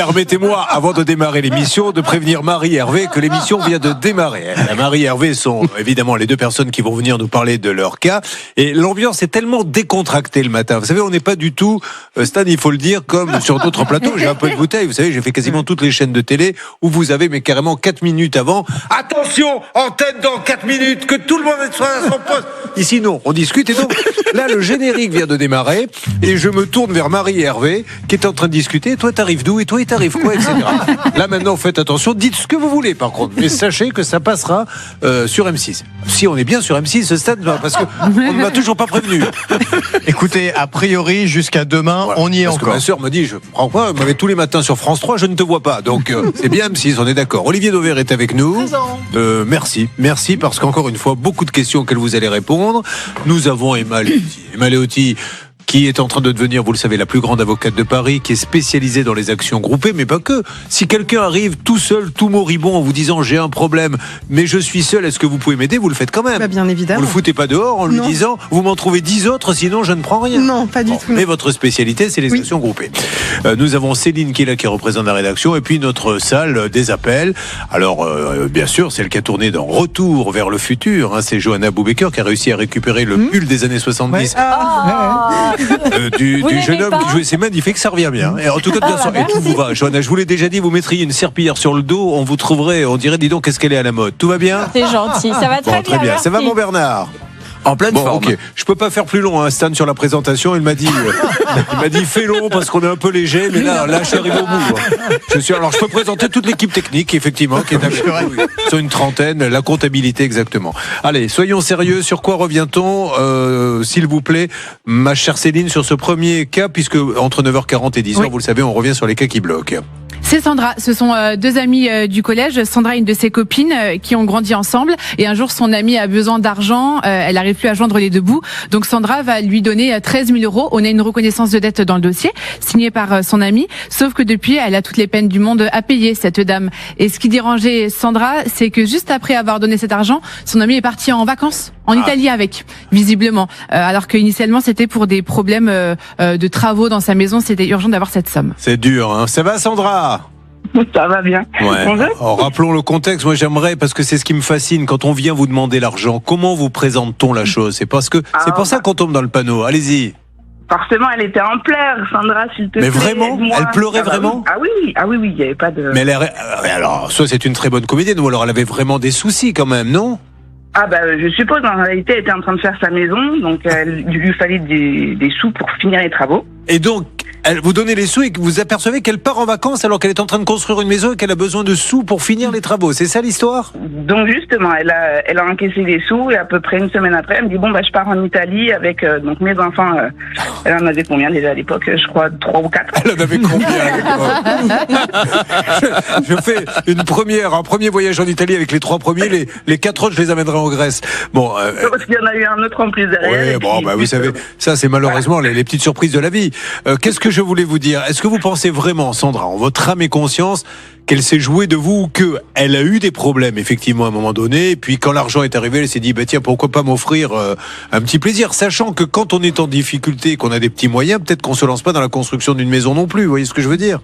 Permettez-moi, avant de démarrer l'émission, de prévenir Marie et Hervé que l'émission vient de démarrer. Marie et Hervé sont évidemment les deux personnes qui vont venir nous parler de leur cas. Et l'ambiance est tellement décontractée le matin. Vous savez, on n'est pas du tout, Stan, il faut le dire, comme sur d'autres plateaux. J'ai un peu de bouteille. Vous savez, j'ai fait quasiment toutes les chaînes de télé où vous avez, mais carrément 4 minutes avant. Attention, antenne dans 4 minutes, que tout le monde soit à son poste. Ici, non, on discute. Et donc, là, le générique vient de démarrer. Et je me tourne vers Marie et Hervé, qui est en train de discuter. Toi, t'arrives d'où? Et toi, il t'arrive quoi, etc. Là, maintenant, faites attention. Dites ce que vous voulez, par contre. Mais sachez que ça passera sur M6. Si on est bien sur M6, ce stade, parce qu'on ne m'a toujours pas prévenu. Écoutez, a priori, jusqu'à demain, voilà. On y est parce encore. Que ma sœur me dit, je prends pas, mais tous les matins sur France 3, je ne te vois pas. Donc, c'est bien M6, on est d'accord. Olivier Dauvert est avec nous. Merci, parce qu'encore une fois, beaucoup de questions auxquelles vous allez répondre. Nous avons Emma Leotti, qui est en train de devenir, vous le savez, la plus grande avocate de Paris, qui est spécialisée dans les actions groupées, mais pas que. Si quelqu'un arrive tout seul, tout moribond, en vous disant j'ai un problème, mais je suis seul, est-ce que vous pouvez m'aider? Vous le faites quand même. Bah, bien évidemment. Vous le foutez pas dehors en lui disant vous m'en trouvez 10 autres, sinon je ne prends rien. Non, pas du tout. Mais votre spécialité, c'est les actions groupées. Nous avons Céline qui est là, qui représente la rédaction, et puis notre salle des appels. Alors, bien sûr, celle qui a tourné dans Retour vers le futur, c'est Johanna Boubaker qui a réussi à récupérer le pull des années 70. Du jeune homme qui jouait ses mains, il fait que ça revient bien. Et en tout cas, et tout vous va. Johanna, je vous l'ai déjà dit, vous mettriez une serpillière sur le dos, on vous trouverait, on dirait, dis donc, qu'est-ce qu'elle est à la mode. Tout va bien? C'est gentil, ça va très bien. Ça va, mon Bernard? En pleine forme. Ok. Je peux pas faire plus long, Stan, sur la présentation. Il m'a dit fais long parce qu'on est un peu léger, mais là, je suis arrivé au bout. Alors, je peux présenter toute l'équipe technique, effectivement, qui est avec nous. Sur une trentaine, la comptabilité exactement. Allez, soyons sérieux. Sur quoi revient-on, s'il vous plaît, ma chère Céline, sur ce premier cas, puisque entre 9h40 et 10h, vous le savez, on revient sur les cas qui bloquent. C'est Sandra, ce sont deux amies du collège. Sandra est une de ses copines qui ont grandi ensemble et un jour son amie a besoin d'argent, elle n'arrive plus à joindre les deux bouts. Donc Sandra va lui donner 13 000 €. On a une reconnaissance de dette dans le dossier, signée par son amie, sauf que depuis elle a toutes les peines du monde à payer, cette dame. Et ce qui dérangeait Sandra, c'est que juste après avoir donné cet argent, son amie est partie en vacances en Italie avec, visiblement. Alors qu'initialement c'était pour des problèmes de travaux dans sa maison, c'était urgent d'avoir cette somme. C'est dur, hein. Ça va, Sandra? Ça va bien. Ouais. Alors, rappelons le contexte. Moi, j'aimerais, parce que c'est ce qui me fascine, quand on vient vous demander l'argent, comment vous présente-t-on la chose? C'est parce que c'est pour ça qu'on tombe dans le panneau. Allez-y. Forcément, elle était en pleurs, Sandra, s'il te plaît. Mais vraiment? Elle pleurait vraiment? Oui, il n'y avait pas de... Mais alors, soit c'est une très bonne comédienne, ou alors elle avait vraiment des soucis quand même, non? Je suppose, en réalité, elle était en train de faire sa maison, donc il lui fallait des sous pour finir les travaux. Et donc, elle vous donnez les sous et que vous apercevez qu'elle part en vacances alors qu'elle est en train de construire une maison et qu'elle a besoin de sous pour finir les travaux. C'est ça l'histoire? Donc justement, elle a encaissé les sous et à peu près une semaine après, elle me dit je pars en Italie avec donc mes enfants. Elle en avait combien déjà à l'époque? Je crois 3 ou 4. Elle en avait combien à l'époque? Je fais un premier voyage en Italie avec les 3 premiers, les 4 autres je les amènerai en Grèce. Bon. Parce qu'il y en a eu un autre en plus derrière. Oui, vous savez, ça c'est malheureusement les petites surprises de la vie. Qu'est-ce que je voulais vous dire? Est-ce que vous pensez vraiment, Sandra, en votre âme et conscience, qu'elle s'est jouée de vous ou qu'elle a eu des problèmes, effectivement, à un moment donné, et puis quand l'argent est arrivé, elle s'est dit, tiens, pourquoi pas m'offrir un petit plaisir, sachant que quand on est en difficulté, qu'on a des petits moyens, peut-être qu'on se lance pas dans la construction d'une maison non plus, vous voyez ce que je veux dire?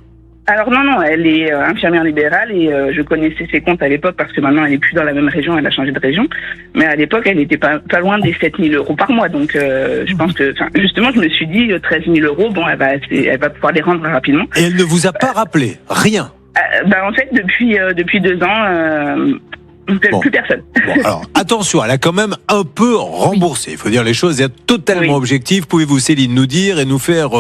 Alors non, elle est infirmière libérale et je connaissais ses comptes à l'époque parce que maintenant elle n'est plus dans la même région, elle a changé de région. Mais à l'époque, elle n'était pas loin des 7 000 € par mois. Donc je pense que, justement, je me suis dit 13 000 €, elle va pouvoir les rendre rapidement. Et elle ne vous a pas rappelé? Rien? En fait, depuis 2 ans... Plus personne. Alors, attention, elle a quand même un peu remboursé. Il faut dire les choses et être totalement objectif. Pouvez-vous, Céline, nous dire et nous faire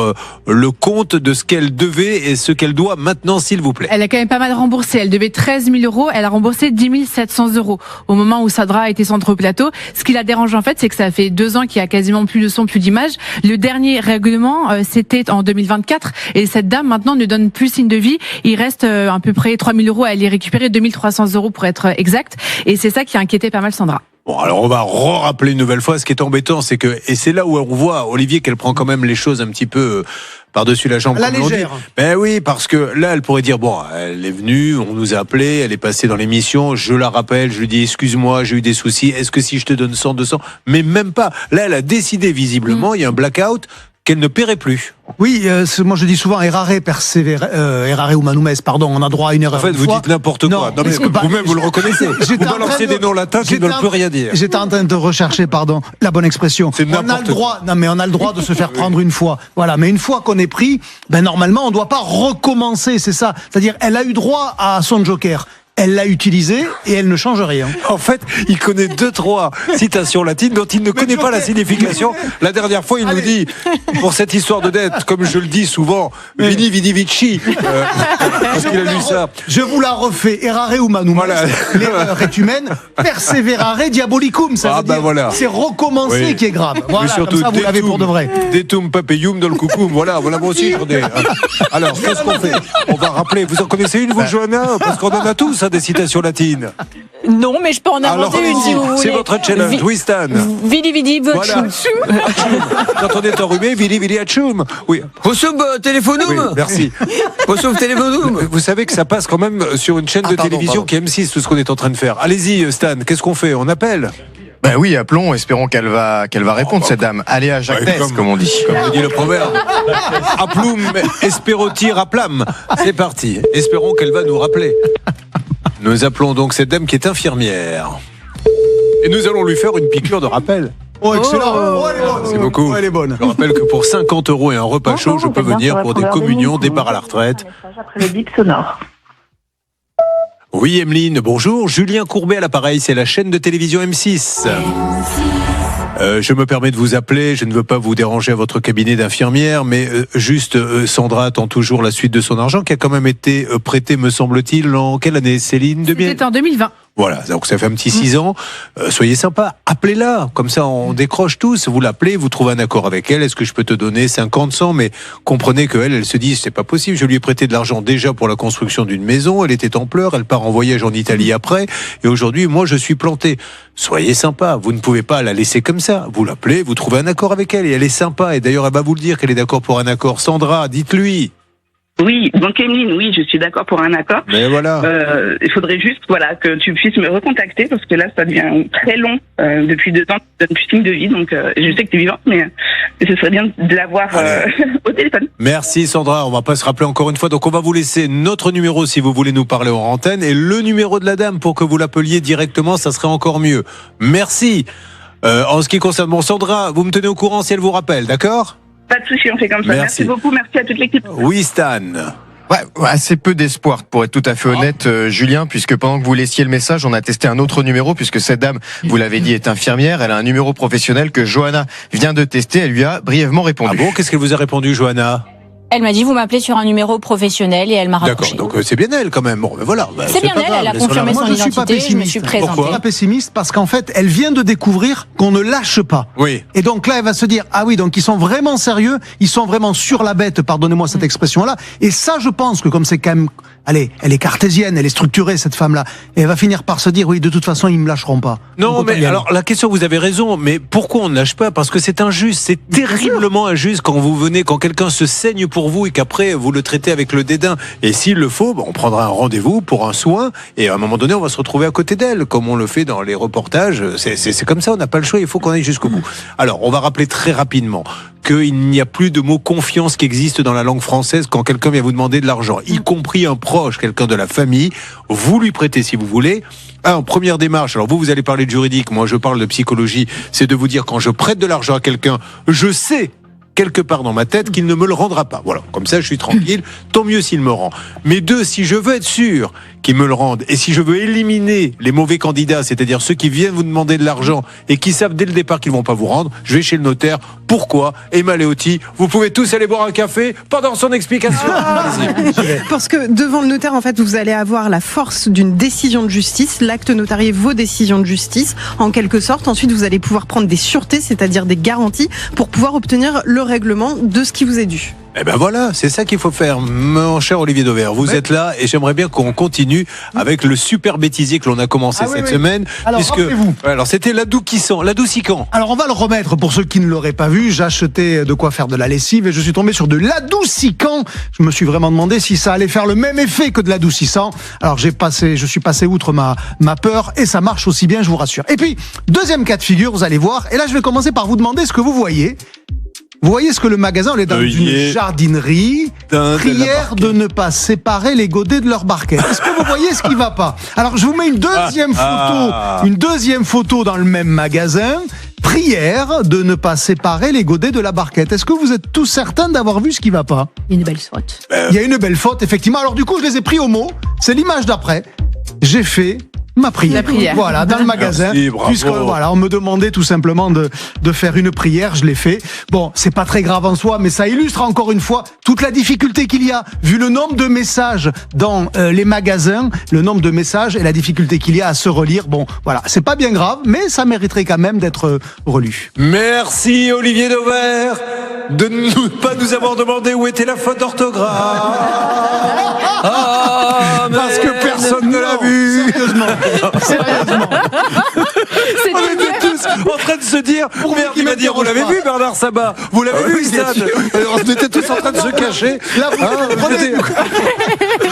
le compte de ce qu'elle devait et ce qu'elle doit maintenant, s'il vous plaît? Elle a quand même pas mal remboursé. Elle devait 13 000 €. Elle a remboursé 10 700 € au moment où Sandra était sur le plateau. Ce qui la dérange, en fait, c'est que ça fait 2 ans qu'il y a quasiment plus de son, plus d'image. Le dernier règlement, c'était en 2024. Et cette dame, maintenant, ne donne plus signe de vie. Il reste à peu près 3 000 € à aller récupérer, 2 300 € pour être exact. Et c'est ça qui a inquiété pas mal Sandra. Bon, alors on va rappeler une nouvelle fois. Ce qui est embêtant, c'est que, et c'est là où on voit, Olivier, qu'elle prend quand même les choses un petit peu par-dessus la jambe. La légère. Ben oui, parce que là, elle pourrait dire, elle est venue, on nous a appelé, elle est passée dans l'émission, je la rappelle, je lui dis, excuse-moi, j'ai eu des soucis, est-ce que si je te donne 100, 200? Mais même pas. Là, elle a décidé, visiblement, il y a un blackout, qu'elle ne paierait plus. Oui, moi je dis souvent errare humanum est, pardon, on a droit à une erreur. En fait, vous dites n'importe quoi. Non, mais vous-même, vous le reconnaissez. Vous balancez des noms latins qui ne veulent plus rien dire. J'étais en train de rechercher, la bonne expression. C'est n'importe quoi. On a le droit de se faire prendre une fois. Voilà, mais une fois qu'on est pris, normalement, on ne doit pas recommencer, c'est ça. C'est-à-dire, elle a eu droit à son joker. Elle l'a utilisé et elle ne change rien. En fait, il connaît 2-3 citations latines dont il ne connaît pas la signification. La dernière fois, il nous dit, pour cette histoire de dette, comme je le dis souvent, Vini Vidi Vici, parce qu'il a lu ça. Je vous la refais, errare humanum. Voilà. L'erreur est humaine, perseverare diabolicum. Ça veut dire, voilà. c'est recommencer qui est grave. Voilà, surtout, comme ça, vous l'avez pour de vrai. Detum papeyum dans le coucou. Voilà, moi aussi, j'en ai. Alors, qu'est-ce qu'on fait? On va rappeler, vous en connaissez une, vous, Johanna? Parce qu'on en a tous, des citations latines. Non, mais je peux en inventer une si vous voulez. C'est votre challenge, oui, Stan. Vidi vidi Voilà. Quand on est enrhumé, vili vili atchoum. Oui. Possum téléphonum. Oui, merci. Possum téléphonum. Vous savez que ça passe quand même sur une chaîne de télévision qui est M6, tout ce qu'on est en train de faire. Allez-y, Stan, qu'est-ce qu'on fait? On appelle? Ben oui, appelons, espérons qu'elle va répondre, cette dame. Allez à Jacques Tess, comme on dit. Comme dit le proverbe. Aplum esperoti raplam. C'est parti. Espérons qu'elle va nous rappeler. Nous appelons donc cette dame qui est infirmière. Et nous allons lui faire une piqûre de rappel. Oh, excellent. Elle est bonne. Merci beaucoup. Elle est bonne. Je rappelle que pour 50 € et un repas chaud, je peux venir pour des communions, départ à la retraite. Après le bip sonore. Oui, Emeline, bonjour. Julien Courbet à l'appareil, c'est la chaîne de télévision M6. Je me permets de vous appeler, je ne veux pas vous déranger à votre cabinet d'infirmière, mais Sandra attend toujours la suite de son argent qui a quand même été prêté, me semble-t-il, en quelle année, Céline? C'était en 2020. Voilà, donc ça fait un petit 6 ans. Soyez sympa, appelez-la. Comme ça, on décroche tous. Vous l'appelez, vous trouvez un accord avec elle. Est-ce que je peux te donner 50, 100? Mais comprenez qu'elle se dit, c'est pas possible. Je lui ai prêté de l'argent déjà pour la construction d'une maison. Elle était en pleurs. Elle part en voyage en Italie après. Et aujourd'hui, moi, je suis planté. Soyez sympa. Vous ne pouvez pas la laisser comme ça. Vous l'appelez, vous trouvez un accord avec elle. Et elle est sympa. Et d'ailleurs, elle va vous le dire qu'elle est d'accord pour un accord. Sandra, dites-lui. Oui, donc Emeline, oui, je suis d'accord pour un accord. Mais voilà. Il faudrait juste, que tu puisses me recontacter parce que là, ça devient très long. Depuis 2 ans, tu donnes plus signe de vie, donc je sais que tu es vivante, mais ce serait bien de l'avoir au téléphone. Merci Sandra, on va pas se rappeler encore une fois. Donc on va vous laisser notre numéro si vous voulez nous parler en antenne et le numéro de la dame pour que vous l'appeliez directement, ça serait encore mieux. Merci. En ce qui concerne Sandra, vous me tenez au courant si elle vous rappelle, d'accord ? Pas de souci, on fait comme ça. Merci beaucoup, merci à toute l'équipe. Oui, Stan. Ouais, assez peu d'espoir, pour être tout à fait honnête, Julien, puisque pendant que vous laissiez le message, on a testé un autre numéro, puisque cette dame, vous l'avez dit, est infirmière. Elle a un numéro professionnel que Johanna vient de tester. Elle lui a brièvement répondu. Ah bon, qu'est-ce qu'elle vous a répondu, Johanna ? Elle m'a dit, vous m'appelez sur un numéro professionnel et elle m'a raccroché. D'accord, donc c'est bien elle quand même. Bon, ben voilà. C'est bien elle a confirmé son identité, je me suis présentée. Pourquoi ? Je suis pas pessimiste parce qu'en fait, elle vient de découvrir qu'on ne lâche pas. Oui. Et donc là, elle va se dire, ah oui, donc ils sont vraiment sérieux, ils sont vraiment sur la bête, pardonnez-moi cette expression-là. Et ça, je pense que comme c'est quand même, allez, elle est cartésienne, elle est structurée, cette femme-là. Et elle va finir par se dire, oui, de toute façon, ils me lâcheront pas. Non, mais alors, la question, vous avez raison, mais pourquoi on ne lâche pas ? Parce que c'est injuste, c'est terriblement injuste quand vous venez, quand quelqu'un se saigne pour vous et qu'après, vous le traitez avec le dédain. Et s'il le faut, on prendra un rendez-vous pour un soin et à un moment donné, on va se retrouver à côté d'elle, comme on le fait dans les reportages. C'est comme ça, on n'a pas le choix, il faut qu'on aille jusqu'au bout. Alors, on va rappeler très rapidement qu'il n'y a plus de mot confiance qui existe dans la langue française quand quelqu'un vient vous demander de l'argent, y compris un proche, quelqu'un de la famille. Vous lui prêtez si vous voulez. Première démarche, alors vous allez parler de juridique, moi je parle de psychologie, c'est de vous dire quand je prête de l'argent à quelqu'un, je sais quelque part dans ma tête qu'il ne me le rendra pas. Voilà, comme ça je suis tranquille, tant mieux s'il me rend. Mais 2, si je veux être sûr qu'il me le rende, et si je veux éliminer les mauvais candidats, c'est-à-dire ceux qui viennent vous demander de l'argent et qui savent dès le départ qu'ils ne vont pas vous rendre, je vais chez le notaire. Pourquoi ? Emma Leotti, vous pouvez tous aller boire un café pendant son explication. Parce que devant le notaire, en fait, vous allez avoir la force d'une décision de justice, l'acte notarié, vos décisions de justice, en quelque sorte. Ensuite, vous allez pouvoir prendre des sûretés, c'est-à-dire des garanties, pour pouvoir obtenir le règlement de ce qui vous est dû. Eh ben voilà, c'est ça qu'il faut faire, mon cher Olivier Dauvert. Vous êtes là et j'aimerais bien qu'on continue avec le super bêtisier que l'on a commencé cette semaine. Alors, rappelez-vous. Alors, c'était l'adoucissant. Alors, on va le remettre pour ceux qui ne l'auraient pas vu. J'ai acheté de quoi faire de la lessive et je suis tombé sur de l'adoucissant. Je me suis vraiment demandé si ça allait faire le même effet que de l'adoucissant. Alors, je suis passé outre ma peur et ça marche aussi bien, je vous rassure. Et puis, deuxième cas de figure, vous allez voir. Et là, je vais commencer par vous demander ce que vous voyez. Vous voyez ce que le magasin, on est dans une jardinerie. Prière de ne pas séparer les godets de leur barquette. Est-ce que vous voyez ce qui va pas? Alors, je vous mets une deuxième photo dans le même magasin. Prière de ne pas séparer les godets de la barquette. Est-ce que vous êtes tous certains d'avoir vu ce qui va pas? Une belle faute. Il y a une belle faute, effectivement. Alors du coup, je les ai pris au mot. C'est l'image d'après. J'ai fait ma prière. La prière. Voilà, dans le magasin. Merci, bravo. Puisque voilà, on me demandait tout simplement de faire une prière, je l'ai fait. Bon, c'est pas très grave en soi, mais ça illustre encore une fois toute la difficulté qu'il y a, vu le nombre de messages dans les magasins, le nombre de messages et la difficulté qu'il y a à se relire. Bon, voilà, c'est pas bien grave, mais ça mériterait quand même d'être relu. Merci Olivier Dauvert de ne pas nous avoir demandé où était la faute d'orthographe. Parce que personne ne l'a vu. Sérieusement. On était tous en train de se dire, merde, il va dire, vous l'avez vu Bernard Sabat? Vous l'avez vu Stan? On était tous en train de se cacher. Là,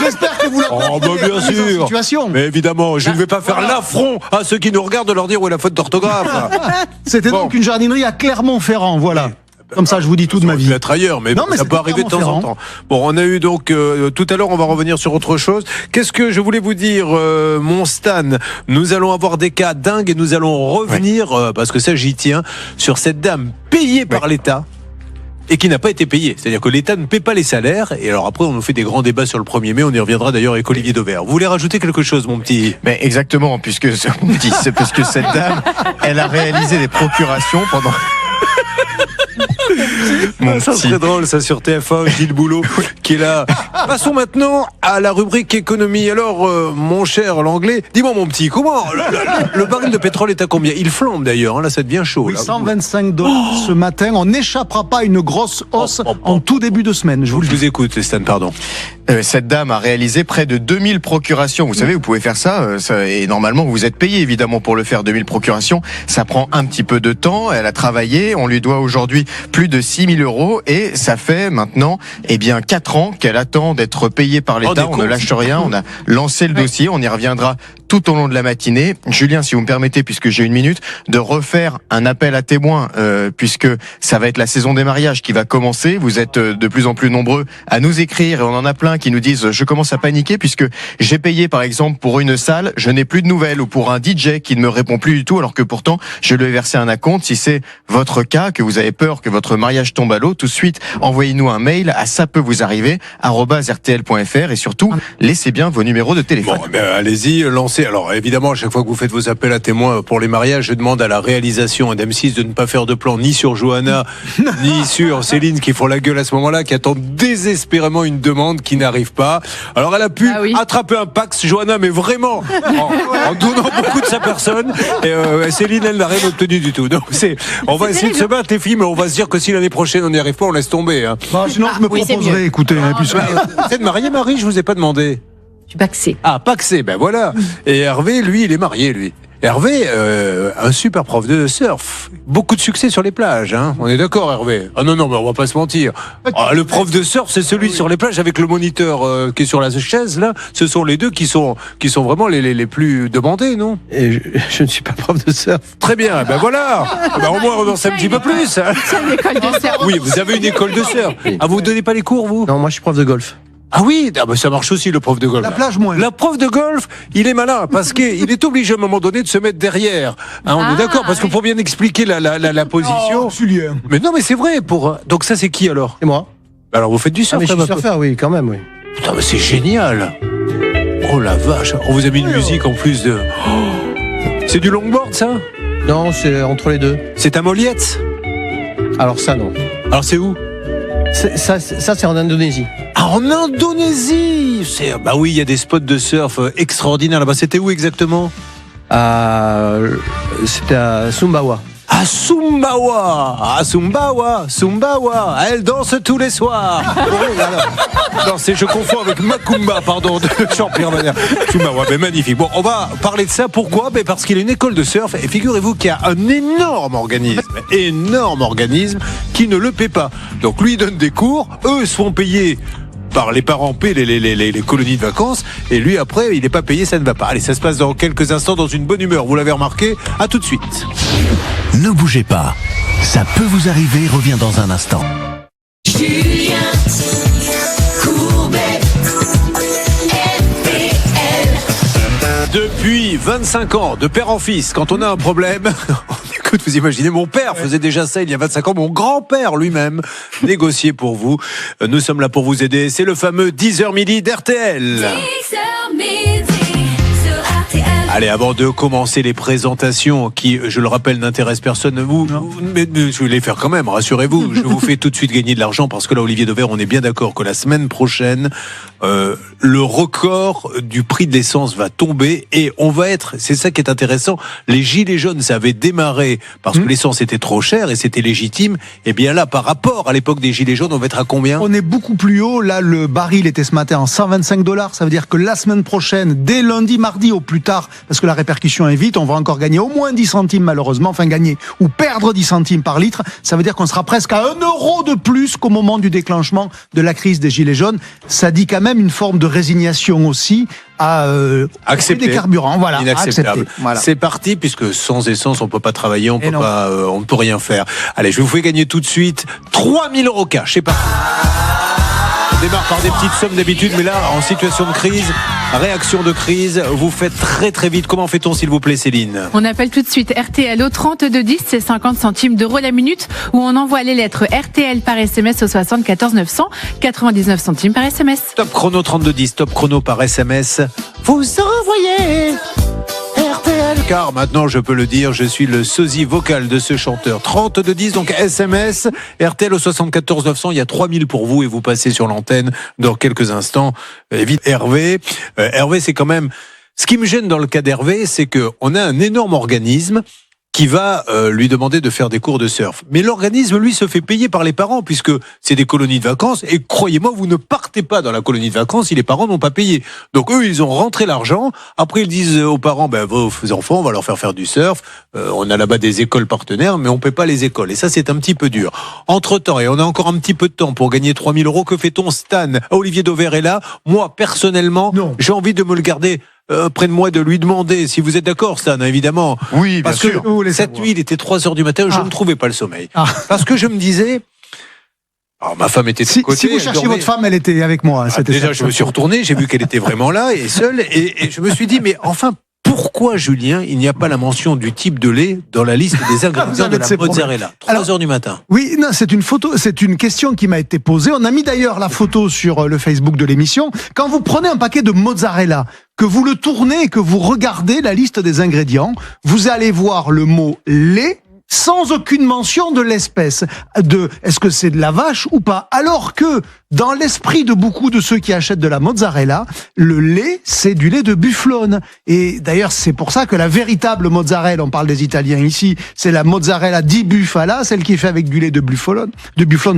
j'espère que vous l'avez bien sûr. Situation. Mais évidemment, je ne vais pas faire l'affront à ceux qui nous regardent de leur dire où est la faute d'orthographe. C'était donc une jardinerie à Clermont-Ferrand, voilà. Comme ça, je vous dis tout de ma vie. Être ailleurs, mais Non, mais ça peut c'était arriver de temps en temps. Bon, on a eu donc tout à l'heure, on va revenir sur autre chose. Qu'est-ce que je voulais vous dire, mon Stan? Nous allons avoir des cas dingues et nous allons revenir, parce que ça j'y tiens, sur cette dame payée par l'État et qui n'a pas été payée. C'est-à-dire que l'État ne paie pas les salaires. Et alors après, on nous fait des grands débats sur le 1er mai. On y reviendra d'ailleurs avec Olivier Dauvert. Vous voulez rajouter quelque chose, mon petit? Mais exactement, puisque c'est parce que cette dame, elle a réalisé des procurations pendant. Ça serait drôle, ça, sur TF1, Gilles Boulot qui est là. Passons maintenant à la rubrique économie. Alors, mon cher l'anglais, dis-moi mon petit, comment le baril de pétrole est à combien? Il flambe d'ailleurs, hein, là ça devient chaud. Oui, là. $125 ce matin. On n'échappera pas à une grosse hausse en tout début de semaine. Je vous le dis. Je vous écoute, Stan, pardon. Cette dame a réalisé près de 2000 procurations. Vous savez, vous pouvez faire ça, et normalement vous êtes payé évidemment pour le faire. 2000 procurations, ça prend un petit peu de temps. Elle a travaillé, on lui doit aujourd'hui plus de 6000 € et ça fait maintenant 4 ans qu'elle attend d'être payée par l'État. On ne lâche rien, on a lancé le dossier, on y reviendra tout au long de la matinée. Julien, si vous me permettez, puisque j'ai une minute, de refaire un appel à témoins, puisque ça va être la saison des mariages qui va commencer. Vous êtes de plus en plus nombreux à nous écrire et on en a plein qui nous disent je commence à paniquer puisque j'ai payé par exemple pour une salle, je n'ai plus de nouvelles, ou pour un DJ qui ne me répond plus du tout alors que pourtant je lui ai versé un acompte. Si c'est votre cas, que vous avez peur que votre mariage tombe à l'eau, tout de suite envoyez-nous un mail à ça peut vous arriver @rtl.fr et surtout laissez bien vos numéros de téléphone. Bon, allez-y, lancez. Alors évidemment, à chaque fois que vous faites vos appels à témoins pour les mariages, je demande à la réalisation d'M6 de ne pas faire de plan ni sur Johanna ni sur Céline qui font la gueule à ce moment-là, qui attendent désespérément une demande qui n'arrive pas. Alors elle a pu attraper un Pax, Johanna, mais vraiment en donnant beaucoup de sa personne. Et Céline, elle n'a rien obtenu du tout. Donc on va essayer de se battre les filles, mais on va se dire que si l'année prochaine on n'y arrive pas, on laisse tomber. Hein. Bah, sinon je me proposerai, écoutez. Vous êtes marié, Marie? Je vous ai pas demandé. Je suis paxé. Ah, paxé, ben voilà. Et Hervé, lui, il est marié, lui. Hervé, un super prof de surf. Beaucoup de succès sur les plages, hein. On est d'accord, Hervé? Ah non, mais on va pas se mentir. Ah, le prof de surf, c'est celui sur les plages avec le moniteur qui est sur la chaise, là. Ce sont les deux qui sont vraiment les plus demandés, non? Et je ne suis pas prof de surf. Très bien, ben voilà. Ben, au moins, on en sait un petit peu plus. Hein. C'est une école de surf. Oui, vous avez une école de surf. Ah, vous donnez pas les cours, vous? Non, moi je suis prof de golf. Ah oui, ça marche aussi, le prof de golf. La plage, moins. La prof de golf, il est malin parce qu'il est obligé à un moment donné de se mettre derrière. Hein, on est d'accord, parce que pour bien expliquer la position. Oh, Julien. Mais non, mais c'est vrai. Donc ça, c'est qui alors? Et moi? Alors vous faites du surf? Mais je suis surfeur, oui, quand même, oui. Putain, mais c'est génial. Oh la vache. On vous a mis une musique en plus de. Oh. C'est du longboard, ça? Non, c'est entre les deux. C'est à Moliette? Alors ça, non. Alors c'est où? Ça, c'est en Indonésie. Ah, en Indonésie! Bah oui, il y a des spots de surf extraordinaires là-bas. C'était où exactement? C'était à Sumbawa. À Sumbawa, Sumbawa, elle danse tous les soirs. Non, je confonds avec Macumba, pardon, de Jean-Pierre Manère. Sumbawa, mais magnifique. Bon, on va parler de ça. Pourquoi? Parce qu'il y a une école de surf et figurez-vous qu'il y a un énorme organisme qui ne le paie pas. Donc lui il donne des cours, eux sont payés par les parents paient les colonies de vacances, et lui après il n'est pas payé, ça ne va pas. Allez, ça se passe dans quelques instants dans une bonne humeur, vous l'avez remarqué, à tout de suite. Ne bougez pas, ça peut vous arriver, revient dans un instant. Julien Courbet, RTL. Depuis 25 ans, de père en fils, quand on a un problème, écoute, vous imaginez, mon père faisait déjà ça il y a 25 ans, mon grand-père lui-même négociait pour vous. Nous sommes là pour vous aider, c'est le fameux 10h midi d'RTL. 10h midi sur RTL. Allez, avant de commencer les présentations qui, je le rappelle, n'intéressent personne, mais je vais les faire quand même, rassurez-vous. Je vous fais tout de suite gagner de l'argent parce que là, Olivier Dauvert, on est bien d'accord que la semaine prochaine, le record du prix de l'essence va tomber et on va être, c'est ça qui est intéressant, les gilets jaunes, ça avait démarré parce que l'essence était trop chère et c'était légitime. Et bien là, par rapport à l'époque des gilets jaunes, on va être à combien ? On est beaucoup plus haut. Là, le baril était ce matin en $125. Ça veut dire que la semaine prochaine, dès lundi, mardi au plus tard, parce que la répercussion est vite, on va encore gagner au moins 10 centimes malheureusement, enfin gagner ou perdre 10 centimes par litre. Ça veut dire qu'on sera presque à 1 euro de plus qu'au moment du déclenchement de la crise des gilets jaunes. Ça dit quand même une forme de résignation aussi à accepter des carburants, voilà, inacceptable. Voilà. C'est parti, puisque sans essence, on peut pas travailler, on ne peut rien faire. Allez, je vous fais gagner tout de suite 3000 € cash. C'est parti. On démarre par des petites sommes d'habitude, mais là, en situation de crise, réaction de crise, vous faites très très vite. Comment fait-on, s'il vous plaît, Céline ? On appelle tout de suite RTL au 3210, c'est 50 centimes d'euros la minute, où on envoie les lettres RTL par SMS au 74 900, 99 centimes par SMS. Top chrono 3210, top chrono par SMS. Vous envoyez RTL, car maintenant je peux le dire, je suis le sosie vocal de ce chanteur. 3210, donc SMS, RTL au 74 900, il y a 3000 pour vous et vous passez sur l'antenne dans quelques instants. Vite, Hervé. Hervé, c'est quand même... Ce qui me gêne dans le cas d'Hervé, c'est qu'on a un énorme organisme qui va lui demander de faire des cours de surf. Mais l'organisme, lui, se fait payer par les parents, puisque c'est des colonies de vacances, et croyez-moi, vous ne partez pas dans la colonie de vacances si les parents n'ont pas payé. Donc eux, ils ont rentré l'argent, après ils disent aux parents, vos enfants, on va leur faire du surf, on a là-bas des écoles partenaires, mais on ne paie pas les écoles, et ça c'est un petit peu dur. Entre-temps, et on a encore un petit peu de temps pour gagner 3000 €, que fait-on, Stan ? Olivier Dauvert est là, moi, personnellement, j'ai envie de me le garder près de moi, de lui demander si vous êtes d'accord, Stan, évidemment. Oui, bien sûr. Parce que cette nuit, il était 3h du matin, je ne trouvais pas le sommeil. Parce que je me disais... Alors, ma femme était de côté. Si vous cherchiez votre femme, elle était avec moi. Déjà, je me suis retourné, j'ai vu qu'elle était vraiment là et seule. Et je me suis dit, mais enfin, pourquoi, Julien, il n'y a pas la mention du type de lait dans la liste des ingrédients de la mozzarella ? 3h du matin. Oui, non, c'est une question qui m'a été posée. On a mis d'ailleurs la photo sur le Facebook de l'émission. Quand vous prenez un paquet de mozzarella, que vous le tournez et que vous regardez la liste des ingrédients, vous allez voir le mot lait sans aucune mention de l'espèce, est-ce que c'est de la vache ou pas, alors que dans l'esprit de beaucoup de ceux qui achètent de la mozzarella, le lait, c'est du lait de bufflone. Et d'ailleurs, c'est pour ça que la véritable mozzarella, on parle des Italiens ici, c'est la mozzarella di bufala, celle qui est faite avec du lait de bufflone,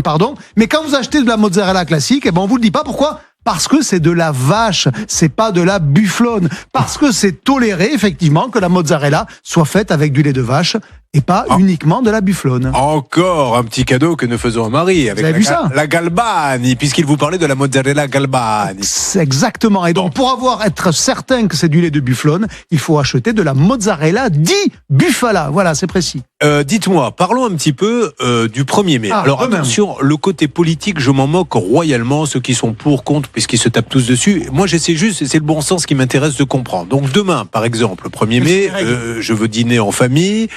pardon. Mais quand vous achetez de la mozzarella classique, on vous le dit pas. Pourquoi ? Parce que c'est de la vache, c'est pas de la bufflone. Parce que c'est toléré, effectivement, que la mozzarella soit faite avec du lait de vache et pas uniquement de la bufflone. Encore un petit cadeau que nous faisons à Marie avec la Galbani, puisqu'il vous parlait de la mozzarella Galbani. Exactement. Et donc, pour être certain que c'est du lait de bufflone, il faut acheter de la mozzarella di bufala. Voilà, c'est précis. Dites-moi, parlons un petit peu du 1er mai. Alors attention, le côté politique, je m'en moque royalement, ceux qui sont pour, contre, puisqu'ils se tapent tous dessus. Moi, j'essaie juste, c'est le bon sens qui m'intéresse de comprendre. Donc demain, par exemple, le 1er mai, je veux dîner en famille,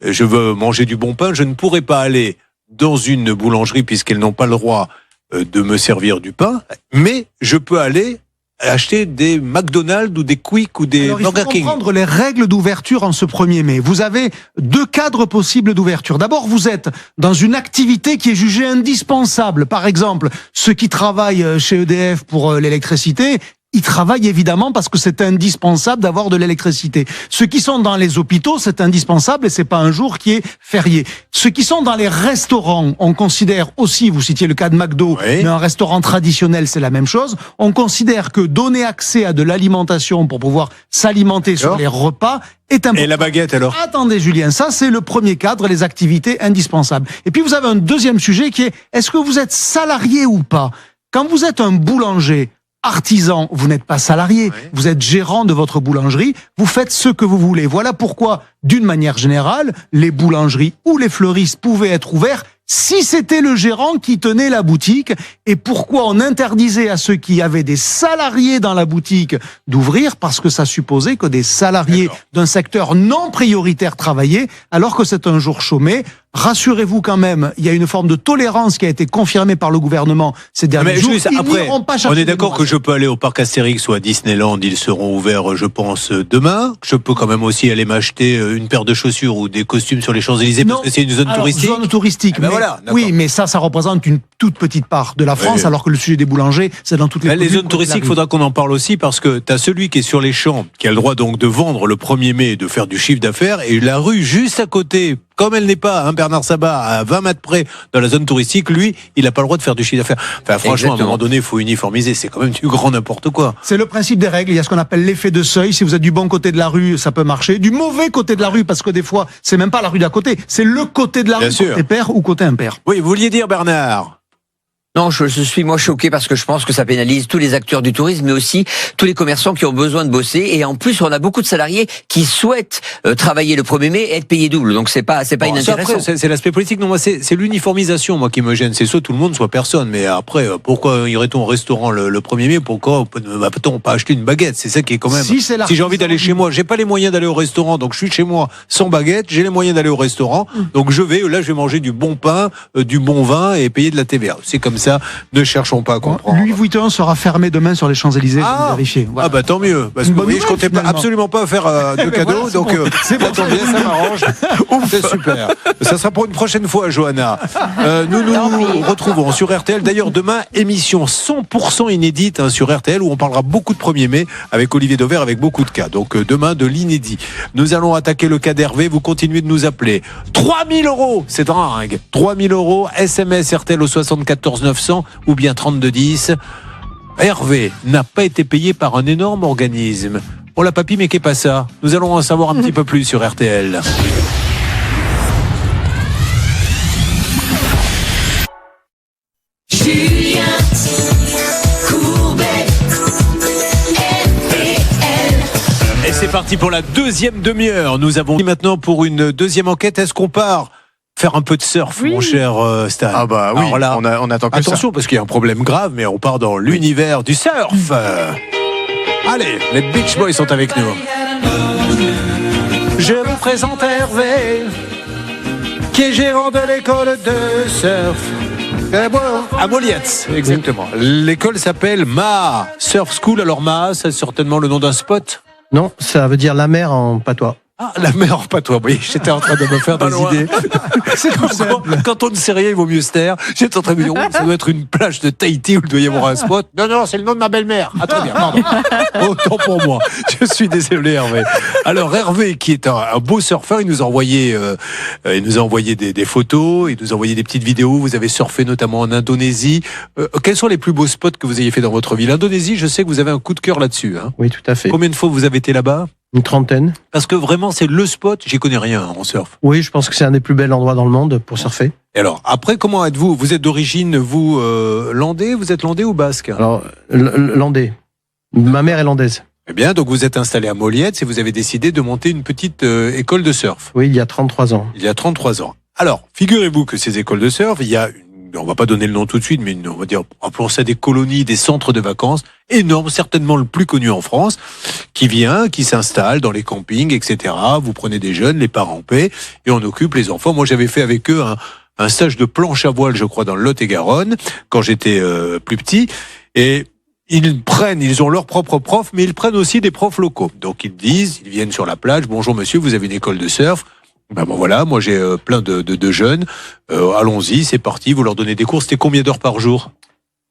je veux manger du bon pain, je ne pourrai pas aller dans une boulangerie puisqu'elles n'ont pas le droit de me servir du pain, mais je peux aller acheter des McDonald's ou des Quick ou des Burger King. Il faut comprendre les règles d'ouverture en ce 1er mai. Vous avez 2 cadres possibles d'ouverture. D'abord, vous êtes dans une activité qui est jugée indispensable. Par exemple, ceux qui travaillent chez EDF pour l'électricité, ils travaillent évidemment parce que c'est indispensable d'avoir de l'électricité. Ceux qui sont dans les hôpitaux, c'est indispensable et c'est pas un jour qui est férié. Ceux qui sont dans les restaurants, on considère aussi, vous citiez le cas de McDo, mais un restaurant traditionnel, c'est la même chose. On considère que donner accès à de l'alimentation pour pouvoir s'alimenter sur les repas est important. Et la baguette alors ? Attendez Julien, ça c'est le premier cadre, les activités indispensables. Et puis vous avez un deuxième sujet qui est, est-ce que vous êtes salarié ou pas ? Quand vous êtes un boulanger artisan, vous n'êtes pas salarié, vous êtes gérant de votre boulangerie, vous faites ce que vous voulez. Voilà pourquoi, d'une manière générale, les boulangeries ou les fleuristes pouvaient être ouverts si c'était le gérant qui tenait la boutique, et pourquoi on interdisait à ceux qui avaient des salariés dans la boutique d'ouvrir, parce que ça supposait que des salariés d'un secteur non prioritaire travaillaient, alors que c'est un jour chômé. Rassurez-vous quand même, il y a une forme de tolérance qui a été confirmée par le gouvernement ces derniers jours. Juste, Ils après, n'iront pas on chercher est d'accord que je peux aller au parc Astérix ou à Disneyland, ils seront ouverts, je pense, demain. Je peux quand même aussi aller m'acheter une paire de chaussures ou des costumes sur les Champs-Élysées parce que c'est une zone touristique. Zone touristique, mais voilà, oui, mais ça représente une toute petite part de la France, alors que le sujet des boulangers, c'est dans toutes les Les zones touristiques, il faudra qu'on en parle aussi parce que tu as celui qui est sur les champs, qui a le droit donc de vendre le 1er mai et de faire du chiffre d'affaires, et la rue juste à côté, comme elle n'est pas, Bernard Sabat, à 20 mètres près dans la zone touristique, lui, il n'a pas le droit de faire du chiffre d'affaires. Enfin, franchement, Exactement. à un moment donné, il faut uniformiser. C'est quand même du grand n'importe quoi. C'est le principe des règles. Il y a ce qu'on appelle l'effet de seuil. Si vous êtes du bon côté de la rue, ça peut marcher. Du mauvais côté de la rue, parce que des fois, c'est même pas la rue d'à côté, c'est le côté de la Bien rue, sûr. côté pair ou côté impair. Oui, vous vouliez dire, Bernard? Non, je suis moi choqué parce que je pense que ça pénalise tous les acteurs du tourisme, mais aussi tous les commerçants qui ont besoin de bosser. Et en plus, on a beaucoup de salariés qui souhaitent travailler le 1er mai et être payés double. Donc c'est pas Bon, ça, inintéressant. après, c'est l'aspect politique. Non, moi, c'est l'uniformisation, moi, qui me gêne. C'est soit tout le monde, soit personne. Mais après, pourquoi irait-on au restaurant le 1er mai? Pourquoi ne peut-on pas acheter une baguette? C'est ça qui est quand même. Si j'ai envie d'aller chez moi, j'ai pas les moyens d'aller au restaurant, donc je suis chez moi sans baguette. J'ai les moyens d'aller au restaurant, donc je vais manger du bon pain, du bon vin et payer de la TVA. C'est comme ça. Ne cherchons pas à comprendre. Louis Vuitton sera fermé demain sur les Champs-Élysées. Je vais vérifier. Voilà. Ah bah tant mieux. Parce que Une vous bonne voyez, je nouvelle, comptais pas, finalement. absolument pas faire de cadeaux, voilà, donc c'est bon. ça tombe bien, ça m'arrange. C'est super. Ça sera pour une prochaine fois, Johanna. Nous nous retrouvons sur RTL. D'ailleurs, demain, émission 100% inédite sur RTL où on parlera beaucoup de 1er mai avec Olivier Dauvert, avec beaucoup de cas. Donc demain, de l'inédit. Nous allons attaquer le cas d'Hervé. Vous continuez de nous appeler. 3 000 €, c'est dingue. 3 000 €, SMS RTL au 74 900 ou bien 32 10. Hervé n'a pas été payé par un énorme organisme. Oh la papy, mais qu'est pas ça? Nous allons en savoir un petit peu plus sur RTL. Julien Courbet, RTL. Et c'est parti pour la deuxième demi-heure. Nous avons dit maintenant pour une deuxième enquête. Est-ce qu'on part faire un peu de surf, mon cher Stan? Ah bah oui, Alors là, on attend que attention, parce qu'il y a un problème grave, mais on part dans l'univers du surf. Allez, les Beach Boys sont avec nous. Je vous présente Hervé, qui est gérant de l'école de surf. À Moliette, exactement. L'école s'appelle Ma Surf School. Alors Ma, c'est certainement le nom d'un spot. Non, ça veut dire la mer en patois. Ah, la mer, pas toi. Oui, j'étais en train de me faire des idées. C'est comme ça. Quand on ne sait rien, il vaut mieux se taire. J'étais en train de me dire, oh, ça doit être une plage de Tahiti où il doit y avoir un spot. Non, c'est le nom de ma belle-mère. Ah, très bien, pardon. Autant pour moi. Je suis désolé, Hervé. Alors, Hervé, qui est un beau surfeur, il nous a envoyé des photos, il nous a envoyé des petites vidéos. Vous avez surfé notamment en Indonésie. Quels sont les plus beaux spots que vous ayez fait dans votre vie? L'Indonésie, je sais que vous avez un coup de cœur là-dessus. Hein. Oui, tout à fait. Combien de fois vous avez été là-bas? Une trentaine. Parce que vraiment, c'est le spot. J'y connais rien en surf. Oui, je pense que c'est un des plus bels endroits dans le monde pour surfer. Et alors, après, comment êtes-vous? Vous êtes d'origine, vous, landais? Vous êtes landais ou basque? Alors, landais. Ma mère est landaise. Eh bien, donc vous êtes installé à Moliette et vous avez décidé de monter une petite école de surf. Oui, il y a 33 ans. Il y a 33 ans. Alors, figurez-vous que ces écoles de surf, il y a on va pas donner le nom tout de suite, mais on va dire, appelons ça des colonies, des centres de vacances énormes, certainement le plus connu en France, qui s'installe dans les campings, etc. Vous prenez des jeunes, les parents paient, et on occupe les enfants. Moi, j'avais fait avec eux un stage de planche à voile, je crois, dans le Lot-et-Garonne, quand j'étais plus petit, et ils ont leurs propres profs, mais ils prennent aussi des profs locaux. Donc ils viennent sur la plage, bonjour monsieur, vous avez une école de surf? Ben bon voilà, moi j'ai plein de jeunes. Allons-y, c'est parti. Vous leur donnez des cours. C'était combien d'heures par jour?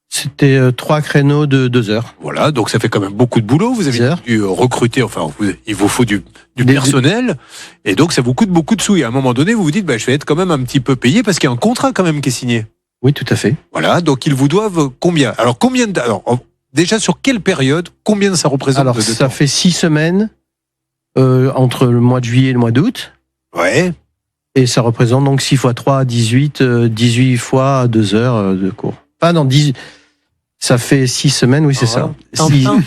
C'était 3 créneaux de 2 heures. Voilà, donc ça fait quand même beaucoup de boulot. Vous avez dû recruter. Enfin, il vous faut du personnel, et donc ça vous coûte beaucoup de sous. Et à un moment donné, vous vous dites, je vais être quand même un petit peu payé parce qu'il y a un contrat quand même qui est signé. Oui, tout à fait. Voilà, donc ils vous doivent combien? Alors déjà sur quelle période? Combien ça représente? Alors ça fait 6 semaines entre le mois de juillet et le mois d'août. Ouais. Et ça représente donc 6 x 3, 18, 18 fois 2 heures de cours. Enfin non, Ça fait 6 semaines, oui, c'est ça. Excusez-moi.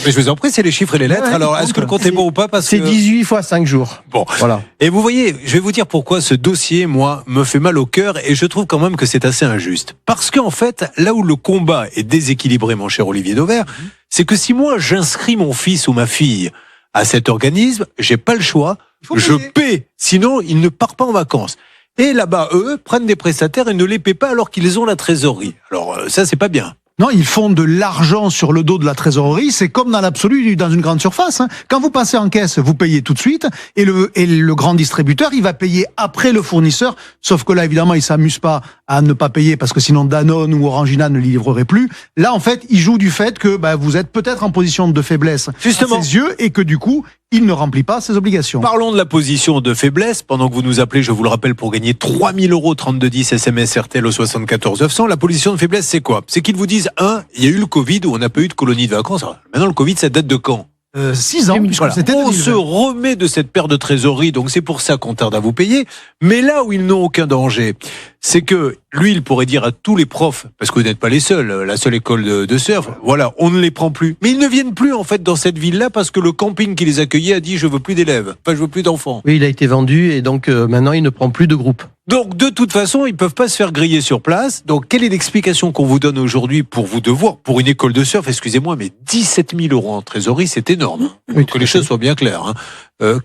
Mais je vous en prie, c'est les chiffres et les lettres. Alors, est-ce que le compte est bon ou pas? C'est 18 fois 5 jours. Bon. Voilà. Et vous voyez, je vais vous dire pourquoi ce dossier, moi, me fait mal au cœur et je trouve quand même que c'est assez injuste. Parce qu'en fait, là où le combat est déséquilibré, mon cher Olivier Dauvert, c'est que si moi j'inscris mon fils ou ma fille à cet organisme, j'ai pas le choix, je paie. Sinon, il ne part pas en vacances. Et là-bas, eux, prennent des prestataires et ne les paient pas alors qu'ils ont la trésorerie. Alors, ça, c'est pas bien. Non, ils font de l'argent sur le dos de la trésorerie. C'est comme dans l'absolu, dans une grande surface. Quand vous passez en caisse, vous payez tout de suite. Et le grand distributeur, il va payer après le fournisseur. Sauf que là, évidemment, il s'amuse pas à ne pas payer parce que sinon Danone ou Orangina ne livrerait plus. Là, en fait, il joue du fait que vous êtes peut-être en position de faiblesse Justement. à ses yeux et que du coup, il ne remplit pas ses obligations. Parlons de la position de faiblesse. Pendant que vous nous appelez, je vous le rappelle, pour gagner 3 000 €, 3210 SMS RTL au 74 900. La position de faiblesse, c'est quoi? C'est qu'ils vous disent, il y a eu le Covid où on n'a pas eu de colonie de vacances. Alors, maintenant, le Covid, ça date de quand? 6 ans, puisque Voilà. c'était On 2020. se remet de cette perte de trésorerie, donc c'est pour ça qu'on tarde à vous payer. Mais là où ils n'ont aucun danger, c'est que lui, il pourrait dire à tous les profs, parce que vous n'êtes pas les seuls, la seule école de surf, voilà, on ne les prend plus. Mais ils ne viennent plus en fait dans cette ville-là parce que le camping qui les accueillait a dit je veux plus d'élèves, enfin je veux plus d'enfants. Oui, il a été vendu et donc maintenant il ne prend plus de groupe. Donc de toute façon, ils peuvent pas se faire griller sur place. Donc quelle est l'explication qu'on vous donne aujourd'hui pour vos devoirs, pour une école de surf, excusez-moi, mais 17 000 € en trésorerie, c'est énorme. Oui, que les choses soient bien claires.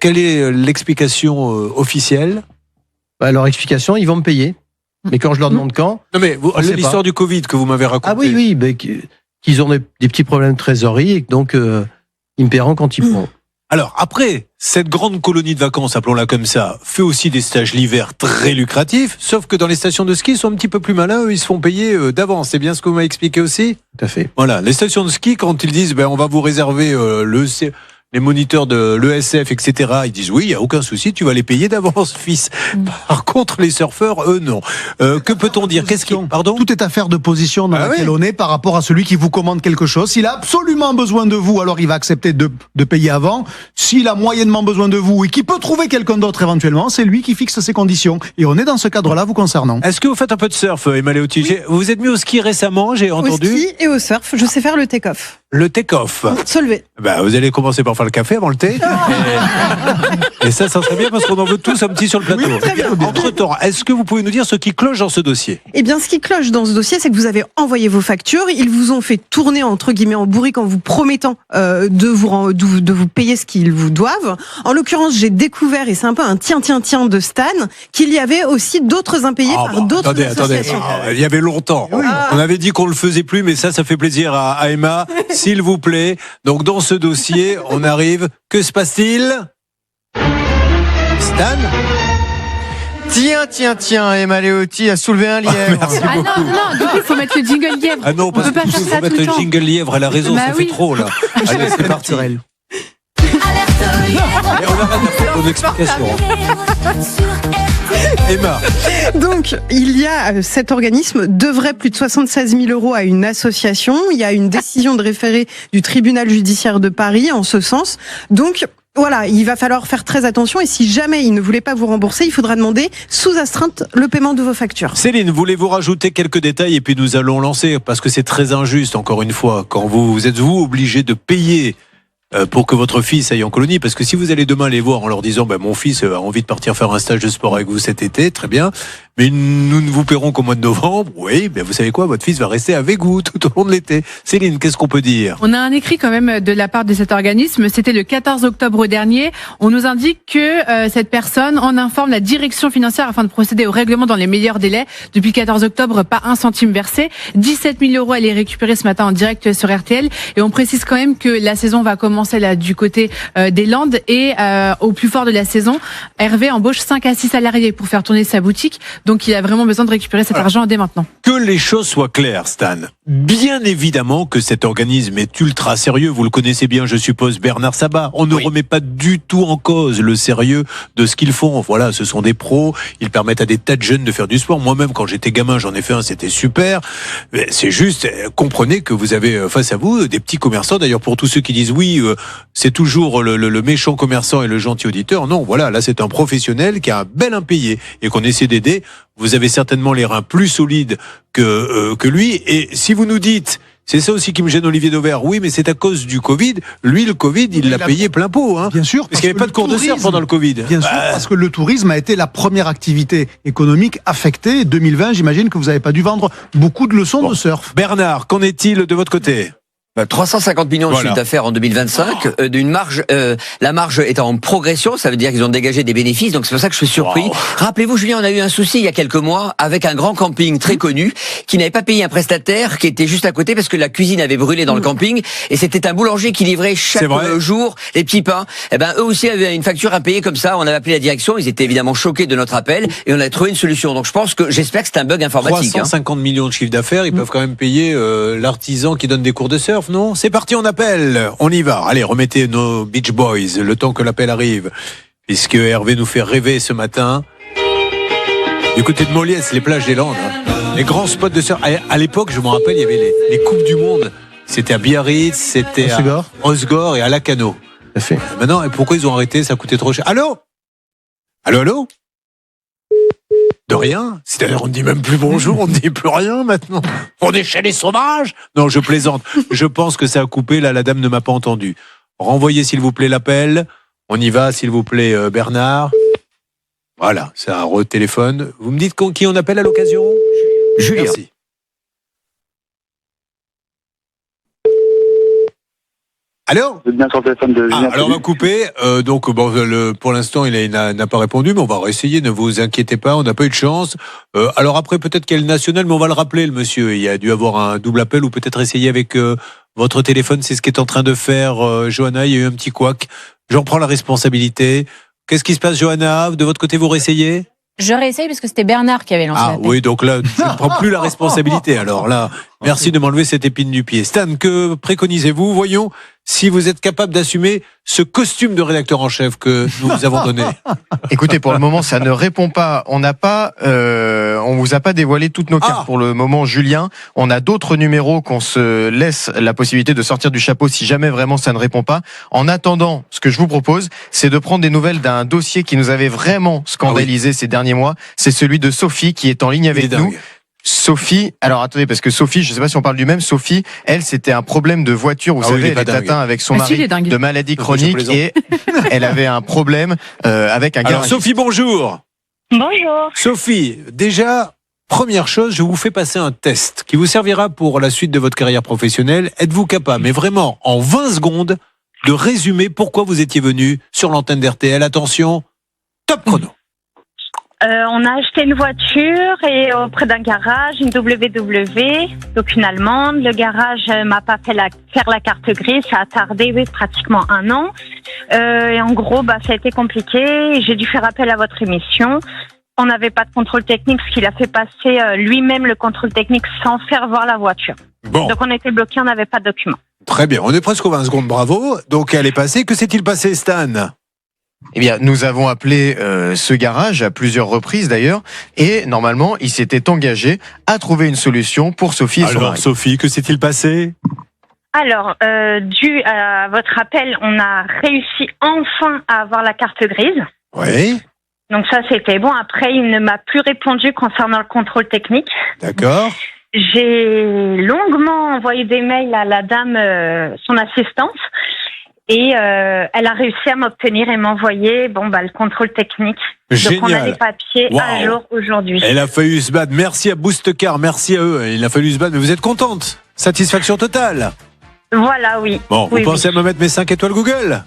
Quelle est l'explication officielle? Leur explication, ils vont me payer. Mais quand je leur demande quand... Non mais sait l'histoire pas. du Covid que vous m'avez raconté. Ah oui, qu'ils ont des petits problèmes de trésorerie et que donc ils me paieront quand ils pourront. Alors après, cette grande colonie de vacances, appelons-la comme ça, fait aussi des stages l'hiver très lucratifs, sauf que dans les stations de ski, ils sont un petit peu plus malins, eux, ils se font payer d'avance. C'est bien ce que vous m'avez expliqué aussi? Tout à fait. Voilà, les stations de ski, quand ils disent on va vous réserver les moniteurs de l'ESF, etc., ils disent oui, il n'y a aucun souci, tu vas les payer d'avance, fils. Par contre, les surfeurs, eux, non. Que peut-on dire? Pardon? Tout est affaire de position dans laquelle on est par rapport à celui qui vous commande quelque chose. S'il a absolument besoin de vous, alors il va accepter de payer avant. S'il a moyennement besoin de vous et qu'il peut trouver quelqu'un d'autre éventuellement, c'est lui qui fixe ses conditions. Et on est dans ce cadre-là vous concernant. Est-ce que vous faites un peu de surf, Emma Leotti? Vous vous êtes mis au ski récemment, j'ai entendu? Au ski et au surf, je sais faire le take-off. Le take-off. Se lever. Vous allez commencer par faire le café avant le thé. Et ça serait bien parce qu'on en veut tous un petit sur le plateau. Oui, très bien. Entre-temps, est-ce que vous pouvez nous dire ce qui cloche dans ce dossier? Eh bien, ce qui cloche dans ce dossier, c'est que vous avez envoyé vos factures. Ils vous ont fait tourner, entre guillemets, en bourrique en vous promettant de vous payer ce qu'ils vous doivent. En l'occurrence, j'ai découvert, et c'est un peu un tiens de Stan, qu'il y avait aussi d'autres impayés par d'autres associations. Il y avait longtemps. On avait dit qu'on le faisait plus, mais ça fait plaisir à Emma. S'il vous plaît. Donc, dans ce dossier, on arrive. Que se passe-t-il? Stan? Tiens, Emma Leotti a soulevé un lièvre. Merci beaucoup. Non, du coup, il faut mettre le jingle lièvre. Ah non, on parce peut pas qu'il faire faut ça tout mettre le le temps. jingle lièvre, elle a raison, ça fait oui. trop, là. Allez, c'est parti. Et on arrête de faire nos explications. Emma. Donc, il y a cet organisme devrait plus de 76 000 € à une association. Il y a une décision de référé du tribunal judiciaire de Paris en ce sens. Donc, voilà, il va falloir faire très attention et si jamais il ne voulait pas vous rembourser, il faudra demander sous astreinte le paiement de vos factures. Céline, voulez-vous rajouter quelques détails et puis nous allons lancer, parce que c'est très injuste, encore une fois, quand vous êtes obligé de payer pour que votre fils aille en colonie, parce que si vous allez demain les voir en leur disant mon fils a envie de partir faire un stage de sport avec vous cet été, très bien, mais nous ne vous paierons qu'au mois de novembre, oui, vous savez quoi, votre fils va rester avec vous tout au long de l'été. Céline, qu'est-ce qu'on peut dire? On a un écrit quand même de la part de cet organisme, c'était le 14 octobre dernier. On nous indique que cette personne en informe la direction financière afin de procéder au règlement dans les meilleurs délais. Depuis le 14 octobre, pas un centime versé. 17 000 € elle est récupérée ce matin en direct sur RTL. Et on précise quand même que la saison va commencer là du côté des Landes et au plus fort de la saison, Hervé embauche 5 à 6 salariés pour faire tourner sa boutique. Donc il a vraiment besoin de récupérer cet argent dès maintenant. Que les choses soient claires, Stan. Bien évidemment que cet organisme est ultra sérieux. Vous le connaissez bien, je suppose, Bernard Sabat. On ne remet pas du tout en cause le sérieux de ce qu'ils font. Voilà, ce sont des pros. Ils permettent à des tas de jeunes de faire du sport. Moi-même, quand j'étais gamin, j'en ai fait un, c'était super. Mais c'est juste, comprenez que vous avez face à vous des petits commerçants. D'ailleurs, pour tous ceux qui disent oui, c'est toujours le méchant commerçant et le gentil auditeur. Non, voilà, là, c'est un professionnel qui a un bel impayé et qu'on essaie d'aider. vous avez certainement les reins plus solides que lui. Et si vous nous dites, c'est ça aussi qui me gêne, Olivier Dauvert, oui, mais c'est à cause du Covid. Lui, le Covid, il l'a payé plein pot. Hein. Bien sûr. Parce qu'il n'y avait pas de cours de surf pendant le Covid. Bien sûr, parce que le tourisme a été la première activité économique affectée. 2020, j'imagine que vous n'avez pas dû vendre beaucoup de leçons de surf. Bernard, qu'en est-il de votre côté ? 350 millions de chiffre d'affaires en 2025, d'une marge, la marge est en progression, ça veut dire qu'ils ont dégagé des bénéfices, donc c'est pour ça que je suis surpris. Rappelez-vous, Julien, on a eu un souci il y a quelques mois avec un grand camping très connu qui n'avait pas payé un prestataire qui était juste à côté parce que la cuisine avait brûlé dans le camping et c'était un boulanger qui livrait chaque jour les petits pains. Eh ben, eux aussi avaient une facture à payer comme ça, on avait appelé la direction, ils étaient évidemment choqués de notre appel et on a trouvé une solution. Donc je pense j'espère que c'est un bug informatique. 350 millions de chiffre d'affaires, ils peuvent quand même payer l'artisan qui donne des cours de surf. Non, c'est parti, on appelle, on y va. Allez, remettez nos Beach Boys le temps que l'appel arrive, puisque Hervé nous fait rêver ce matin. Du côté de Moliès, les plages des Landes, les grands spots de surf. À l'époque, je me rappelle, il y avait les coupes du monde. C'était à Biarritz, c'était à Osgore et à Lacano. Maintenant, et pourquoi ils ont arrêté ? Ça coûtait trop cher. Allô ? Allô ? De rien. C'est-à-dire, on ne dit même plus bonjour, on ne dit plus rien maintenant. On est chez les sauvages. Non, je plaisante. Je pense que ça a coupé. Là, la dame ne m'a pas entendu. Renvoyez, s'il vous plaît, l'appel. On y va, s'il vous plaît, Bernard. Voilà, ça retéléphone. Vous me dites qui on appelle à l'occasion ? Julien. Merci. Allô ? Vous êtes bien sur le téléphone de Julien. Alors on va couper. Donc bon, pour l'instant il n'a pas répondu, mais on va réessayer. Ne vous inquiétez pas, on n'a pas eu de chance. Alors après peut-être qu'il y a le national, mais on va le rappeler le monsieur. Il a dû avoir un double appel ou peut-être essayer avec votre téléphone. C'est ce qu'est en train de faire Johanna. Il y a eu un petit couac. J'en prends la responsabilité. Qu'est-ce qui se passe, Johanna ? De votre côté, vous réessayez ? Je réessaye parce que c'était Bernard qui avait lancé l'appel. Oui, donc là, je ne prends plus la responsabilité. Alors là, merci de m'enlever cette épine du pied. Stan, que préconisez-vous ? Voyons si vous êtes capable d'assumer ce costume de rédacteur en chef que nous vous avons donné. Écoutez, pour le moment, ça ne répond pas. On vous a pas dévoilé toutes nos cartes pour le moment, Julien. On a d'autres numéros qu'on se laisse la possibilité de sortir du chapeau si jamais vraiment ça ne répond pas. En attendant, ce que je vous propose, c'est de prendre des nouvelles d'un dossier qui nous avait vraiment scandalisé ces derniers mois. C'est celui de Sophie qui est en ligne avec nous. Sophie, alors attendez, parce que Sophie, je ne sais pas si on parle du même, Sophie, elle, c'était un problème de voiture, vous savez, elle est atteinte avec son mari de maladie chronique et elle avait un problème avec un garagiste. Alors Sophie, bonjour. Bonjour. Sophie, déjà, première chose, je vous fais passer un test qui vous servira pour la suite de votre carrière professionnelle. Êtes-vous capable, mais vraiment en 20 secondes, de résumer pourquoi vous étiez venu sur l'antenne d'RTL ? Attention, top chrono. On a acheté une voiture et auprès d'un garage, une WW, donc une allemande. Le garage m'a pas fait faire la carte grise, ça a tardé pratiquement 1 an. Et en gros, ça a été compliqué. J'ai dû faire appel à votre émission. On n'avait pas de contrôle technique, ce qu'il a fait passer lui-même le contrôle technique sans faire voir la voiture. Bon. Donc on était bloqués, on n'avait pas de documents. Très bien, on est presque aux 20 secondes, bravo. Donc elle est passée. Que s'est-il passé, Stan ? Eh bien, nous avons appelé ce garage à plusieurs reprises d'ailleurs, et normalement, il s'était engagé à trouver une solution pour Sophie et son mari. Alors, Sophie, que s'est-il passé ? Alors, dû à votre appel, on a réussi enfin à avoir la carte grise. Oui. Donc ça, c'était bon. Après, il ne m'a plus répondu concernant le contrôle technique. D'accord. J'ai longuement envoyé des mails à la dame, son assistante. Et elle a réussi à m'obtenir et m'envoyer le contrôle technique. Génial. Donc on a les papiers à jour aujourd'hui. Elle a fallu se battre. Merci à Boostcar, merci à eux. Il a fallu se battre, mais vous êtes contente ? Satisfaction totale ? Voilà, oui. Bon, vous pensez à me mettre mes 5 étoiles Google ?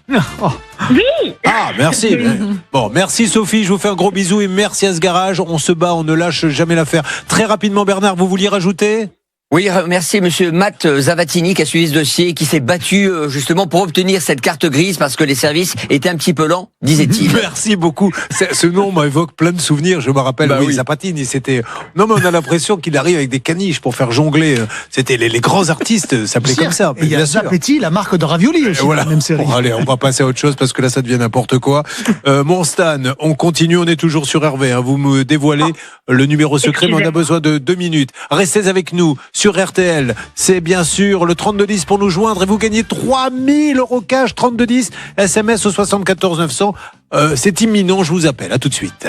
Oui. Ah, merci. Bon, merci Sophie, je vous fais un gros bisou et merci à ce garage. On se bat, on ne lâche jamais l'affaire. Très rapidement, Bernard, vous vouliez rajouter ? Oui, merci monsieur Matt Zavatini qui a suivi ce dossier et qui s'est battu justement pour obtenir cette carte grise parce que les services étaient un petit peu lents, disait-il. Merci beaucoup. Ce nom m'évoque plein de souvenirs. Je me rappelle, Zapatini, c'était... Non, mais on a l'impression qu'il arrive avec des caniches pour faire jongler. C'était les grands artistes, s'appelaient comme ça. Et il y a Zapetti, la marque de ravioli aussi, dans la même série. Bon, allez, on va passer à autre chose parce que là, ça devient n'importe quoi. Mon Stan, on continue, on est toujours sur Hervé. Vous me dévoilez le numéro secret, mais on a besoin de 2 minutes. Restez avec nous sur RTL. C'est bien sûr le 3210 pour nous joindre et vous gagnez 3000 € cash, 3210, SMS au 74 900. C'est imminent, je vous appelle. À tout de suite.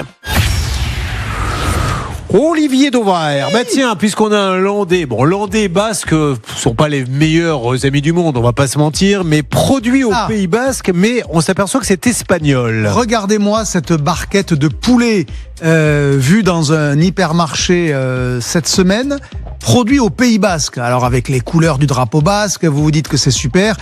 Olivier Dauvert. Bah tiens, puisqu'on a un Landais. Bon, Landais et Basque sont pas les meilleurs amis du monde, on va pas se mentir, mais produit au Pays Basque, mais on s'aperçoit que c'est espagnol. Regardez-moi cette barquette de poulet vue dans un hypermarché cette semaine, produit au Pays Basque. Alors avec les couleurs du drapeau basque, vous vous dites que c'est super.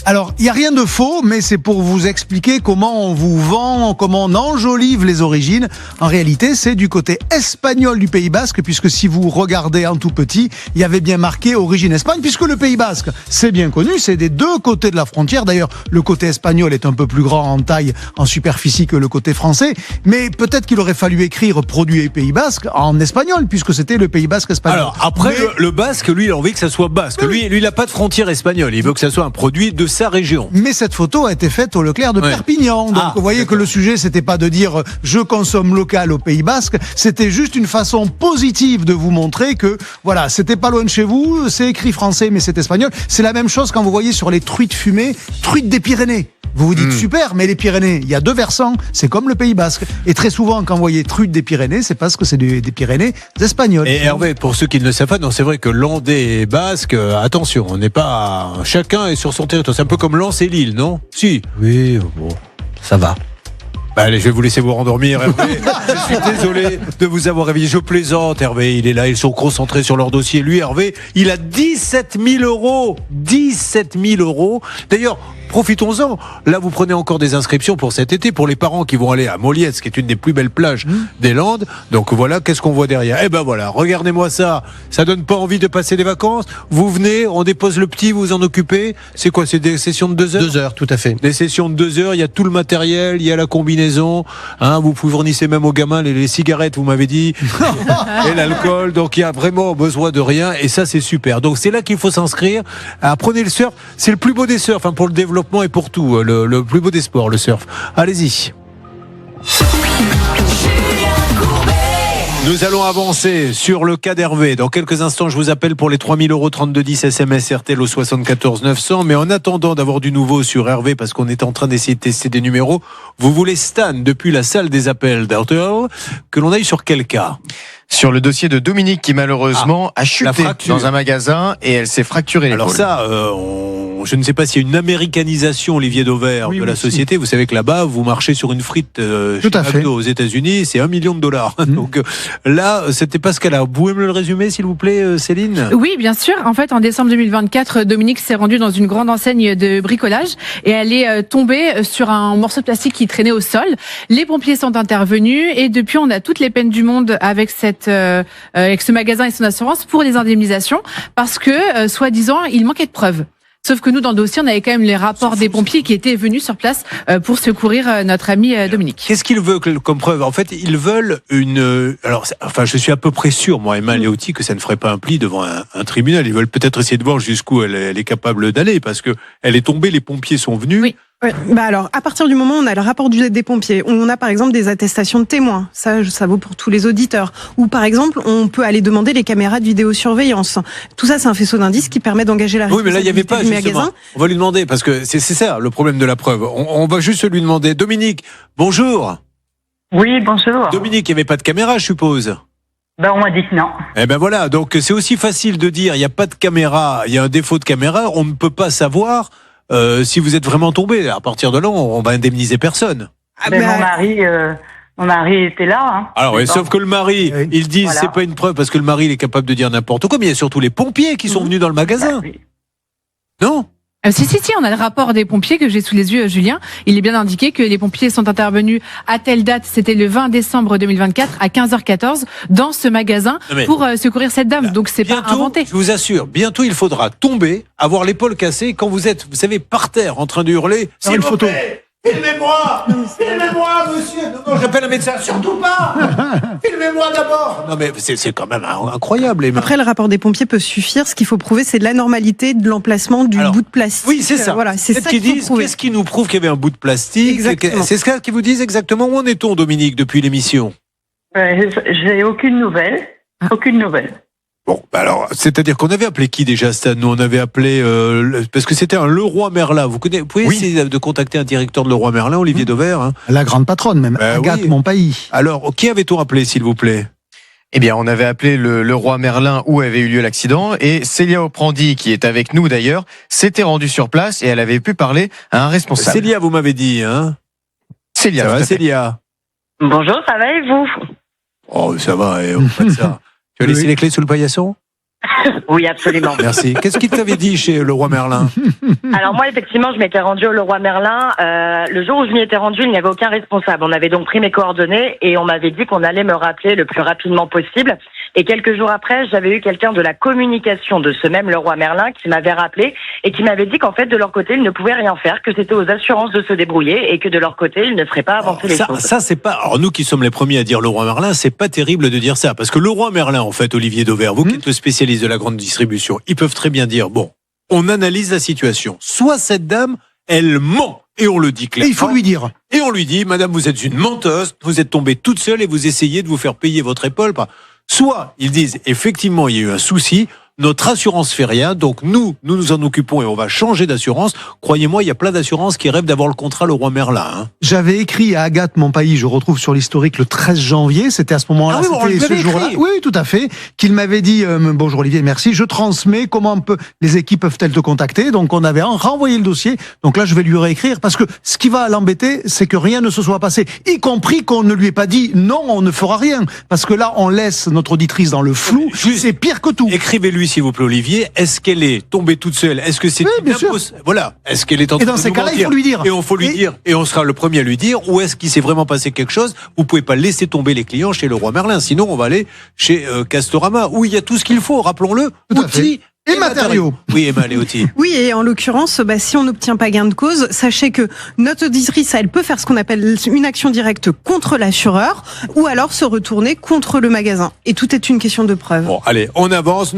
Alors, il n'y a rien de faux, mais c'est pour vous expliquer comment on vous vend, comment on enjolive les origines. En réalité, c'est du côté espagnol du Pays Basque, puisque si vous regardez en tout petit, il y avait bien marqué origine Espagne, puisque le Pays Basque, c'est bien connu, c'est des deux côtés de la frontière. D'ailleurs, le côté espagnol est un peu plus grand en taille, en superficie que le côté français. Mais peut-être qu'il aurait fallu écrire produit et Pays Basque en espagnol, puisque c'était le Pays Basque espagnol. Alors, après, le Basque, lui, il a envie que ça soit basque. Lui, il n'a pas de frontière espagnole. Il veut que ça soit un produit de sa région. Mais cette photo a été faite au Leclerc de Perpignan. Donc, vous voyez que le sujet, c'était pas de dire je consomme local au Pays Basque. C'était juste une façon positive de vous montrer que, voilà, c'était pas loin de chez vous. C'est écrit français, mais c'est espagnol. C'est la même chose quand vous voyez sur les truites fumées, truites des Pyrénées. Vous vous dites super, mais les Pyrénées, il y a deux versants, c'est comme le Pays Basque. Et très souvent, quand vous voyez truite des Pyrénées, c'est parce que c'est des Pyrénées espagnoles. Et Hervé, pour ceux qui ne le savent pas, non, c'est vrai que Landais et Basque, attention, on n'est pas. Chacun est sur son territoire. C'est un peu comme Lens et Lille, non? Si. Oui, bon, ça va. Bah allez, je vais vous laisser vous rendormir, Hervé. Je suis désolé de vous avoir réveillé. Je plaisante, Hervé. Il est là, ils sont concentrés sur leur dossier. Lui, Hervé, il a 17 000 euros. 17 000 euros. D'ailleurs, profitons-en. Là, vous prenez encore des inscriptions pour cet été, pour les parents qui vont aller à Moliès, qui est une des plus belles plages des Landes. Donc voilà, qu'est-ce qu'on voit derrière? Eh ben voilà, regardez-moi ça. Ça donne pas envie de passer des vacances. Vous venez, on dépose le petit, vous vous en occupez. C'est quoi? C'est des sessions de 2 heures? 2 heures, tout à fait. Des sessions de 2 heures, il y a tout le matériel, il y a la combinaison. Hein, vous fournissez même aux gamins les cigarettes, vous m'avez dit, et l'alcool. Donc il y a vraiment besoin de rien. Et ça, c'est super. Donc c'est là qu'il faut s'inscrire. Apprenez le surf. C'est le plus beau des surfs, enfin, pour le développement et pour tout, le plus beau des sports, le surf. Allez-y. Nous allons avancer sur le cas d'Hervé. Dans quelques instants, je vous appelle pour les 3 000 euros 3210 SMS RTL au 74 900. Mais en attendant d'avoir du nouveau sur Hervé, parce qu'on est en train d'essayer de tester des numéros, vous voulez Stan depuis la salle des appels d'RTL, que l'on aille sur quel cas? Sur le dossier de Dominique qui malheureusement a chuté dans un magasin et elle s'est fracturée l'épaule. Alors ça, je ne sais pas s'il y a une américanisation, Olivier Dauvert, de la société. Vous savez que là-bas, vous marchez sur une frite chez McDo aux États-Unis, c'est $1 million. Donc là, c'était pas ce qu'elle a. Vous pouvez me le résumer, s'il vous plaît, Céline? Oui, bien sûr. En fait, en décembre 2024, Dominique s'est rendue dans une grande enseigne de bricolage et elle est tombée sur un morceau de plastique qui traînait au sol. Les pompiers sont intervenus et depuis, on a toutes les peines du monde avec avec ce magasin et son assurance pour les indemnisations parce que, soi-disant, il manquait de preuves. Sauf que nous, dans le dossier, on avait quand même les rapports des pompiers qui étaient venus sur place pour secourir notre ami Dominique. Qu'est-ce qu'ils veulent comme preuve? En fait, ils veulent une... Alors, enfin, je suis à peu près sûr, moi, Emma Léoty, que ça ne ferait pas un pli devant un tribunal. Ils veulent peut-être essayer de voir jusqu'où elle est capable d'aller, parce que elle est tombée, les pompiers sont venus. Oui. Ouais, bah alors, à partir du moment où on a le rapport des pompiers, on a par exemple des attestations de témoins, ça vaut pour tous les auditeurs, ou par exemple, on peut aller demander les caméras de vidéosurveillance. Tout ça, c'est un faisceau d'indices qui permet d'engager la responsabilité. Oui, mais là, il n'y avait pas, du justement. magasin. On va lui demander, parce que c'est ça, le problème de la preuve. On va juste lui demander. Dominique, bonjour. Oui, bonjour. Dominique, il n'y avait pas de caméra, je suppose. Ben, on m'a dit que non. Eh ben voilà, donc c'est aussi facile de dire, il n'y a pas de caméra, il y a un défaut de caméra, on ne peut pas savoir si vous êtes vraiment tombé. À partir de là, on va indemniser personne. Ben, mon mari était là. Hein. Alors, oui, sauf que le mari, il dit Voilà. c'est pas une preuve parce que le mari il est capable de dire n'importe quoi, mais il y a surtout les pompiers qui sont venus dans le magasin. Ben, oui. Non? Si, on a le rapport des pompiers que j'ai sous les yeux, Julien. Il est bien indiqué que les pompiers sont intervenus à telle date, c'était le 20 décembre 2024 à 15h14 dans ce magasin pour secourir cette dame. Donc c'est pas inventé. Je vous assure, bientôt il faudra tomber, avoir l'épaule cassée quand vous êtes, vous savez, par terre en train de hurler. C'est une photo. Filmez-moi, monsieur. Non, j'appelle un médecin, surtout pas. Filmez-moi d'abord. Non, mais c'est quand même incroyable. Emma. Après, le rapport des pompiers peut suffire. Ce qu'il faut prouver, c'est l'anormalité de l'emplacement du bout de plastique. Oui, c'est ça. Voilà, c'est ça qu'ils qu'il faut disent. prouver. Qu'est-ce qui nous prouve qu'il y avait un bout de plastique? Exactement. C'est ce qu'ils vous disent exactement. Où en est-on, Dominique, depuis l'émission? J'ai aucune nouvelle. Aucune nouvelle. Bon, bah alors, c'est-à-dire qu'on avait appelé qui déjà, Stan? Nous, on avait appelé parce que c'était un Leroy Merlin. Vous pouvez essayer de contacter un directeur de Leroy Merlin, Olivier Dauvert. Hein. La grande patronne même, Agathe Montpailly. Alors, qui avait-on appelé, s'il vous plaît? Eh bien, on avait appelé le roi Merlin où avait eu lieu l'accident et Célia Oprandi, qui est avec nous d'ailleurs, s'était rendue sur place et elle avait pu parler à un responsable. Célia, vous m'avez dit, hein? Célia, Ça tout va, à fait. Célia? Bonjour, ça va et vous? Oh, ça va, on fait de ça. Tu as laissé les clés sous le paillasson? Oui, absolument. Merci. Qu'est-ce qu'il t'avait dit chez le roi Merlin? Alors moi, effectivement, je m'étais rendue au Leroy Merlin. Le jour où je m'y étais rendue, il n'y avait aucun responsable. On avait donc pris mes coordonnées et on m'avait dit qu'on allait me rappeler le plus rapidement possible. Et quelques jours après, j'avais eu quelqu'un de la communication de ce même Leroy Merlin qui m'avait rappelé et qui m'avait dit qu'en fait, de leur côté, ils ne pouvaient rien faire, que c'était aux assurances de se débrouiller et que de leur côté, ils ne feraient pas avancer les choses. Ça, c'est pas. Alors, nous qui sommes les premiers à dire Leroy Merlin, c'est pas terrible de dire ça. Parce que Leroy Merlin, en fait, Olivier Dauvert, vous qui êtes le spécialiste de la grande distribution, ils peuvent très bien dire bon, on analyse la situation. Soit cette dame, elle ment. Et on le dit clairement. Et il faut lui dire. Et on lui dit, madame, vous êtes une menteuse, vous êtes tombée toute seule et vous essayez de vous faire payer votre épaule. Soit ils disent, effectivement, il y a eu un souci, notre assurance fait rien, donc nous nous en occupons et on va changer d'assurance. Croyez-moi, il y a plein d'assurances qui rêvent d'avoir le contrat Leroy Merlin. Hein. J'avais écrit à Agathe Montpailly, je retrouve sur l'historique le 13 janvier, c'était à ce moment-là, c'était ce jour-là. Oui, tout à fait, qu'il m'avait dit, bonjour Olivier, merci, je transmets, les équipes peuvent-elles te contacter? Donc on avait renvoyé le dossier, donc là je vais lui réécrire, parce que ce qui va l'embêter, c'est que rien ne se soit passé, y compris qu'on ne lui ait pas dit, non, on ne fera rien, parce que là on laisse notre auditrice dans le flou, c'est pire que tout. Écrivez-lui s'il vous plaît Olivier, est-ce qu'elle est tombée toute seule? Est-ce que c'est bien sûr. Voilà, est-ce qu'elle est en train de nous mentir? Et dans ces cas-là, il faut lui dire. Et on faut lui dire, et on sera le premier à lui dire, ou est-ce qu'il s'est vraiment passé quelque chose? Vous pouvez pas laisser tomber les clients chez Leroy Merlin, sinon on va aller chez Castorama, où il y a tout ce qu'il faut, rappelons-le, outils et matériaux. Oui, Emma Léoty. Oui, et en l'occurrence, si on n'obtient pas gain de cause, sachez que notre auditrice, elle peut faire ce qu'on appelle une action directe contre l'assureur, ou alors se retourner contre le magasin. Et tout est une question de preuve. Bon, allez, on avance.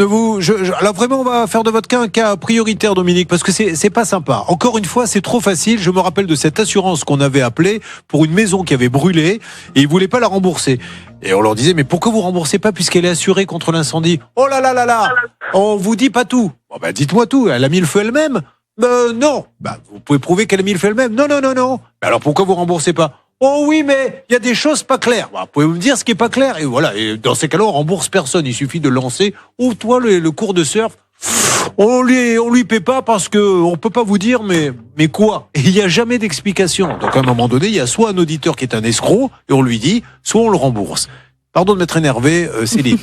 Alors vraiment, on va faire de votre cas un cas prioritaire, Dominique, parce que c'est pas sympa. Encore une fois, c'est trop facile. Je me rappelle de cette assurance qu'on avait appelée pour une maison qui avait brûlé et ils voulaient pas la rembourser. Et on leur disait, mais pourquoi vous remboursez pas puisqu'elle est assurée contre l'incendie? Oh là là là là, on vous dit pas tout. Bon, dites-moi tout, elle a mis le feu elle-même? Non. Vous pouvez prouver qu'elle a mis le feu elle-même? Non. Alors pourquoi vous remboursez pas? Oh oui, mais il y a des choses pas claires. Vous pouvez me dire ce qui est pas clair? Et voilà, et dans ces cas-là, on rembourse personne. Il suffit de lancer, toi, le cours de surf. On lui paie pas parce que on peut pas vous dire mais quoi? Et il y a jamais d'explication. Donc à un moment donné, il y a soit un auditeur qui est un escroc et on lui dit, soit on le rembourse. Pardon de m'être énervé, Céline.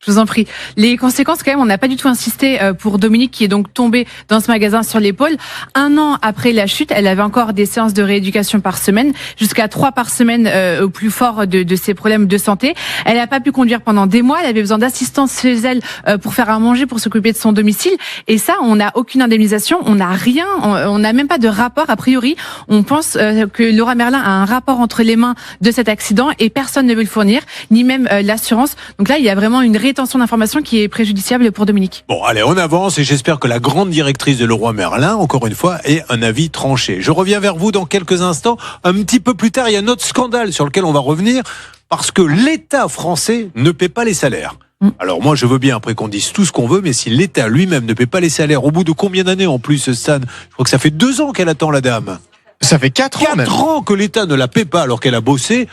Je vous en prie. Les conséquences, quand même, on n'a pas du tout insisté pour Dominique, qui est donc tombée dans ce magasin sur l'épaule. 1 an après la chute, elle avait encore des séances de rééducation par semaine, jusqu'à 3 par semaine au plus fort de ses problèmes de santé. Elle n'a pas pu conduire pendant des mois. Elle avait besoin d'assistance chez elle pour faire à manger, pour s'occuper de son domicile. Et ça, on n'a aucune indemnisation, on n'a rien, on n'a même pas de rapport. A priori, on pense que Leroy Merlin a un rapport entre les mains de cet accident et personne ne veut le fournir, ni même l'assurance. Donc là, il y a vraiment une rétention d'informations qui est préjudiciable pour Dominique. Bon, allez, on avance et j'espère que la grande directrice de Leroy Merlin, encore une fois, ait un avis tranché. Je reviens vers vous dans quelques instants. Un petit peu plus tard, il y a un autre scandale sur lequel on va revenir parce que l'État français ne paie pas les salaires. Alors moi, je veux bien après qu'on dise tout ce qu'on veut, mais si l'État lui-même ne paie pas les salaires, au bout de combien d'années en plus, Stan? Je crois que ça fait 2 ans qu'elle attend, la dame. Ça fait 4 ans même. 4 ans que l'État ne la paie pas alors qu'elle a bossé.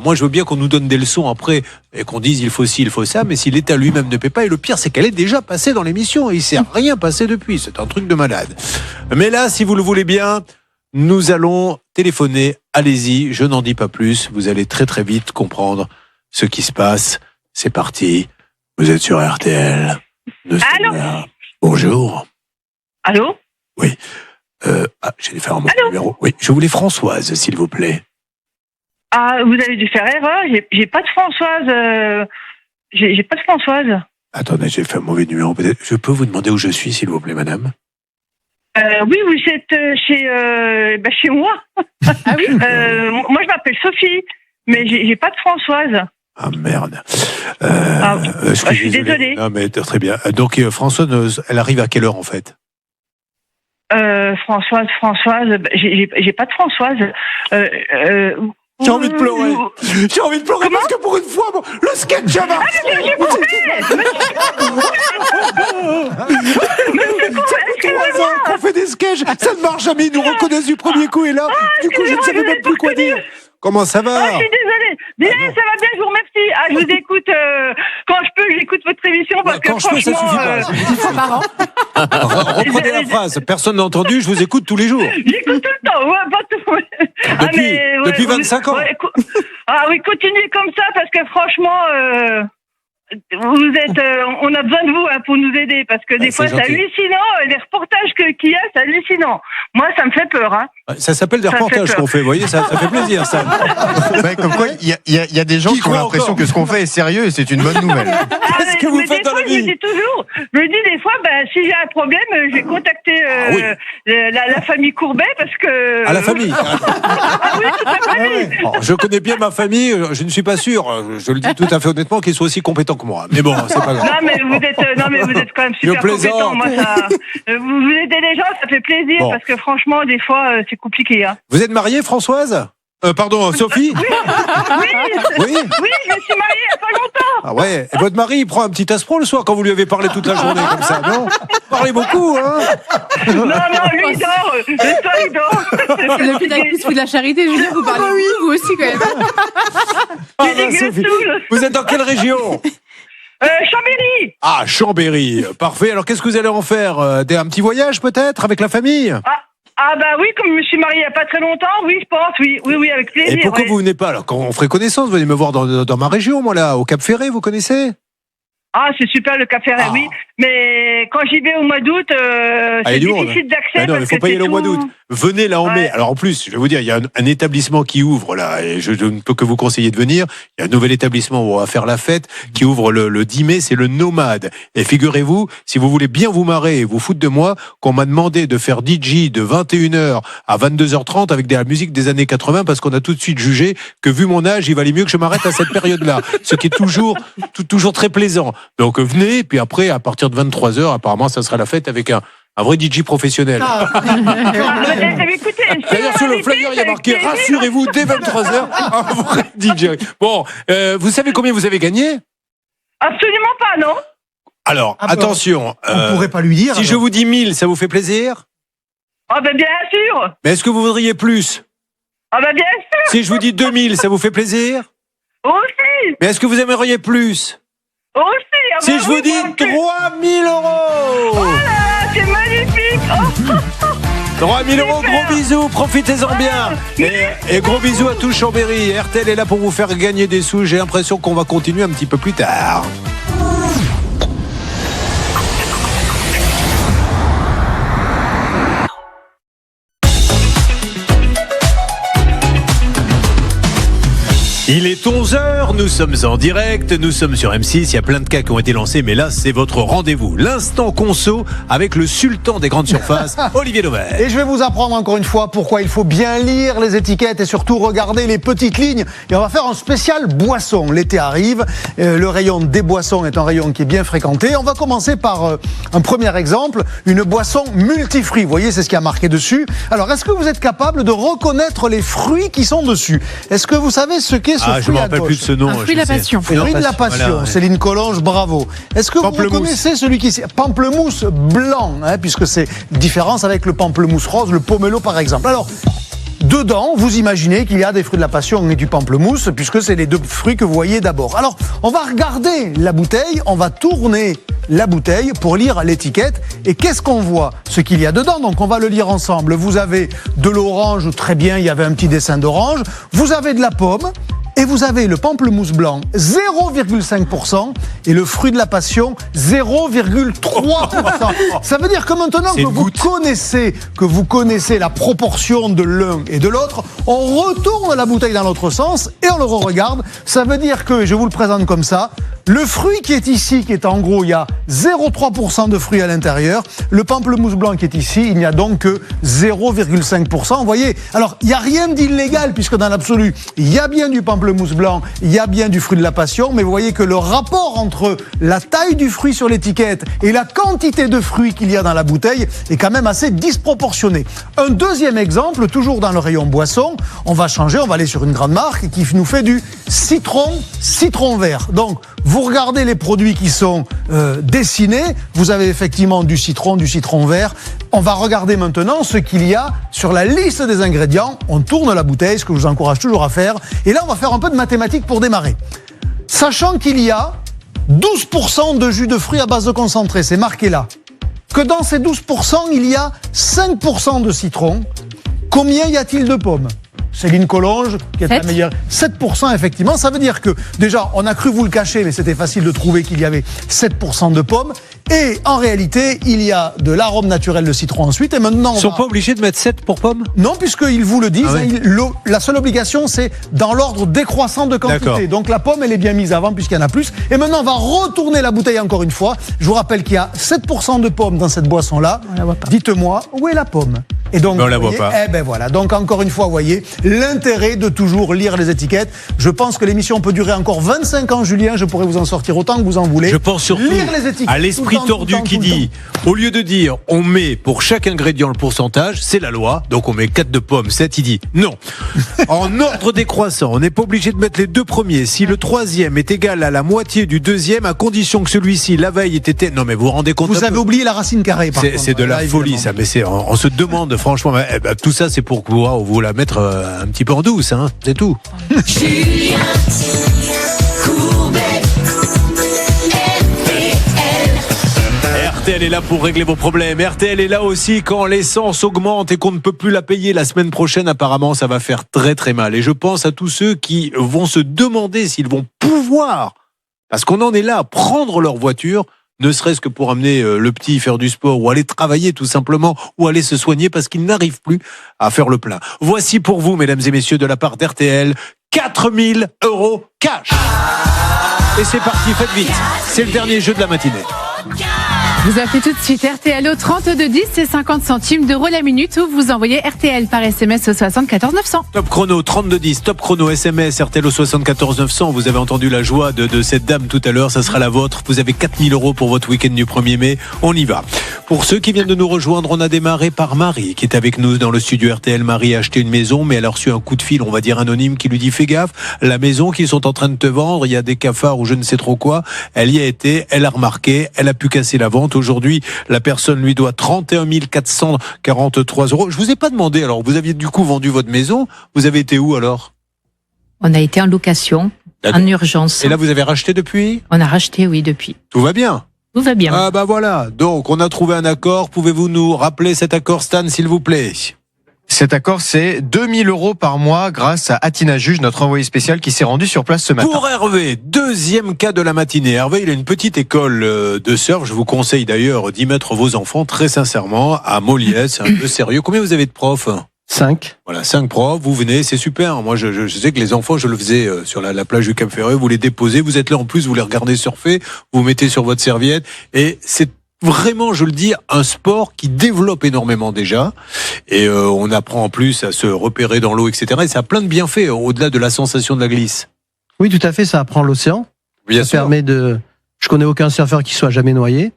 Moi, je veux bien qu'on nous donne des leçons après et qu'on dise il faut ci, il faut ça. Mais si l'État lui-même ne paie pas, et le pire, c'est qu'elle est déjà passée dans l'émission et il s'est rien passé depuis. C'est un truc de malade. Mais là, si vous le voulez bien, nous allons téléphoner. Allez-y, je n'en dis pas plus. Vous allez très très vite comprendre ce qui se passe. C'est parti. Vous êtes sur RTL. Allô? Bonjour. Allô? Oui. J'ai dû faire un numéro. Oui, je voulais Françoise, s'il vous plaît. Ah, vous avez dû faire erreur. J'ai pas de Françoise. J'ai pas de Françoise. Attendez, j'ai fait un mauvais numéro. Peut-être. Je peux vous demander où je suis, s'il vous plaît, madame? Oui, vous êtes chez moi. Ah oui? Moi, je m'appelle Sophie, mais j'ai pas de Françoise. Ah merde. Je suis désolée. Non, mais très bien. Donc, Françoise, elle arrive à quelle heure, en fait? Françoise, j'ai pas de Françoise. J'ai envie de pleurer. J'ai envie de pleurer parce que pour une fois, le sketch a marché. On fait des sketchs, ça ne marche jamais, ils nous reconnaissent du premier coup et là, du coup, je ne savais même plus quoi dire. Comment ça va? Je suis désolée. Bien, ça va bien, je vous remercie. Je vous écoute j'écoute votre émission parce que Quand je fais, ça franchement, suffit pas. C'est marrant. Reprenez la phrase. Personne n'a entendu, je vous écoute tous les jours. j'écoute tout le temps, ouais, pas tout. Depuis 25 ans. Ah oui, continuez comme ça parce que franchement, vous êtes, on a besoin de vous pour nous aider parce que des fois c'est hallucinant, les reportages qu'il y a, c'est hallucinant. Moi, ça me fait peur. Hein. Ça s'appelle des reportages qu'on fait, vous voyez, ça fait plaisir, ça. Comme quoi, il y a des gens qui ont l'impression que ce qu'on fait est sérieux et c'est une bonne nouvelle. Qu'est-ce que vous faites dans la vie? Je me dis des fois, si j'ai un problème, je vais contacter la famille Courbet parce que. Ah, la famille. Ah oui, toute la famille. Oh, je connais bien ma famille, je ne suis pas sûr, je le dis tout à fait honnêtement, qu'ils soient aussi compétents que moi. Mais bon, c'est pas grave. Non, mais vous êtes quand même super compétents. Moi, vous aidez les gens, ça fait plaisir parce que franchement, des fois, c'est compliqué. Hein. Vous êtes mariée, Françoise? Pardon, Sophie? Oui, je me suis mariée il n'y a pas longtemps. Ah ouais. Et votre mari, il prend un petit aspro le soir quand vous lui avez parlé toute la journée comme ça, non? Vous parlez beaucoup, hein? Non, lui, il dort. Le soir, il dort. C'est le pédagogue de la charité, Julien, vous parlez beaucoup, vous aussi, quand même. Ah, Sophie. Vous êtes dans quelle région? Chambéry. Ah, Chambéry. Parfait. Alors, qu'est-ce que vous allez en faire? Un petit voyage, peut-être, avec la famille? Ah bah oui, comme je me suis mariée il n'y a pas très longtemps, oui, je pense, oui, avec plaisir. Et pourquoi vous venez pas? Alors, quand on ferait connaissance, venez me voir dans ma région, moi, là, au Cap Ferré, vous connaissez? Ah, c'est super le Cap Ferré, oui. Mais quand j'y vais au mois d'août, c'est difficile d'accès. Non, il ne faut pas y aller au mois d'août. Venez là en mai. Alors en plus, je vais vous dire, il y a un établissement qui ouvre là, et je ne peux que vous conseiller de venir. Il y a un nouvel établissement où on va faire la fête, qui ouvre le 10 mai, c'est le Nomade. Et figurez-vous, si vous voulez bien vous marrer et vous foutre de moi, qu'on m'a demandé de faire DJ de 21h à 22h30 avec de la musique des années 80, parce qu'on a tout de suite jugé que vu mon âge, il valait mieux que je m'arrête à cette période-là. Ce qui est toujours très plaisant. Donc venez, puis après, à partir de 23h, apparemment, ça sera la fête avec un vrai DJ professionnel. D'ailleurs, sur le flyer, il y a marqué « Rassurez-vous, dès 23h, un vrai DJ ». Bon, vous savez combien vous avez gagné? Absolument pas, non. Alors, attention. On pourrait pas lui dire. Si je vous dis 1000, ça vous fait plaisir? Ah ben bien sûr. Mais est-ce que vous voudriez plus? Ah ben bien sûr. Si je vous dis 2000, ça vous fait plaisir? Aussi. Mais est-ce que vous aimeriez plus? Aussi. Si je vous dis 3000 €. Oh là là, c'est magnifique. 3000 €, gros bisous, profitez-en bien. Et gros bisous à tous Chambéry. RTL est là pour vous faire gagner des sous. J'ai l'impression qu'on va continuer un petit peu plus tard. Il est 11h, nous sommes en direct, nous sommes sur M6, il y a plein de cas qui ont été lancés, mais là c'est votre rendez-vous. L'instant conso avec le sultan des grandes surfaces, Olivier Dauvert. Et je vais vous apprendre encore une fois pourquoi il faut bien lire les étiquettes et surtout regarder les petites lignes. Et on va faire un spécial boisson. L'été arrive, le rayon des boissons est un rayon qui est bien fréquenté. On va commencer par un premier exemple, une boisson multifruits. Vous voyez, c'est ce qui a marqué dessus. Alors, est-ce que vous êtes capable de reconnaître les fruits qui sont dessus? Est-ce que vous savez ce qu'est je ne me rappelle plus de ce nom. Un fruit de la passion. Fruit de la passion, voilà. Céline Collonge, bravo. Est-ce que vous reconnaissez celui qui... Pamplemousse blanc, puisque c'est différence avec le pamplemousse rose, le pomelo par exemple. Alors, dedans, vous imaginez qu'il y a des fruits de la passion et du pamplemousse, puisque c'est les deux fruits que vous voyez d'abord. Alors, on va regarder la bouteille, on va tourner la bouteille pour lire l'étiquette. Et qu'est-ce qu'on voit? Ce qu'il y a dedans. Donc, on va le lire ensemble. Vous avez de l'orange, très bien, il y avait un petit dessin d'orange. Vous avez de la pomme. Et vous avez le pamplemousse blanc 0,5% et le fruit de la passion 0,3%. Ça veut dire que maintenant que vous connaissez la proportion de l'un et de l'autre, on retourne la bouteille dans l'autre sens et on le re-regarde. Ça veut dire que, je vous le présente comme ça, le fruit qui est ici, qui est en gros, il y a 0,3% de fruits à l'intérieur. Le pamplemousse blanc qui est ici, il n'y a donc que 0,5%. Vous voyez, alors il n'y a rien d'illégal puisque dans l'absolu, il y a bien du pamplemousse blanc, il y a bien du fruit de la passion, mais vous voyez que le rapport entre la taille du fruit sur l'étiquette et la quantité de fruits qu'il y a dans la bouteille est quand même assez disproportionné. Un deuxième exemple, toujours dans le rayon boisson, on va changer, on va aller sur une grande marque qui nous fait du citron vert. Donc, vous regardez les produits qui sont dessinés, vous avez effectivement du citron vert. On va regarder maintenant ce qu'il y a sur la liste des ingrédients. On tourne la bouteille, ce que je vous encourage toujours à faire. Et là, on va faire un peu de mathématiques pour démarrer. Sachant qu'il y a 12% de jus de fruits à base de concentré, c'est marqué là. Que dans ces 12%, il y a 5% de citron. Combien y a-t-il de pommes ? Céline Collonge, qui est la meilleure. 7%, effectivement. Ça veut dire que, déjà, on a cru vous le cacher, mais c'était facile de trouver qu'il y avait 7% de pommes. Et en réalité, il y a de l'arôme naturel de citron ensuite. Et maintenant, ils ne sont pas obligés de mettre 7 pour pommes ? Non, puisqu'ils vous le disent. Ah ouais. La seule obligation, c'est dans l'ordre décroissant de quantité. D'accord. Donc la pomme, elle est bien mise avant, puisqu'il y en a plus. Et maintenant, on va retourner la bouteille encore une fois. Je vous rappelle qu'il y a 7% de pommes dans cette boisson-là. Dites-moi, où est la pomme ? Et donc, on la voit pas. Eh ben voilà. Donc encore une fois, vous voyez, l'intérêt de toujours lire les étiquettes. Je pense que l'émission peut durer encore 25 ans, Julien. Je pourrais vous en sortir autant que vous en voulez. Je pense surtout lire les étiquettes à l'esprit tordu qui dit, au lieu de dire on met pour chaque ingrédient le pourcentage, c'est la loi, donc on met 4 de pommes, 7, il dit non. En ordre décroissant, on n'est pas obligé de mettre les 2 premiers. Si le 3e est égal à la moitié du 2e, à condition que celui-ci, la veille, était... Non mais vous vous rendez compte... Vous avez oublié la racine carrée, par contre. C'est de la folie, ça. Mais on se demande, franchement, tout ça, c'est pour pouvoir vous la mettre un petit peu en douce, hein, c'est tout. Julien Courbet, RTL est là pour régler vos problèmes. RTL est là aussi quand l'essence augmente et qu'on ne peut plus la payer la semaine prochaine. Apparemment, ça va faire très très mal. Et je pense à tous ceux qui vont se demander s'ils vont pouvoir, parce qu'on en est là, prendre leur voiture, ne serait-ce que pour amener le petit faire du sport ou aller travailler tout simplement, ou aller se soigner parce qu'ils n'arrivent plus à faire le plein. Voici pour vous, mesdames et messieurs, de la part d'RTL, 4 000 € cash. Et c'est parti, faites vite. C'est le dernier jeu de la matinée. Vous appelez tout de suite RTL au 3210, c'est 50 centimes d'euros la minute, ou vous envoyez RTL par SMS au 74 900. Top chrono 3210, top chrono SMS RTL au 74 900. Vous avez entendu la joie de cette dame tout à l'heure, ça sera la vôtre. Vous avez 4 000 € pour votre week-end du 1er mai. On y va. Pour ceux qui viennent de nous rejoindre, on a démarré par Marie qui est avec nous dans le studio RTL. Marie a acheté une maison, mais elle a reçu un coup de fil, on va dire anonyme, qui lui dit fais gaffe, la maison qu'ils sont en train de te vendre, il y a des cafards ou je ne sais trop quoi. Elle y a été, elle a remarqué, elle a pu casser la vente. Aujourd'hui, la personne lui doit 31 443 €. Je vous ai pas demandé, alors vous aviez du coup vendu votre maison, vous avez été où alors ? On a été en location, en urgence. Et là vous avez racheté depuis ? On a racheté, oui, depuis. Tout va bien ? Tout va bien. Ah bah voilà, donc on a trouvé un accord. Pouvez-vous nous rappeler cet accord, Stan, s'il vous plaît ? Cet accord, c'est 2 000 € par mois grâce à Atina Juge, notre envoyé spécial qui s'est rendu sur place ce matin. Pour Hervé, deuxième cas de la matinée. Hervé, il a une petite école de surf. Je vous conseille d'ailleurs d'y mettre vos enfants, très sincèrement, à Moliès. C'est un peu sérieux. Combien vous avez de profs ? 5. Voilà, 5 profs, vous venez, c'est super. Moi, je sais que les enfants, je le faisais sur la plage du Cap Ferret. Vous les déposez, vous êtes là en plus, vous les regardez surfer, vous mettez sur votre serviette. Et c'est vraiment, je le dis, un sport qui développe énormément déjà. Et on apprend en plus à se repérer dans l'eau, etc. Et ça a plein de bienfaits, au-delà de la sensation de la glisse. Oui, tout à fait, ça apprend l'océan. Bien ça sûr. permet de... Je connais aucun surfeur qui soit jamais noyé.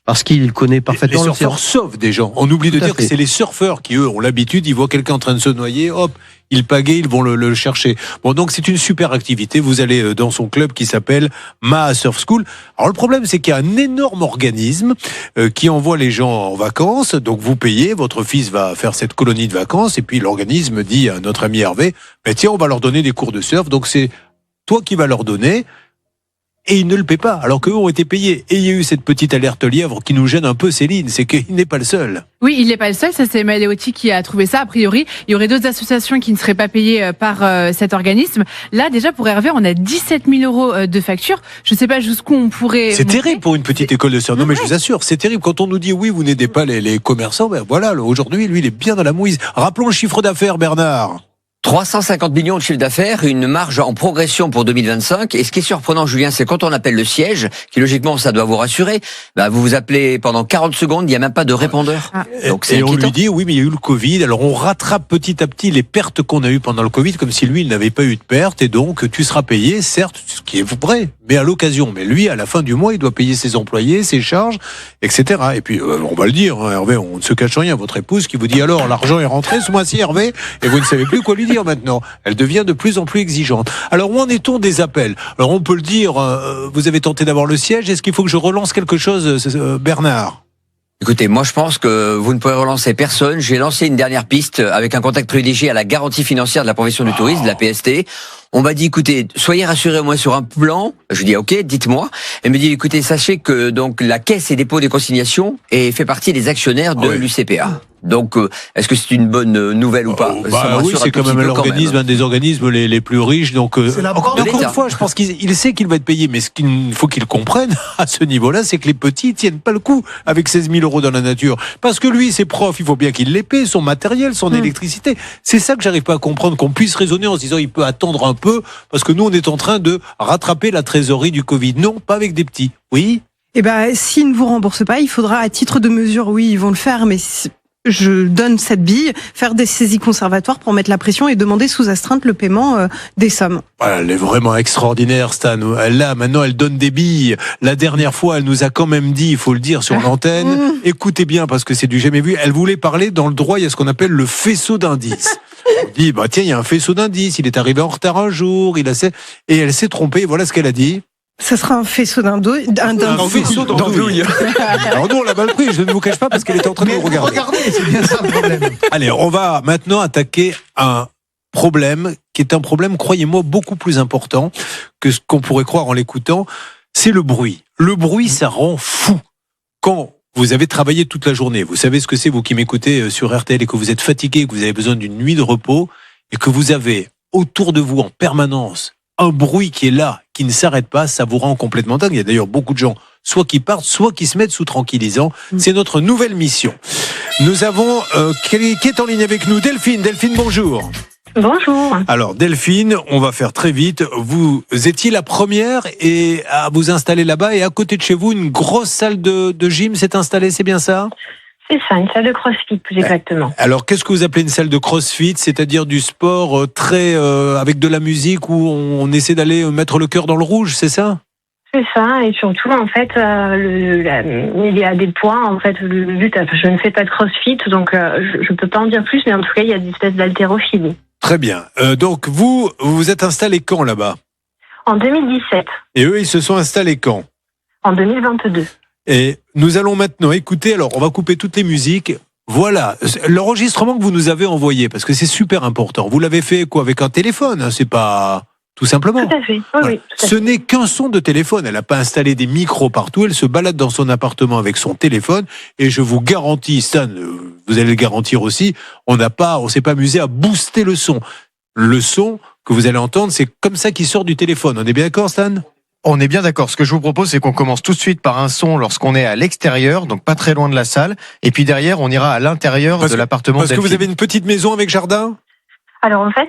Parce qu'il connaît parfaitement les l'océan. surfeurs sauvent des gens. On oublie de Tout à dire que fait. c'est les surfeurs qui, eux, ont l'habitude, ils voient quelqu'un en train de se noyer, hop, ils pagaient, ils vont le chercher. Bon, donc c'est une super activité. Vous allez dans son club qui s'appelle Maha Surf School. Alors le problème, c'est qu'il y a un énorme organisme qui envoie les gens en vacances. Donc vous payez, votre fils va faire cette colonie de vacances, et puis l'organisme dit à notre ami Hervé, mais tiens, on va leur donner des cours de surf. Donc c'est toi qui vas leur donner. Et ils ne le paient pas, alors qu'eux ont été payés. Et il y a eu cette petite alerte lièvre qui nous gêne un peu, Céline, c'est qu'il n'est pas le seul. Oui, il n'est pas le seul, ça c'est Maléoti qui a trouvé ça. A priori, il y aurait d'autres associations qui ne seraient pas payées par cet organisme. Là, déjà, pour Hervé, on a 17 000 € de factures. Je ne sais pas jusqu'où on pourrait... C'est terrible pour une petite école de surf. Non, mais je vous assure, c'est terrible. Quand on nous dit, oui, vous n'aidez pas les commerçants, ben voilà, aujourd'hui, lui, il est bien dans la mouise. Rappelons le chiffre d'affaires, Bernard. 350 millions de chiffre d'affaires, une marge en progression pour 2025. Et ce qui est surprenant, Julien, c'est quand on appelle le siège, qui logiquement, ça doit vous rassurer, bah, vous vous appelez pendant 40 secondes, il n'y a même pas de répondeur. Donc c'est Et on inquiétant. lui dit, oui, mais il y a eu le Covid. Alors on rattrape petit à petit les pertes qu'on a eues pendant le Covid, comme si lui, il n'avait pas eu de pertes. Et donc, tu seras payé, certes, ce qui est vrai, mais à l'occasion. Mais lui, à la fin du mois, il doit payer ses employés, ses charges, etc. Et puis, on va le dire, hein, Hervé, on ne se cache rien. Votre épouse qui vous dit, alors, l'argent est rentré ce mois-ci, Hervé, et vous ne savez plus quoi lui dire maintenant. Elle devient de plus en plus exigeante. Alors, où en est-on des appels ? Alors, on peut le dire, vous avez tenté d'avoir le siège. Est-ce qu'il faut que je relance quelque chose, Bernard ? Écoutez, moi je pense que vous ne pourrez relancer personne. J'ai lancé une dernière piste avec un contact privilégié à la garantie financière de la profession du tourisme, de la PST. On m'a dit, écoutez, soyez rassurés au moins sur un plan. Je dis, ok, dites-moi. Elle me dit, écoutez, sachez que donc la Caisse et dépôt des consignations fait partie des actionnaires de l'UCPA. Donc, est-ce que c'est une bonne nouvelle ou pas? Oui, c'est quand même l'organisme, un des organismes les plus riches. Donc, encore une fois, je pense qu'il sait qu'il va être payé, mais ce qu'il faut qu'il comprenne à ce niveau-là, c'est que les petits tiennent pas le coup avec 16 000 euros dans la nature. Parce que lui, ses profs, il faut bien qu'il les paie, son matériel, son électricité. C'est ça que j'arrive pas à comprendre, qu'on puisse raisonner en se disant il peut attendre un peu, parce que nous, on est en train de rattraper la trésorerie du Covid. Non, pas avec des petits. Oui? Eh ben, s'ils ne vous remboursent pas, il faudra, à titre de mesure, oui, ils vont le faire, mais je donne cette bille, faire des saisies conservatoires pour mettre la pression et demander sous astreinte le paiement des sommes. Voilà, elle est vraiment extraordinaire, Stan. Là, maintenant, elle donne des billes. La dernière fois, elle nous a quand même dit, il faut le dire sur l'antenne, écoutez bien, parce que c'est du jamais vu, elle voulait parler dans le droit, il y a ce qu'on appelle le faisceau d'indices. On dit, tiens, il y a un faisceau d'indices, il est arrivé en retard un jour, et elle s'est trompée, voilà ce qu'elle a dit. Ça sera un faisceau Un faisceau d'andouille. Alors nous, on l'a mal pris, je ne vous cache pas, parce qu'elle était en train de nous regarder. Regardez, c'est bien ça le problème. Allez, on va maintenant attaquer un problème qui est un problème, croyez-moi, beaucoup plus important que ce qu'on pourrait croire en l'écoutant. C'est le bruit. Le bruit, ça rend fou. Quand vous avez travaillé toute la journée, vous savez ce que c'est, vous qui m'écoutez sur RTL, et que vous êtes fatigué, que vous avez besoin d'une nuit de repos, et que vous avez autour de vous en permanence un bruit qui est là, qui ne s'arrête pas, ça vous rend complètement dingue. Il y a d'ailleurs beaucoup de gens, soit qui partent, soit qui se mettent sous tranquillisant. C'est notre nouvelle mission. Nous avons, qui est en ligne avec nous? Delphine. Delphine, bonjour. Bonjour. Alors, Delphine, on va faire très vite. Vous étiez la première à vous installer là-bas, et à côté de chez vous, une grosse salle de gym s'est installée, c'est bien ça? C'est ça, une salle de crossfit, plus exactement. Alors, qu'est-ce que vous appelez une salle de crossfit? C'est-à-dire du sport très avec de la musique, où on essaie d'aller mettre le cœur dans le rouge, c'est ça? C'est ça, et surtout, en fait, il y a des poids, en fait, le but, je ne fais pas de crossfit, donc je ne peux pas en dire plus, mais en tout cas, il y a des espèces d'haltérophilie. Très bien. Donc, vous vous êtes installé quand là-bas? En 2017. Et eux, ils se sont installés quand? En 2022. Et nous allons maintenant écouter, alors on va couper toutes les musiques. Voilà, l'enregistrement que vous nous avez envoyé, parce que c'est super important. Vous l'avez fait quoi, avec un téléphone, hein, c'est pas tout simplement. Tout à fait, oui, voilà. oui. Ce n'est qu'un son de téléphone, elle n'a pas installé des micros partout, elle se balade dans son appartement avec son téléphone, et je vous garantis, Stan, vous allez le garantir aussi, on s'est pas amusé à booster le son. Le son que vous allez entendre, c'est comme ça qu'il sort du téléphone. On est bien d'accord, Stan ? On est bien d'accord. Ce que je vous propose, c'est qu'on commence tout de suite par un son lorsqu'on est à l'extérieur, donc pas très loin de la salle. Et puis derrière, on ira à l'intérieur de l'appartement. Parce que vous avez une petite maison avec jardin ? Alors en fait,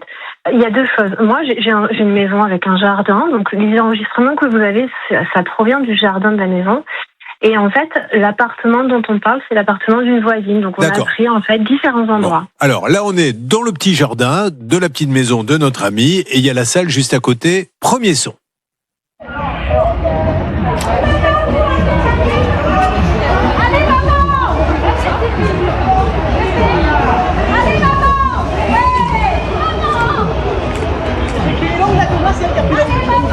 il y a deux choses. Moi, j'ai une maison avec un jardin. Donc les enregistrements que vous avez, ça provient du jardin de la maison. Et en fait, l'appartement dont on parle, c'est l'appartement d'une voisine. Donc on a pris en fait différents endroits. Bon. Alors là, on est dans le petit jardin de la petite maison de notre ami. Et il y a la salle juste à côté. Premier son.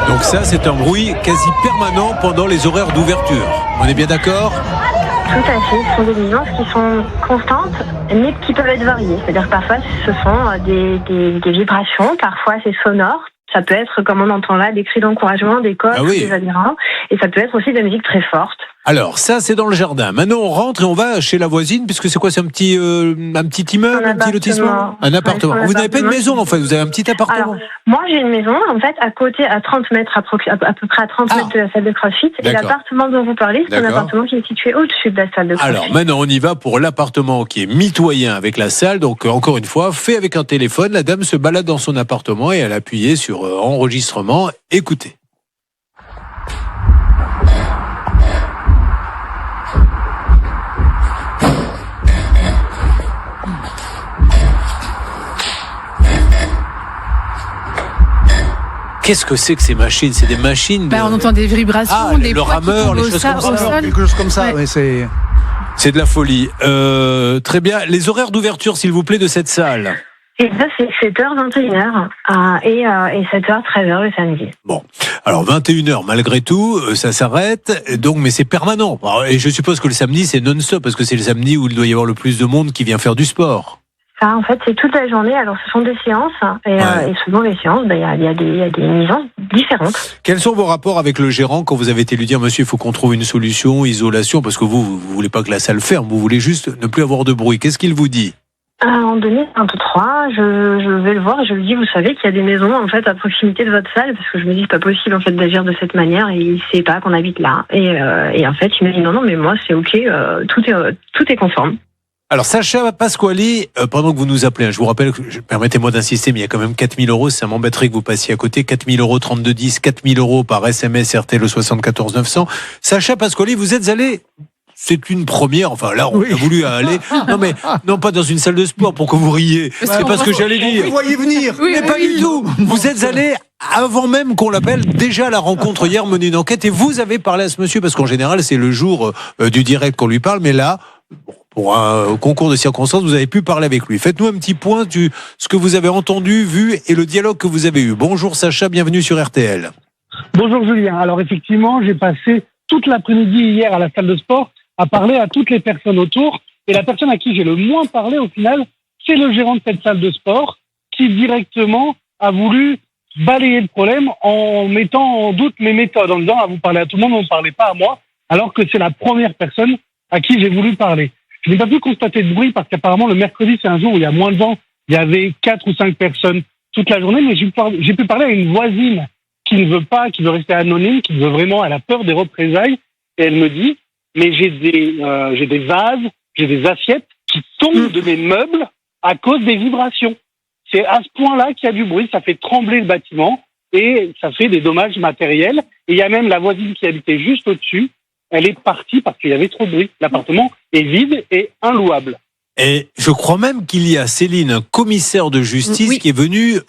Donc ça, c'est un bruit quasi permanent pendant les horaires d'ouverture. On est bien d'accord ? Tout à fait. Ce sont des nuisances qui sont constantes, mais qui peuvent être variées. C'est-à-dire parfois, ce sont des vibrations, parfois c'est sonore. Ça peut être, comme on entend là, des cris d'encouragement, des coqs, des adhérents. Et ça peut être aussi de la musique très forte. Alors, ça, c'est dans le jardin. Maintenant, on rentre et on va chez la voisine, puisque c'est quoi? C'est un petit immeuble, un petit lotissement? Un appartement. Vous n'avez pas une maison, en fait, vous avez un petit appartement? Alors, moi, j'ai une maison, en fait, à côté, à 30 mètres, à peu près à 30 mètres de la salle de CrossFit. Et l'appartement dont vous parlez, c'est un appartement qui est situé au-dessus de la salle de CrossFit. Alors, maintenant, on y va pour l'appartement qui est mitoyen avec la salle. Donc, encore une fois, fait avec un téléphone. La dame se balade dans son appartement et elle a appuyé sur enregistrement. Écoutez. Qu'est-ce que c'est que ces machines? C'est des machines on entend des vibrations, des le rameur, les choses comme ça. Quelque chose comme ça, ouais, c'est de la folie. Très bien. Les horaires d'ouverture, s'il vous plaît, de cette salle? Et ça, c'est 7h, 21h et 7h, 13h le samedi. Bon. Alors, 21h, malgré tout, ça s'arrête. Donc, mais c'est permanent. Et je suppose que le samedi, c'est non-stop, parce que c'est le samedi où il doit y avoir le plus de monde qui vient faire du sport. Ça, en fait, c'est toute la journée. Alors, ce sont des séances. Et selon les séances, il y a des nuisances différentes. Quels sont vos rapports avec le gérant quand vous avez été lui dire, monsieur, il faut qu'on trouve une solution, isolation, parce que vous voulez pas que la salle ferme, vous voulez juste ne plus avoir de bruit. Qu'est-ce qu'il vous dit? À un moment donné, un peu trois, je vais le voir et je lui dis, vous savez qu'il y a des maisons, en fait, à proximité de votre salle, parce que je me dis, c'est pas possible, en fait, d'agir de cette manière, et il sait pas qu'on habite là. Et en fait, il me dit, non, mais moi, c'est ok, tout est conforme. Alors, Sacha Pasquali, pendant que vous nous appelez, je vous rappelle, permettez-moi d'insister, mais il y a quand même 4 000 €, ça m'embêterait que vous passiez à côté. 4 000 €, 3210, 4 000 € par SMS RTL le 74 900. Sacha Pasquali, vous êtes allé, c'est une première, enfin là, on a voulu aller, non pas dans une salle de sport pour que vous riez, c'est pas ce que j'allais dire. Vous voyez venir. Mais pas du tout. Vous êtes allé, avant même qu'on l'appelle, déjà à la rencontre hier, mener une enquête, et vous avez parlé à ce monsieur, parce qu'en général, c'est le jour du direct qu'on lui parle, mais là, pour un concours de circonstances, vous avez pu parler avec lui. Faites-nous un petit point de ce que vous avez entendu, vu et le dialogue que vous avez eu. Bonjour Sacha, bienvenue sur RTL. Bonjour Julien. Alors effectivement, j'ai passé toute l'après-midi hier à la salle de sport à parler à toutes les personnes autour. Et la personne à qui j'ai le moins parlé au final, c'est le gérant de cette salle de sport qui directement a voulu balayer le problème en mettant en doute mes méthodes, en disant vous parlez à tout le monde, on ne parlait pas à moi, alors que c'est la première personne à qui j'ai voulu parler. Je n'ai pas pu constater de bruit parce qu'apparemment le mercredi c'est un jour où il y a moins de gens, il y avait 4 ou 5 personnes toute la journée, mais j'ai pu parler à une voisine qui ne veut pas, qui veut rester anonyme, qui veut vraiment, elle a peur des représailles, et elle me dit, mais j'ai des vases, j'ai des assiettes qui tombent de mes meubles à cause des vibrations. C'est à ce point-là qu'il y a du bruit, ça fait trembler le bâtiment et ça fait des dommages matériels. Et il y a même la voisine qui habitait juste au-dessus, elle est partie parce qu'il y avait trop de bruit. L'appartement est vide et inlouable. Et je crois même qu'il y a, Céline, un commissaire de justice qui est venu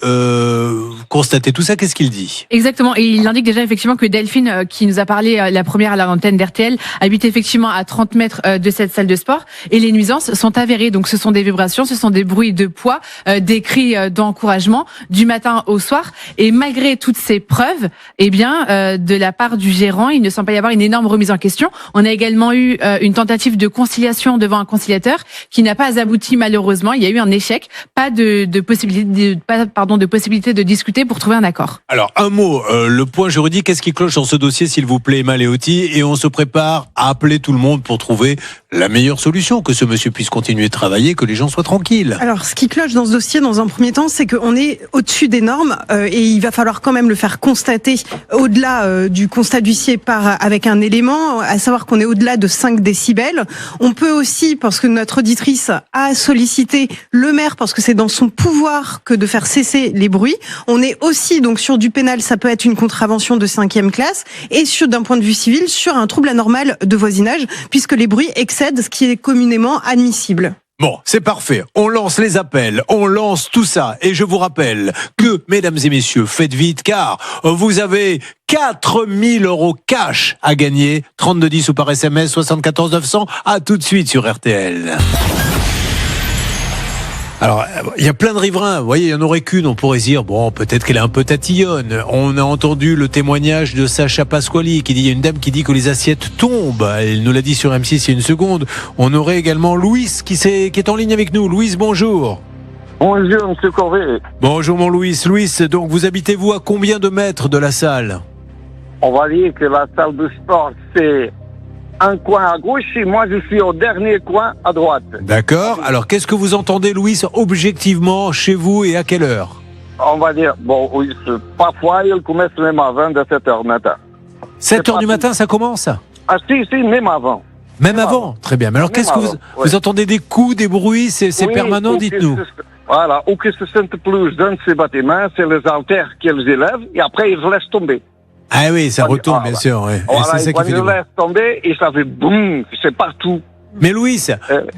constater tout ça. Qu'est-ce qu'il dit? Exactement. Et il indique déjà effectivement que Delphine, qui nous a parlé la première à la antenne d'RTL, habite effectivement à 30 mètres de cette salle de sport. Et les nuisances sont avérées. Donc ce sont des vibrations, ce sont des bruits de poids, des cris d'encouragement du matin au soir. Et malgré toutes ces preuves, eh bien, de la part du gérant, il ne semble pas y avoir une énorme remise en question. On a également eu une tentative de conciliation devant un conciliateur qui n'a pas abouti malheureusement. Il y a eu un échec, pas de possibilité de discuter pour trouver un accord. Alors un mot, le point juridique, qu'est-ce qui cloche dans ce dossier, s'il vous plaît, Maléotti, et on se prépare à appeler tout le monde pour trouver la meilleure solution, que ce monsieur puisse continuer de travailler, que les gens soient tranquilles. Alors ce qui cloche dans ce dossier, dans un premier temps, c'est qu'on est au-dessus des normes et il va falloir quand même le faire constater au-delà du constat d'huissier avec un élément, à savoir qu'on est au-delà de 5 décibels. On peut aussi, parce que notre auditrice a sollicité le maire, parce que c'est dans son pouvoir que de faire cesser les bruits. On est aussi donc sur du pénal, ça peut être une contravention de 5e classe, et d'un point de vue civil, sur un trouble anormal de voisinage, puisque les bruits excèdent ce qui est communément admissible. Bon, c'est parfait. On lance les appels, on lance tout ça. Et je vous rappelle que, mesdames et messieurs, faites vite, car vous avez 4 000 € cash à gagner. 3210 ou par SMS 74 900. À tout de suite sur RTL. Alors, il y a plein de riverains. Vous voyez, il n'y en aurait qu'une. On pourrait dire, bon, peut-être qu'elle est un peu tatillonne. On a entendu le témoignage de Sacha Pasquali qui dit, il y a une dame qui dit que les assiettes tombent. Elle nous l'a dit sur M6 il y a une seconde. On aurait également Louis qui est en ligne avec nous. Louis, bonjour. Bonjour, monsieur Corvé. Bonjour, mon Louis. Louis, donc vous habitez-vous à combien de mètres de la salle? On va dire que la salle de sport, c'est un coin à gauche et moi je suis au dernier coin à droite. D'accord. Alors qu'est-ce que vous entendez, Louis, objectivement chez vous et à quelle heure? On va dire, bon, oui, parfois il commence même avant de 7h du matin. 7h du matin, ça commence? Ah si, même avant. Même avant? Très bien. Mais alors qu'est-ce que vous entendez? Des coups, des bruits, c'est permanent, dites-nous. Voilà, ou que se sentent plus dans ces bâtiments, c'est les haltères qu'ils élèvent et après ils laissent tomber. Ah oui, ça retombe, bien sûr. Ouais. Voilà, c'est ça qui fait ils laissent tomber et ça fait boum, c'est partout. Mais Louis,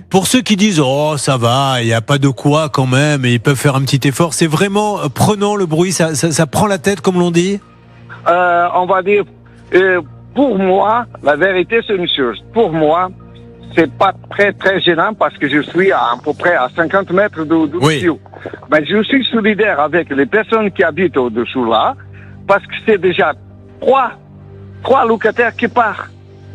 pour ceux qui disent « Oh, ça va, il n'y a pas de quoi quand même, et ils peuvent faire un petit effort », c'est vraiment prenant le bruit, ça prend la tête, comme l'on dit? On va dire, pour moi, la vérité c'est une chose. Pour moi, c'est pas très très gênant parce que je suis à peu près à 50 mètres d'au-dessous. Mais je suis solidaire avec les personnes qui habitent au-dessous là, parce que c'est déjà trois locataires qui partent.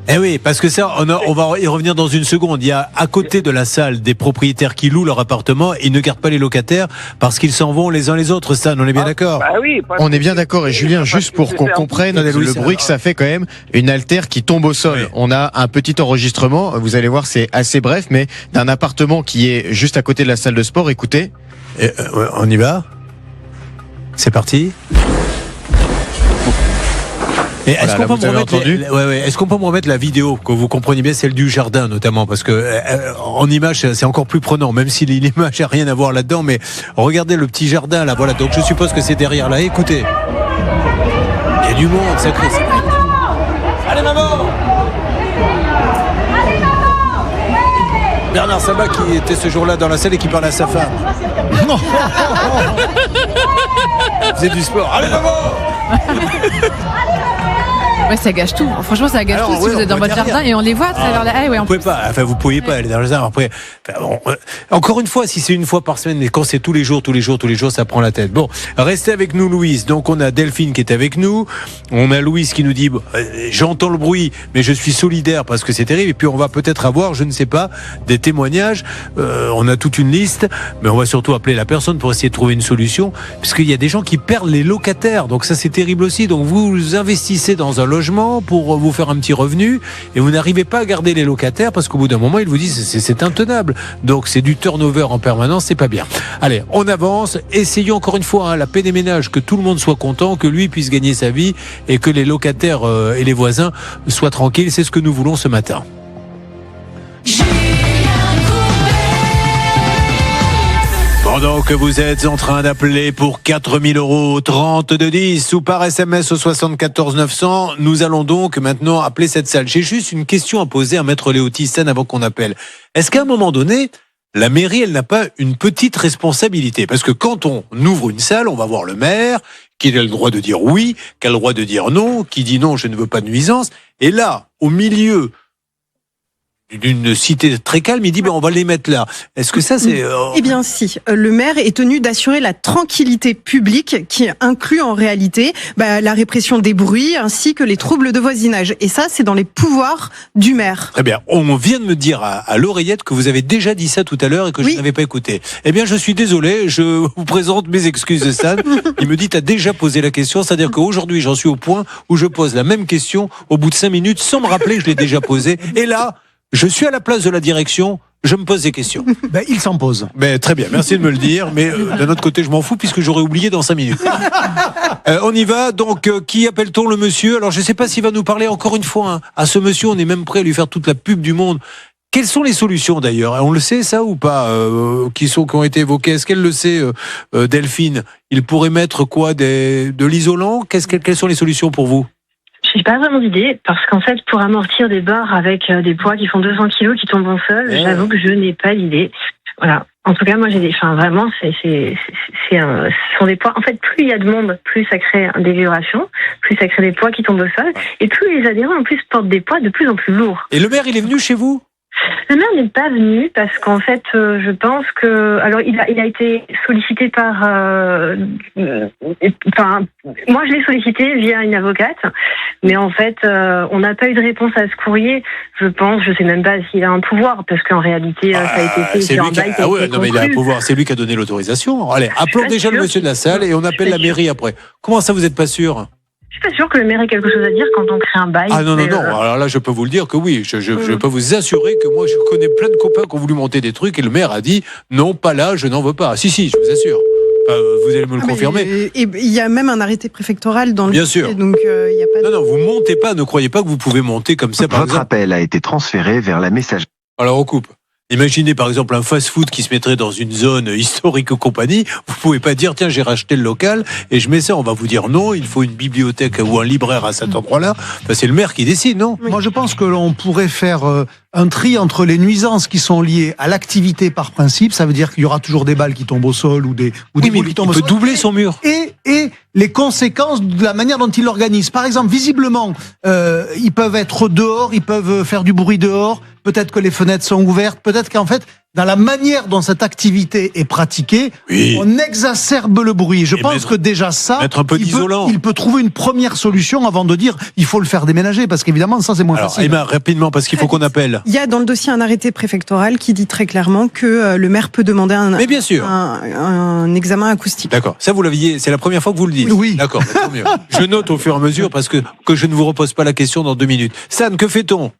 Eh oui, parce que ça, on va y revenir dans une seconde. Il y a à côté de la salle des propriétaires qui louent leur appartement, ils ne gardent pas les locataires parce qu'ils s'en vont les uns les autres. Stan, on est bien d'accord? Bah oui, On est bien d'accord. Et Julien, juste pour qu'on comprenne le bruit que ça fait quand même, une altère qui tombe au sol. Oui. On a un petit enregistrement, vous allez voir, c'est assez bref, mais d'un appartement qui est juste à côté de la salle de sport. Écoutez. On y va? C'est parti. Et est-ce qu'on peut me remettre est-ce qu'on peut me remettre la vidéo, que vous compreniez bien, celle du jardin notamment, parce que en image c'est encore plus prenant, même si l'image n'a rien à voir là-dedans, mais regardez le petit jardin là, voilà, donc je suppose que c'est derrière là, écoutez. Il y a du monde, ça crée. Allez maman! Bernard Sabat qui était ce jour-là dans la salle et qui parlait à sa femme. C'est du sport. Allez maman! Ouais, ça gâche tout. Franchement, ça gâche tout si vous êtes dans votre jardin et on les voit tout à l'heure là. Vous pouvez pas. Enfin, vous pouviez pas aller dans le jardin. Après, encore une fois, si c'est une fois par semaine, mais quand c'est tous les jours, ça prend la tête. Bon, restez avec nous, Louise. Donc, on a Delphine qui est avec nous. On a Louise qui nous dit j'entends le bruit, mais je suis solidaire parce que c'est terrible. Et puis, on va peut-être avoir, je ne sais pas, des témoignages. On a toute une liste, mais on va surtout appeler la personne pour essayer de trouver une solution, puisqu'il y a des gens qui perdent les locataires. Donc, ça, c'est terrible aussi. Donc, vous investissez dans un logement pour vous faire un petit revenu et vous n'arrivez pas à garder les locataires parce qu'au bout d'un moment ils vous disent c'est intenable, donc c'est du turnover en permanence, c'est pas bien. Allez, on avance, essayons encore une fois la paix des ménages, que tout le monde soit content, que lui puisse gagner sa vie et que les locataires et les voisins soient tranquilles, c'est ce que nous voulons ce matin. Pendant que vous êtes en train d'appeler pour 4 000 € 3210 ou par SMS au 74 900, nous allons donc maintenant appeler cette salle. J'ai juste une question à poser à Maître Léo Thyssen avant qu'on appelle. Est-ce qu'à un moment donné, la mairie, elle n'a pas une petite responsabilité? Parce que quand on ouvre une salle, on va voir le maire, qui a le droit de dire oui, qui a le droit de dire non, qui dit non, je ne veux pas de nuisance. Et là, au milieu d'une cité très calme, il dit on va les mettre là. Est-ce que ça c'est Eh bien si, le maire est tenu d'assurer la tranquillité publique qui inclut en réalité la répression des bruits ainsi que les troubles de voisinage. Et ça, c'est dans les pouvoirs du maire. Très bien. On vient de me dire à l'oreillette que vous avez déjà dit ça tout à l'heure et que je n'avais pas écouté. Eh bien, je suis désolé, je vous présente mes excuses, Stan. Il me dit t'as déjà posé la question, c'est-à-dire qu'aujourd'hui j'en suis au point où je pose la même question au bout de 5 minutes sans me rappeler que je l'ai déjà posée. Et là, je suis à la place de la direction, je me pose des questions. Il s'en pose. Très bien, merci de me le dire, mais d'un autre côté, je m'en fous puisque j'aurais oublié dans 5 minutes. On y va, donc qui appelle-t-on le monsieur? Alors je ne sais pas s'il va nous parler encore une fois. À ce monsieur, on est même prêt à lui faire toute la pub du monde. Quelles sont les solutions d'ailleurs? On le sait ça ou pas, qui ont été évoquées? Est-ce qu'elle le sait, Delphine? Il pourrait mettre quoi, de l'isolant? Quelles sont les solutions pour vous? J'ai pas vraiment d'idée, parce qu'en fait, pour amortir des barres avec des poids qui font 200 kilos qui tombent au sol, j'avoue que je n'ai pas d'idée. Voilà. En tout cas, moi, vraiment, ce sont des poids. En fait, plus il y a de monde, plus ça crée des vibrations, plus ça crée des poids qui tombent au sol, et plus les adhérents, en plus, portent des poids de plus en plus lourds. Et le maire, il est venu chez vous? Le maire n'est pas venu parce qu'en fait, je pense que, alors il a été sollicité par, moi je l'ai sollicité via une avocate, mais en fait, on n'a pas eu de réponse à ce courrier. Je sais même pas s'il a un pouvoir parce qu'en réalité, ça a été fait sur un bail. Mais il a un pouvoir. C'est lui qui a donné l'autorisation. Allez, appelons déjà le monsieur de la salle et on appelle la mairie après. Comment ça, vous êtes pas sûr? Je suis pas sûr que le maire ait quelque chose à dire quand on crée un bail. Ah non. Alors là, je peux vous le dire que oui. Je peux vous assurer que moi, je connais plein de copains qui ont voulu monter des trucs et le maire a dit non, pas là, je n'en veux pas. Si, je vous assure. Vous allez me le confirmer. Et il y a même un arrêté préfectoral dans le Bien sûr. Donc il y a pas. Non, vous montez pas. Ne croyez pas que vous pouvez monter comme ça. Votre appel a été transféré vers la messagerie. Alors on coupe. Imaginez par exemple un fast-food qui se mettrait dans une zone historique ou compagnie. Vous pouvez pas dire tiens j'ai racheté le local et je mets ça. On va vous dire non, il faut une bibliothèque ou un libraire à cet endroit-là. C'est le maire qui décide, non? Moi je pense que l'on pourrait faire un tri entre les nuisances qui sont liées à l'activité par principe. Ça veut dire qu'il y aura toujours des balles qui tombent au sol ou des boules qui tombent au sol. Il peut doubler son mur. Et les conséquences de la manière dont il l'organise. Par exemple, visiblement, ils peuvent être dehors, ils peuvent faire du bruit dehors. Peut-être que les fenêtres sont ouvertes. Peut-être qu'en fait, dans la manière dont cette activité est pratiquée, Oui. on exacerbe le bruit. Je Et pense mettre- que déjà ça, mettre un peu d'isolant. il peut trouver une première solution avant de dire il faut le faire déménager, parce qu'évidemment ça c'est moins Alors, facile. Emma, rapidement, parce qu'il faut qu'on appelle. Il y a dans le dossier un arrêté préfectoral qui dit très clairement que le maire peut demander Mais bien sûr. un examen acoustique. D'accord. Ça, vous l'aviez, c'est la première fois que vous le dites. Oui. D'accord. Tant mieux. Je note au fur et à mesure parce que je ne vous repose pas la question dans 2 minutes. Stan, que fait-on?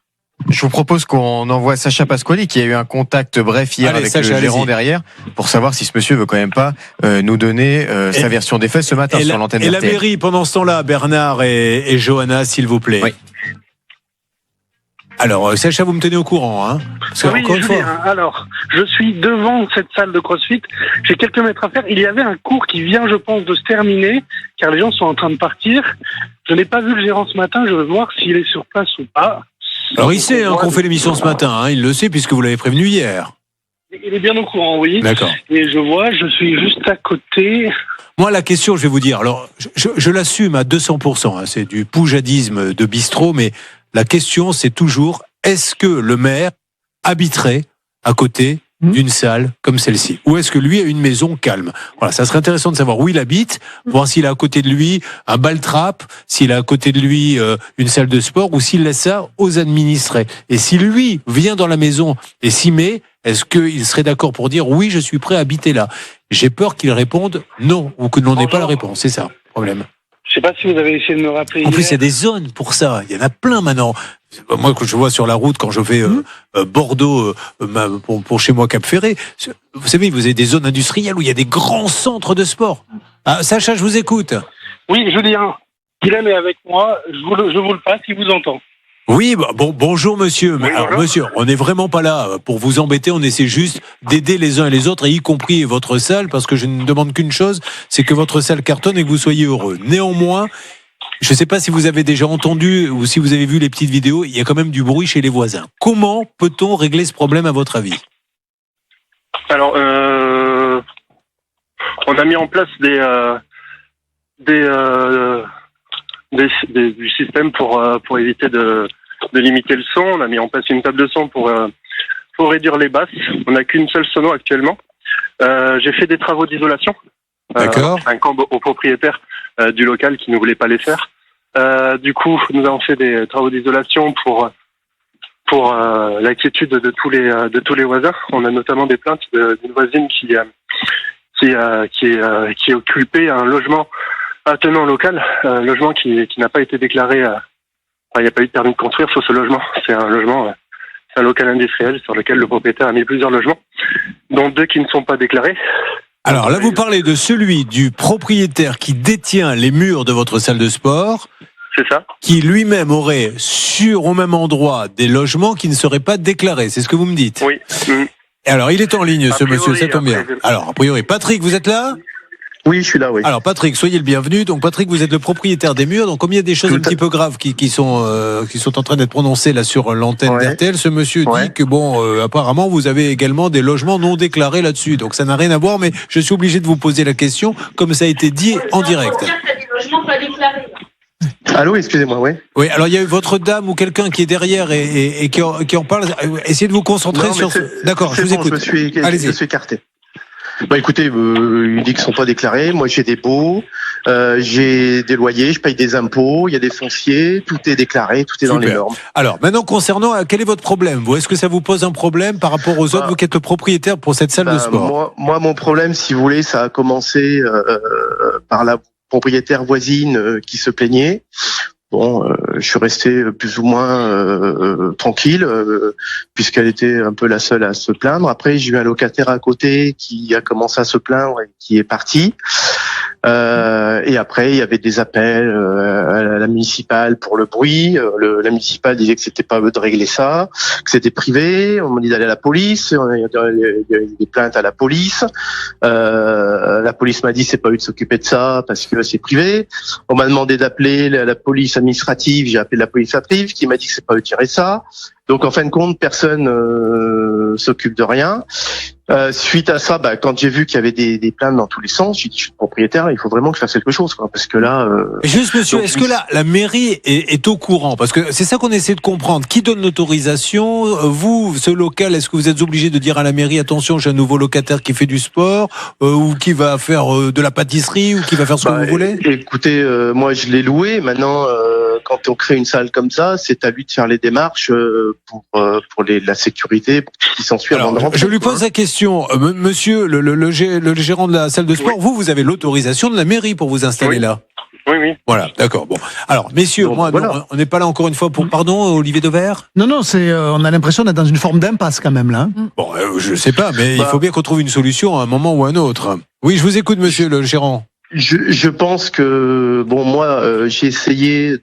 Je vous propose qu'on envoie Sacha Pasquali, qui a eu un contact bref hier Allez, avec Sacha, le gérant allez-y. derrière, pour savoir si ce monsieur veut quand même pas nous donner sa version des faits ce matin sur l'antenne Et la RTL. mairie, pendant ce temps-là, Bernard et Johanna, s'il vous plaît. Oui. Alors, Sacha, vous me tenez au courant, hein? Parce que, Oui, encore une fois. Julien, alors, je suis devant cette salle de CrossFit. J'ai quelques mètres à faire. Il y avait un cours qui vient, je pense, de se terminer, car les gens sont en train de partir. Je n'ai pas vu le gérant ce matin. Je veux voir s'il est sur place ou pas. Alors, il sait qu'on fait l'émission ce matin, hein, il le sait puisque vous l'avez prévenu hier. Il est bien au courant, oui. D'accord. Et je vois, je suis juste à côté. Moi, la question, je vais vous dire, alors, je l'assume à 200%, hein, c'est du poujadisme de bistrot, mais la question, c'est toujours, est-ce que le maire habiterait à côté d'une salle comme celle-ci? Ou est-ce que lui a une maison calme? Voilà, ça serait intéressant de savoir où il habite, voir s'il a à côté de lui un bal-trap, s'il a à côté de lui une salle de sport, ou s'il laisse ça aux administrés. Et si lui vient dans la maison et s'y met, est-ce qu'il serait d'accord pour dire oui, je suis prêt à habiter là? J'ai peur qu'il réponde non, ou que l'on n'ait pas la réponse. C'est ça le problème. Je sais pas si vous avez essayé de me rappeler. En plus, il y a hier. des zones pour ça. Il y en a plein maintenant. Moi, quand je vois sur la route, quand je fais Bordeaux pour chez moi Cap Ferré, vous savez, vous avez des zones industrielles où il y a des grands centres de sport. Ah, Sacha, je vous écoute. Oui, Julien. Guilhem est avec moi. Je vous le passe. Il vous entend. Oui, bonjour monsieur. Mais alors, monsieur, on n'est vraiment pas là pour vous embêter, on essaie juste d'aider les uns et les autres, et y compris votre salle, parce que je ne demande qu'une chose, c'est que votre salle cartonne et que vous soyez heureux. Néanmoins, je ne sais pas si vous avez déjà entendu ou si vous avez vu les petites vidéos, il y a quand même du bruit chez les voisins. Comment peut-on régler ce problème à votre avis? Alors, on a mis en place du système pour éviter de limiter le son. On a mis en place une table de son pour réduire les basses. On n'a qu'une seule sono actuellement. J'ai fait des travaux d'isolation. D'accord. Un camp au propriétaire du local qui ne voulait pas les faire. Du coup, nous avons fait des travaux d'isolation pour l'inquiétude de tous les voisins. On a notamment des plaintes d'une voisine qui est occupée à un logement attenant local, logement qui n'a pas été déclaré. Il n'y a pas eu de permis de construire sur ce logement. C'est un logement, c'est un local industriel sur lequel le propriétaire a mis plusieurs logements, dont 2 qui ne sont pas déclarés. Alors là, vous parlez de celui du propriétaire qui détient les murs de votre salle de sport. C'est ça. Qui lui-même aurait au même endroit des logements qui ne seraient pas déclarés. C'est ce que vous me dites? Oui. Et alors, il est en ligne, ce priori, monsieur, ça tombe bien. Alors, a priori, Patrick, vous êtes là? Oui, je suis là, oui. Alors, Patrick, soyez le bienvenu. Donc, Patrick, vous êtes le propriétaire des murs. Donc, comme il y a des choses un petit peu graves qui sont en train d'être prononcées là sur l'antenne d'RTL, ce monsieur dit que apparemment, vous avez également des logements non déclarés là-dessus. Donc, ça n'a rien à voir, mais je suis obligé de vous poser la question, comme ça a été dit en direct. Allô, excusez-moi, oui. Oui, alors il y a eu votre dame ou quelqu'un qui est derrière et qui en parle. Essayez de vous concentrer sur ce. D'accord, je vous écoute. Je suis écarté. Bah écoutez, il dit qu'ils sont pas déclarés. Moi, j'ai des baux, j'ai des loyers, je paye des impôts, il y a des fonciers, tout est déclaré, tout est dans les normes. Alors, maintenant, concernant, quel est votre problème? Vous, est-ce que ça vous pose un problème par rapport aux autres, vous qui êtes le propriétaire pour cette salle de sport? Moi, mon problème, si vous voulez, ça a commencé par la propriétaire voisine qui se plaignait. Bon, je suis resté plus ou moins tranquille puisqu'elle était un peu la seule à se plaindre. Après, j'ai eu un locataire à côté qui a commencé à se plaindre et qui est parti. Et après, il y avait des appels à la municipale pour le bruit. La municipale disait que c'était pas eux de régler ça, que c'était privé. On m'a dit d'aller à la police. Il y a eu des plaintes à la police. La police m'a dit c'est pas eux de s'occuper de ça parce que c'est privé. On m'a demandé d'appeler la police administrative. J'ai appelé la police administrative qui m'a dit que c'est pas eux de gérer ça. Donc en fin de compte, personne s'occupe de rien. Suite à ça, quand j'ai vu qu'il y avait des plaintes dans tous les sens, j'ai dit je suis propriétaire, il faut vraiment que je fasse quelque chose, quoi, parce que là. Juste, monsieur, est-ce que la mairie est au courant? Parce que c'est ça qu'on essaie de comprendre. Qui donne l'autorisation? Vous, ce local, est-ce que vous êtes obligé de dire à la mairie attention, j'ai un nouveau locataire qui fait du sport, ou qui va faire de la pâtisserie, ou qui va faire ce que vous voulez? Écoutez, moi je l'ai loué. Maintenant, quand on crée une salle comme ça, c'est à lui de faire les démarches pour la sécurité, pour tout ce qui s'ensuit avant de rentrer. Je lui pose la question, monsieur le gérant de la salle de sport, vous avez l'autorisation de la mairie pour vous installer là? Oui. Voilà, d'accord. Bon, alors messieurs, on n'est pas là encore une fois pour pardon, Olivier Dauvert. Non, on a l'impression d'être dans une forme d'impasse quand même là. Bon, je sais pas, mais il faut bien qu'on trouve une solution à un moment ou à un autre. Oui, je vous écoute, monsieur le gérant. Je pense que moi j'ai essayé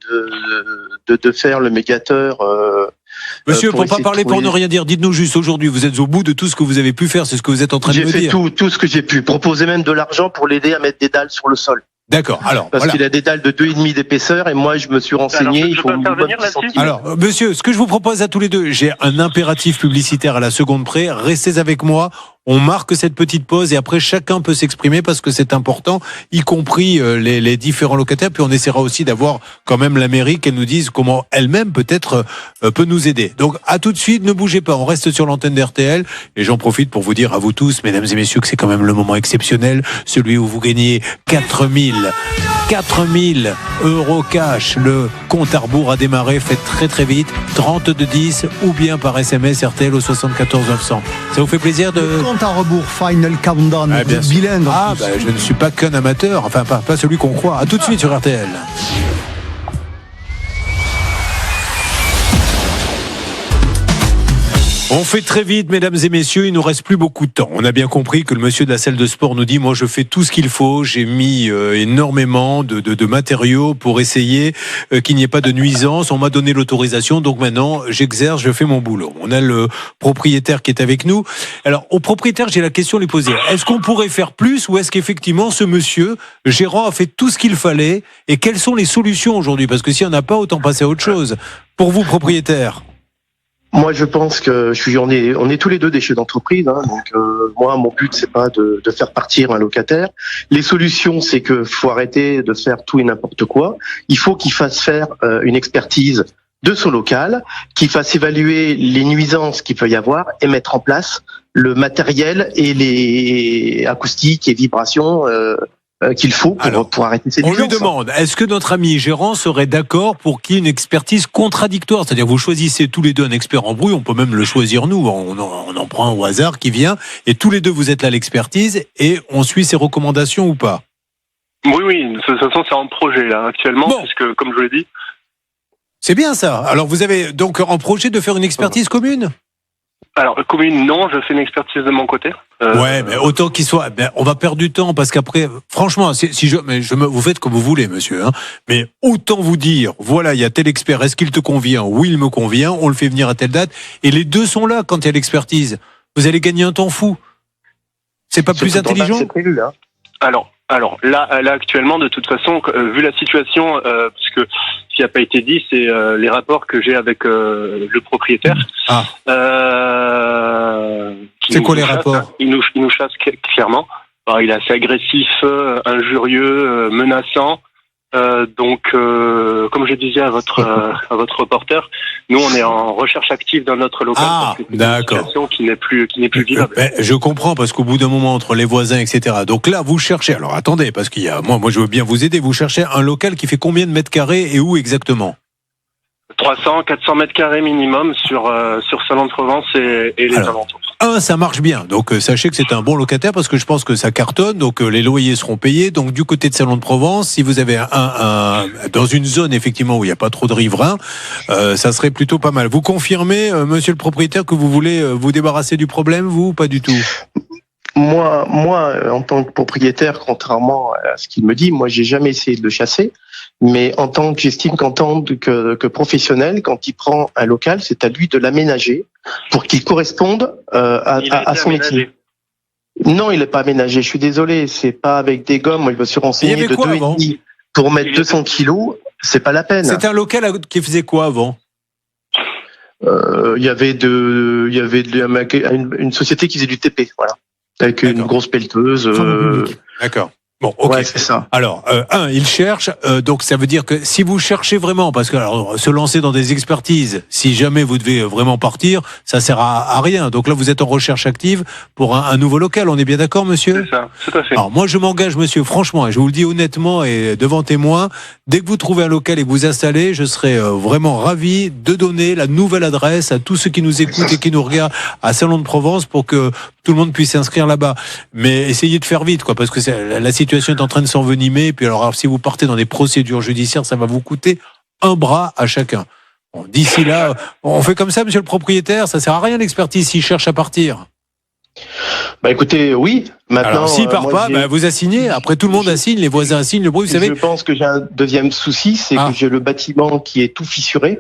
de faire le médiateur. Monsieur, pour pas parler pour ne rien dire, dites-nous juste aujourd'hui, vous êtes au bout de tout ce que vous avez pu faire, c'est ce que vous êtes en train de me dire. J'ai fait tout ce que j'ai pu, proposer même de l'argent pour l'aider à mettre des dalles sur le sol. D'accord. Alors, parce qu'il a des dalles de 2,5 d'épaisseur et moi je me suis renseigné. Alors, je peux intervenir là-dessus. Alors, monsieur, ce que je vous propose à tous les deux, j'ai un impératif publicitaire à la seconde près. Restez avec moi. On marque cette petite pause et après chacun peut s'exprimer parce que c'est important, y compris les différents locataires. Puis on essaiera aussi d'avoir quand même la mairie qu'elle nous dise comment elle-même peut-être peut nous aider. Donc à tout de suite, ne bougez pas, on reste sur l'antenne d'RTL et j'en profite pour vous dire à vous tous, mesdames et messieurs, que c'est quand même le moment exceptionnel, celui où vous gagnez 4000 € cash. Le compte à rebours a démarré, faites très très vite, 3210 ou bien par SMS RTL au 74 900. Ça vous fait plaisir de... Le compte à rebours, Final Countdown, bilingue. Je ne suis pas qu'un amateur, enfin pas celui qu'on croit. À tout de suite sur RTL. On fait très vite, mesdames et messieurs, il nous reste plus beaucoup de temps. On a bien compris que le monsieur de la salle de sport nous dit, moi je fais tout ce qu'il faut, j'ai mis énormément de matériaux pour essayer qu'il n'y ait pas de nuisance. On m'a donné l'autorisation, donc maintenant j'exerce, je fais mon boulot. On a le propriétaire qui est avec nous. Alors au propriétaire, j'ai la question à lui poser. Est-ce qu'on pourrait faire plus ou est-ce qu'effectivement ce monsieur, le gérant, a fait tout ce qu'il fallait? Et quelles sont les solutions aujourd'hui? Parce que s'il n'y en a pas, autant passer à autre chose. Pour vous, propriétaire. Moi, je pense que on est tous les deux des chefs d'entreprise. Donc, moi, mon but, c'est pas de faire partir un locataire. Les solutions, c'est que faut arrêter de faire tout et n'importe quoi. Il faut qu'il fasse faire une expertise de son local, qu'il fasse évaluer les nuisances qu'il peut y avoir et mettre en place le matériel et les acoustiques et vibrations qu'il faut pour arrêter ces nuisances. On lui demande, est-ce que notre ami gérant serait d'accord pour qu'il y ait une expertise contradictoire? C'est-à-dire vous choisissez tous les deux un expert en bruit, on peut même le choisir nous, on en prend un au hasard qui vient, et tous les deux vous êtes là à l'expertise, et on suit ses recommandations ou pas? Oui, de toute façon c'est en projet là actuellement, puisque comme je vous l'ai dit... C'est bien ça. Alors vous avez donc en projet de faire une expertise commune? Alors, commune, non, je fais une expertise de mon côté. Ouais, mais autant qu'il soit, on va perdre du temps parce qu'après, franchement, vous faites comme vous voulez, monsieur, mais autant vous dire, voilà, il y a tel expert, est-ce qu'il te convient? Oui, il me convient, on le fait venir à telle date, et les deux sont là quand il y a l'expertise. Vous allez gagner un temps fou. C'est pas plus intelligent? C'est prévu, là. Alors là actuellement, de toute façon, vu la situation, parce que ce qui n'a pas été dit, c'est les rapports que j'ai avec le propriétaire. C'est quoi les rapports? Il nous chasse clairement. Alors, il est assez agressif, injurieux, menaçant. Donc, comme je disais à votre reporter, nous on est en recherche active dans notre local. D'accord. Une situation qui n'est plus vivable. Je comprends parce qu'au bout d'un moment entre les voisins, etc. Donc là, vous cherchez. Alors attendez, parce qu'il y a moi, je veux bien vous aider. Vous cherchez un local qui fait combien de mètres carrés et où exactement? 300-400 mètres carrés minimum sur Salon-de-Provence et les alentours. Ça marche bien. Donc sachez que c'est un bon locataire parce que je pense que ça cartonne. Donc les loyers seront payés. Donc du côté de Salon-de-Provence, si vous avez dans une zone effectivement où il n'y a pas trop de riverains, ça serait plutôt pas mal. Vous confirmez, monsieur le propriétaire, que vous voulez vous débarrasser du problème, vous, ou pas du tout? Moi, en tant que propriétaire, contrairement à ce qu'il me dit, moi, j'ai jamais essayé de le chasser. Mais j'estime qu'en tant que professionnel, quand il prend un local, c'est à lui de l'aménager pour qu'il corresponde à son métier. Non, il n'est pas aménagé. Je suis désolé, c'est pas avec des gommes. Moi, je me suis renseigné de 2,5 pour mettre 200 kilos. C'est pas la peine. C'était un local qui faisait quoi avant? Il y avait une société qui faisait du TP, voilà, avec une grosse pelleteuse. D'accord. Bon, ok. Ouais, c'est ça. Alors, il cherche, donc ça veut dire que si vous cherchez vraiment, parce que alors, se lancer dans des expertises, si jamais vous devez vraiment partir, ça sert à rien. Donc là, vous êtes en recherche active pour un nouveau local. On est bien d'accord, monsieur ? C'est ça, tout à fait. Alors moi, je m'engage, monsieur, franchement, et je vous le dis honnêtement et devant témoin, dès que vous trouvez un local et que vous installez, je serai vraiment ravi de donner la nouvelle adresse à tous ceux qui nous écoutent et qui nous regardent à Salon de Provence pour que tout le monde puisse s'inscrire là-bas. Mais essayez de faire vite, quoi, parce que la situation est en train de s'envenimer. Et puis alors, si vous partez dans des procédures judiciaires, ça va vous coûter un bras à chacun. Bon, d'ici là, on fait comme ça, monsieur le propriétaire. Ça sert à rien l'expertise s'il cherche à partir. Bah écoutez, oui. Maintenant, alors s'il part pas, vous assignez. Après, tout le monde assigne, les voisins assignent, le bruit, vous savez. Je pense que j'ai un deuxième souci, c'est que j'ai le bâtiment qui est tout fissuré.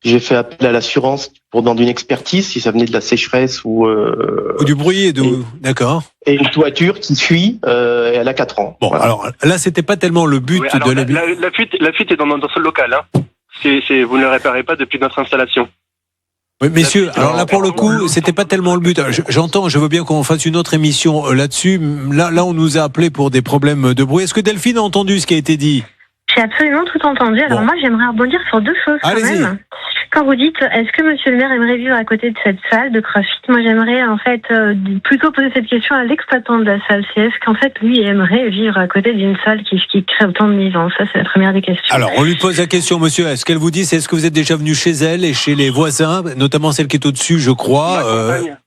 J'ai fait appel à l'assurance pour dans une expertise, si ça venait de la sécheresse ou du bruit, d'accord. Et une toiture qui fuit, et elle a 4 ans. Bon, voilà. Alors là, c'était pas tellement le but alors, de la fuite est dans ce local. Hein. Vous ne le réparez pas depuis notre installation. Oui, messieurs, alors là pour le coup, c'était pas tellement le but. J'entends, je veux bien qu'on fasse une autre émission là-dessus. Là, on nous a appelé pour des problèmes de bruit. Est-ce que Delphine a entendu ce qui a été dit ? J'ai absolument tout entendu. Alors moi, j'aimerais rebondir sur 2 choses quand même. Quand vous dites, est-ce que monsieur le maire aimerait vivre à côté de cette salle de CrossFit? Moi, j'aimerais en fait plutôt poser cette question à l'exploitant de la salle. C'est est-ce qu'en fait, lui aimerait vivre à côté d'une salle qui crée autant de nuisances? Ça, c'est la première des questions. Alors, on lui pose la question, monsieur. Est-ce qu'elle vous dit, est-ce que vous êtes déjà venu chez elle et chez les voisins, notamment celle qui est au-dessus, je crois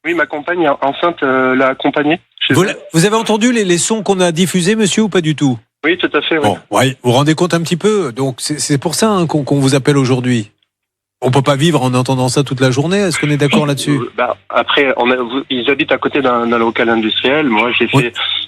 Ma compagne enceinte l'a accompagnée. Vous avez entendu les sons qu'on a diffusés, monsieur, ou pas du tout? Oui, tout à fait. Oui. Bon, ouais, vous vous rendez compte un petit peu. Donc, c'est pour ça qu'on vous appelle aujourd'hui. On peut pas vivre en entendant ça toute la journée. Est-ce qu'on est d'accord là-dessus? Après, ils habitent à côté d'un local industriel. Moi,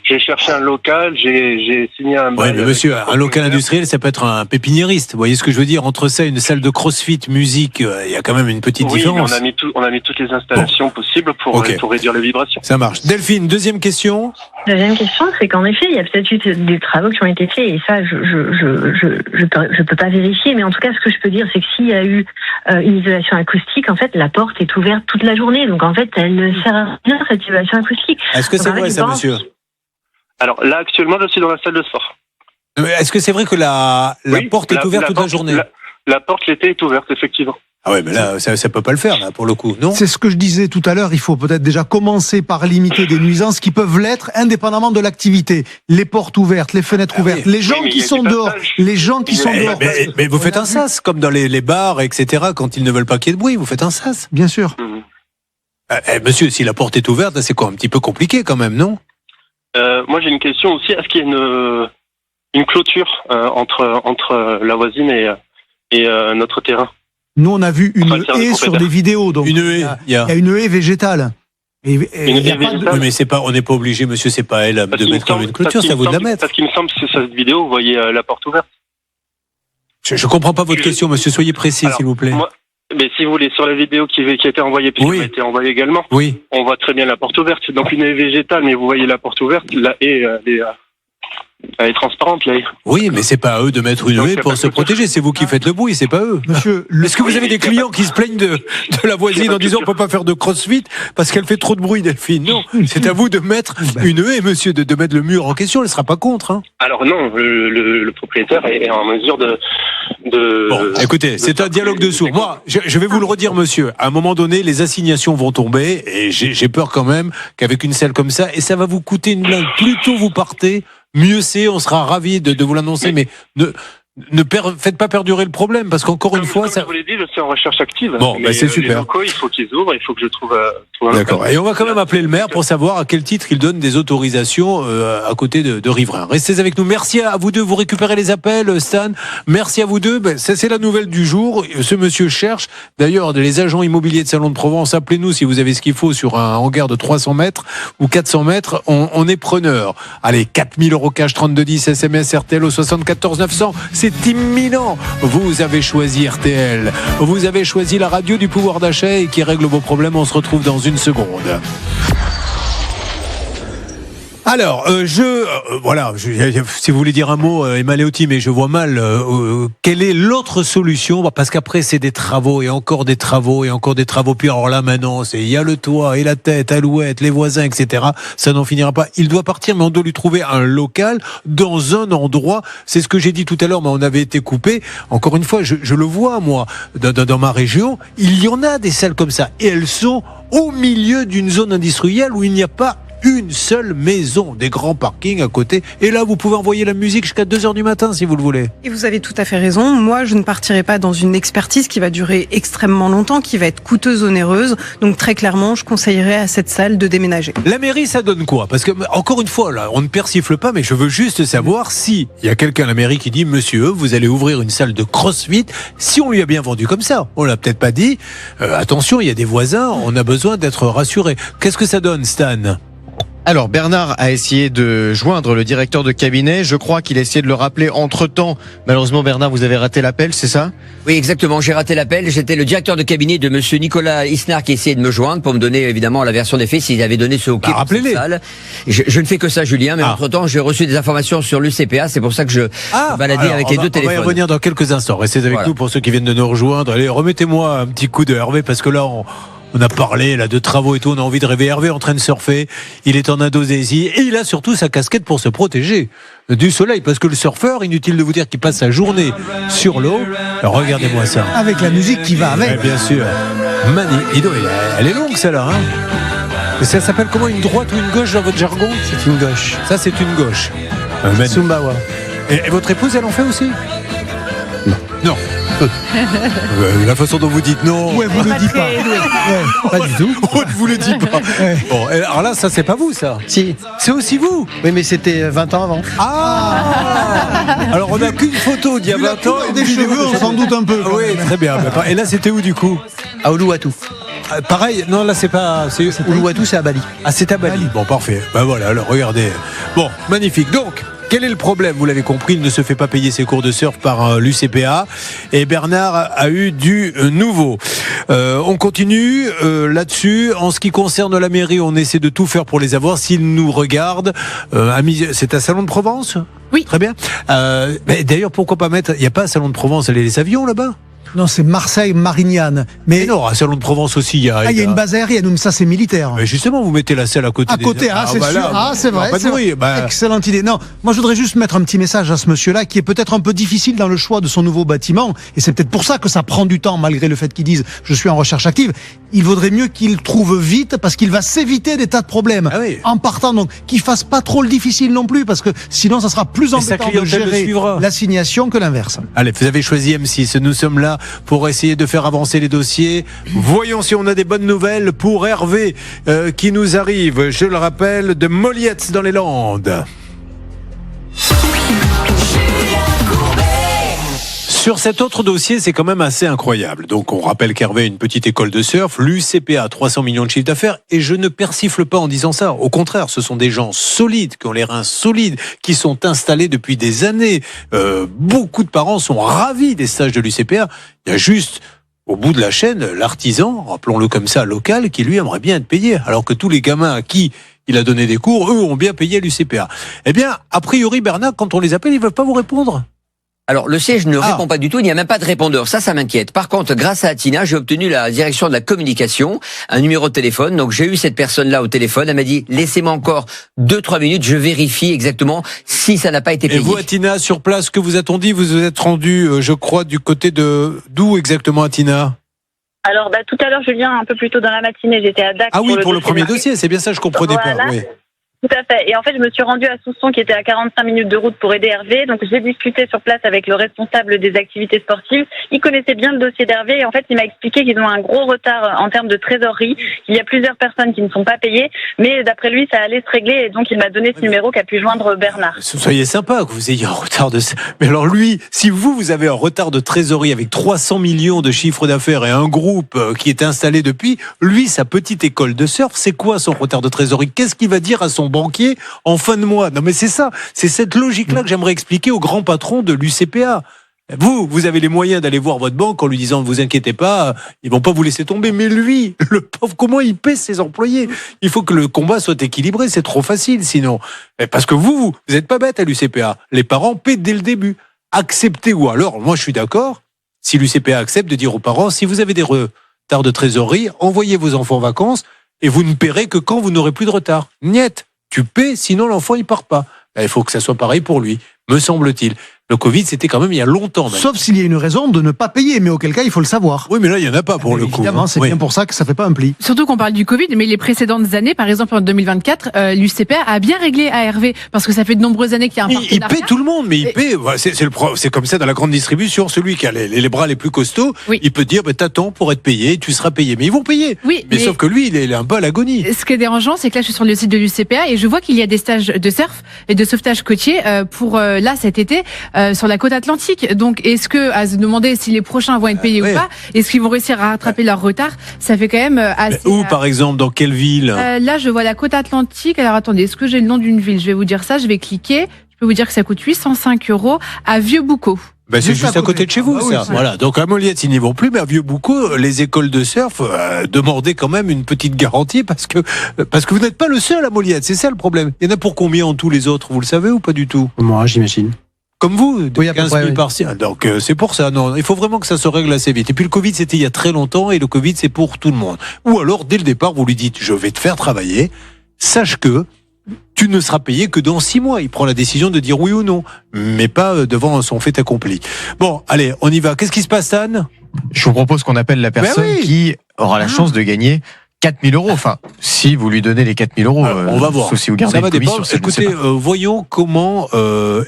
j'ai cherché un local, j'ai signé un bail. Oui, mais monsieur, un local industriel, ça peut être un pépiniériste. Vous voyez ce que je veux dire? Entre ça et une salle de crossfit, musique, il y a quand même une petite différence. On a mis toutes les installations possibles pour réduire les vibrations. Ça marche. Delphine, deuxième question. Deuxième question, c'est qu'en effet, il y a peut-être eu des travaux qui ont été faits, et ça, je peux pas vérifier, mais en tout cas, ce que je peux dire, c'est que s'il y a eu une isolation acoustique, en fait, la porte est ouverte toute la journée, donc en fait, elle ne sert à rien, cette isolation acoustique. Est-ce que c'est vrai ça, monsieur? Alors là, actuellement, je suis dans la salle de sport. Est-ce que c'est vrai que la porte est ouverte toute la journée? La porte l'été est ouverte, effectivement. Ah ouais, mais là, ça peut pas le faire, là, pour le coup, non? C'est ce que je disais tout à l'heure. Il faut peut-être déjà commencer par limiter des nuisances qui peuvent l'être indépendamment de l'activité. Les portes ouvertes, les fenêtres ouvertes, les gens qui sont dehors, Mais vous faites un sas, comme dans les bars, etc., quand ils ne veulent pas qu'il y ait de bruit, vous faites un sas. Bien sûr. Monsieur, si la porte est ouverte, là, c'est quoi? Un petit peu compliqué quand même, non? Moi, j'ai une question aussi. Est-ce qu'il y a une clôture entre la voisine et notre terrain? Nous, on a vu une haie sur des vidéos. Donc une haie. Il y a une haie végétale. Oui, mais on n'est pas obligé, monsieur, c'est pas elle de mettre comme une clôture, c'est à vous de la mettre. Parce qu'il me semble que sur cette vidéo, vous voyez la porte ouverte. Je comprends pas votre question, monsieur, soyez précis, s'il vous plaît. Mais si vous voulez, sur la vidéo qui a été envoyée, puis qui a été envoyée également, on voit très bien la porte ouverte. Donc une haie végétale, mais vous voyez la porte ouverte, la haie, elle est transparente, là. Oui, mais c'est pas à eux de mettre une haie pour se protéger. C'est vous qui faites le bruit, c'est pas eux. Monsieur, est-ce que vous avez des clients qui se plaignent de la voisine en disant on peut pas faire de crossfit parce qu'elle fait trop de bruit, Delphine? Non, c'est à vous de mettre une haie, monsieur, de mettre le mur en question. Elle sera pas contre, hein. Alors non, le propriétaire est en mesure de... Bon, écoutez, c'est un dialogue de sourds. Moi, je vais vous le redire, monsieur. À un moment donné, les assignations vont tomber et j'ai peur quand même qu'avec une salle comme ça, et ça va vous coûter une blague. Plus tôt vous partez, mieux c'est, on sera ravis de vous l'annoncer, mais faites pas perdurer le problème, parce qu'encore une fois... Comme je vous l'ai dit, je suis en recherche active. Bon, c'est super. Les locaux, il faut qu'ils ouvrent, il faut que je trouve un D'accord. Et on va quand même appeler le maire pour savoir à quel titre il donne des autorisations à côté de riverains. Restez avec nous. Merci à vous deux. Vous récupérez les appels, Stan. Merci à vous deux. C'est la nouvelle du jour. Ce monsieur cherche. D'ailleurs, les agents immobiliers de Salon de Provence, appelez-nous si vous avez ce qu'il faut sur un hangar de 300 mètres ou 400 mètres. On est preneur. Allez, 4000 € cash, 3210, SMS RTL au 74 900. C'est imminent. Vous avez choisi RTL. Vous avez choisi la radio du pouvoir d'achat et qui règle vos problèmes. On se retrouve dans une seconde. Alors, si vous voulez dire un mot, Emma Leotti, mais je vois mal quelle est l'autre solution, parce qu'après c'est des travaux et encore des travaux et encore des travaux. Puis alors là maintenant, il y a le toit et la tête, Alouette, les voisins, etc. Ça n'en finira pas. Il doit partir, mais on doit lui trouver un local dans un endroit. C'est ce que j'ai dit tout à l'heure, mais on avait été coupé. Encore une fois, je le vois moi dans ma région, il y en a des salles comme ça et elles sont au milieu d'une zone industrielle où il n'y a pas une seule maison, des grands parkings à côté. Et là, vous pouvez envoyer la musique jusqu'à 2h du matin si vous le voulez. Et vous avez tout à fait raison. Moi, je ne partirai pas dans une expertise qui va durer extrêmement longtemps, qui va être coûteuse, onéreuse. Donc très clairement, je conseillerais à cette salle de déménager. La mairie, ça donne quoi? Parce que, encore une fois, là, on ne persifle pas, mais je veux juste savoir si il y a quelqu'un à la mairie qui dit, monsieur, vous allez ouvrir une salle de crossfit. Si on lui a bien vendu comme ça, on l'a peut-être pas dit. Attention, il y a des voisins, on a besoin d'être rassuré. Qu'est-ce que ça donne, Stan? Alors Bernard a essayé de joindre le directeur de cabinet. Je crois qu'il a essayé de le rappeler entre-temps. Malheureusement, Bernard, vous avez raté l'appel, c'est ça? Oui, exactement. J'ai raté l'appel. J'étais le directeur de cabinet de monsieur Nicolas Isnard qui essayait de me joindre pour me donner évidemment la version des faits s'il avait donné ce OK. Rappelez-les. Je ne fais que ça, Julien. Mais entre-temps, j'ai reçu des informations sur l'UCPA. C'est pour ça que je baladais avec les deux téléphones. On va y revenir dans quelques instants. Restez avec nous pour ceux qui viennent de nous rejoindre. Allez, remettez-moi un petit coup de Hervé parce que là, on a parlé là de travaux et tout, on a envie de rêver. Hervé est en train de surfer, il est en Indonésie et il a surtout sa casquette pour se protéger du soleil parce que le surfeur, inutile de vous dire qu'il passe sa journée sur l'eau. Alors, regardez-moi ça. Avec la musique qui va avec. Ouais, bien sûr. Elle est longue celle-là. Hein. Mais ça s'appelle comment, une droite ou une gauche dans votre jargon? C'est une gauche. Ça c'est une gauche. Sumbawa. Et votre épouse, elle en fait aussi? Non. La façon dont vous dites non. Ouais, vous ne dites pas. Ouais, pas du tout. On ne vous le dit pas. Ouais. Bon, alors là, ça c'est pas vous, ça. Si. C'est aussi vous. Oui, mais c'était 20 ans avant. Alors on n'a qu'une photo d'il y a 20 ans. Des cheveux, on s'en doute un peu. Oui, très bien. Et là, c'était où du coup? À Uluwatu. Pareil, non, là c'est pas. Uluwatu, c'est à Bali. Ah, c'est à Bali. Bon, parfait. Ben voilà, alors regardez. Bon, magnifique. Donc, quel est le problème? Vous l'avez compris, il ne se fait pas payer ses cours de surf par l'UCPA. Et Bernard a eu du nouveau. On continue là-dessus. En ce qui concerne la mairie, on essaie de tout faire pour les avoir. S'ils nous regardent, c'est à Salon de Provence? Oui. Très bien. D'ailleurs, pourquoi pas mettre... Il n'y a pas à Salon de Provence les avions là-bas? Non, c'est Marseille-Marignane. Mais non, à Salon de Provence aussi, il y a une base aérienne, mais ça c'est militaire. Mais justement, vous mettez la selle à côté. À côté, c'est sûr. C'est vrai. C'est excellente idée. Non, moi je voudrais juste mettre un petit message à ce monsieur-là qui est peut-être un peu difficile dans le choix de son nouveau bâtiment. Et c'est peut-être pour ça que ça prend du temps, malgré le fait qu'ils disent je suis en recherche active. Il vaudrait mieux qu'il trouve vite parce qu'il va s'éviter des tas de problèmes. En partant, donc, qu'il fasse pas trop le difficile non plus parce que sinon ça sera plus embêtant de gérer l'assignation que l'inverse. Allez, vous avez choisi M6. Nous sommes là pour essayer de faire avancer les dossiers. Voyons si on a des bonnes nouvelles pour Hervé qui nous arrive, je le rappelle, de Moliette dans les Landes. Sur cet autre dossier, c'est quand même assez incroyable. Donc, on rappelle qu'Hervé a une petite école de surf, l'UCPA a 300 millions de chiffre d'affaires, et je ne persifle pas en disant ça. Au contraire, ce sont des gens solides, qui ont les reins solides, qui sont installés depuis des années. Beaucoup de parents sont ravis des stages de l'UCPA. Il y a juste, au bout de la chaîne, l'artisan, rappelons-le comme ça, local, qui lui aimerait bien être payé. Alors que tous les gamins à qui il a donné des cours, eux, ont bien payé l'UCPA. Eh bien, a priori, Bernard, quand on les appelle, ils ne veulent pas vous répondre. Alors, le siège ne répond pas du tout, il n'y a même pas de répondeur. Ça m'inquiète. Par contre, grâce à Atina, j'ai obtenu la direction de la communication, un numéro de téléphone. Donc, j'ai eu cette personne-là au téléphone. Elle m'a dit, laissez-moi encore 2-3 minutes, je vérifie exactement si ça n'a pas été payé. Et vous, Atina, sur place, que vous a-t-on dit? Vous vous êtes rendu, je crois, du côté d'où exactement, Atina? Alors, tout à l'heure, Julien, un peu plus tôt dans la matinée, j'étais à Dax. Ah oui, pour le premier dossier, c'est bien ça, je comprenais pas. Oui. Tout à fait. Et en fait, je me suis rendue à Sousson, qui était à 45 minutes de route, pour aider Hervé. Donc, j'ai discuté sur place avec le responsable des activités sportives. Il connaissait bien le dossier d'Hervé et en fait, il m'a expliqué qu'ils ont un gros retard en termes de trésorerie. Il y a plusieurs personnes qui ne sont pas payées, mais d'après lui, ça allait se régler et donc il m'a donné ce numéro qu'a pu joindre Bernard. Soyez sympa que vous ayez un retard de... Mais alors lui, si vous avez un retard de trésorerie avec 300 millions de chiffre d'affaires et un groupe qui est installé depuis, lui, sa petite école de surf, c'est quoi son retard de trésorerie? Qu'est-ce qu'il va dire à son banquier en fin de mois? Non mais c'est ça, c'est cette logique-là que j'aimerais expliquer au grand patron de l'UCPA. Vous avez les moyens d'aller voir votre banque en lui disant, ne vous inquiétez pas, ils vont pas vous laisser tomber. Mais lui, le pauvre, comment il paie ses employés? Il faut que le combat soit équilibré, c'est trop facile sinon. Parce que vous n'êtes pas bête à l'UCPA. Les parents paient dès le début. Acceptez ou alors, moi je suis d'accord, si l'UCPA accepte de dire aux parents, si vous avez des retards de trésorerie, envoyez vos enfants en vacances et vous ne paierez que quand vous n'aurez plus de retard. Niet, tu paies, sinon l'enfant il part pas. Il faut que ça soit pareil pour lui, me semble-t-il. Le Covid, c'était quand même il y a longtemps. Sauf s'il y a une raison de ne pas payer, mais auquel cas, il faut le savoir. Oui, mais là, il n'y en a pas pour le coup. Évidemment, c'est bien pour ça que ça fait pas un pli. Surtout qu'on parle du Covid, mais les précédentes années, par exemple en 2024, l'UCPA a bien réglé ARV, parce que ça fait de nombreuses années qu'il y a un partenariat. Il paie tout le monde, mais il paie. C'est comme ça dans la grande distribution. Celui qui a les bras les plus costauds, il peut dire t'attends pour être payé, tu seras payé. Mais ils vont payer. Oui, mais sauf que lui, il est un peu à l'agonie. Ce qui est dérangeant, c'est que là, je suis sur le site de l'UCPA et je vois qu'il y a des stages de surf et de sauvetage côtier pour là cet été sur la côte atlantique. Donc, est-ce que, à se demander si les prochains vont être payés ou pas, est-ce qu'ils vont réussir à rattraper leur retard? Ça fait quand même assez. Où, par exemple, dans quelle ville? Là, je vois la côte atlantique. Alors, attendez, est-ce que j'ai le nom d'une ville? Je vais vous dire ça. Je vais cliquer. Je peux vous dire que ça coûte 805 € à Vieux-Boucau. C'est juste à côté de chez vous, ça. Voilà. Donc à Moliette, ils n'y vont plus, mais à Vieux-Boucau, les écoles de surf demandaient quand même une petite garantie parce que vous n'êtes pas le seul à Moliette. C'est ça le problème. Il y en a pour combien en tous les autres? Vous le savez ou pas du tout? Moi, j'imagine. Comme vous, de 15 000 oui. par-ci. Donc c'est pour ça. Non, il faut vraiment que ça se règle assez vite. Et puis le Covid, c'était il y a très longtemps, et le Covid, c'est pour tout le monde. Ou alors, dès le départ, vous lui dites, je vais te faire travailler. Sache que tu ne seras payé que dans 6 mois. Il prend la décision de dire oui ou non, mais pas devant son fait accompli. Bon, allez, on y va. Qu'est-ce qui se passe, Anne? Je vous propose qu'on appelle la personne qui aura la chance de gagner 4 000 €. Enfin, si vous lui donnez les 4 000 €. Alors, on va voir. Sauf si vous gardez ça va une commission, dépendre. ça, je ne sais Écoutez, pas. voyons comment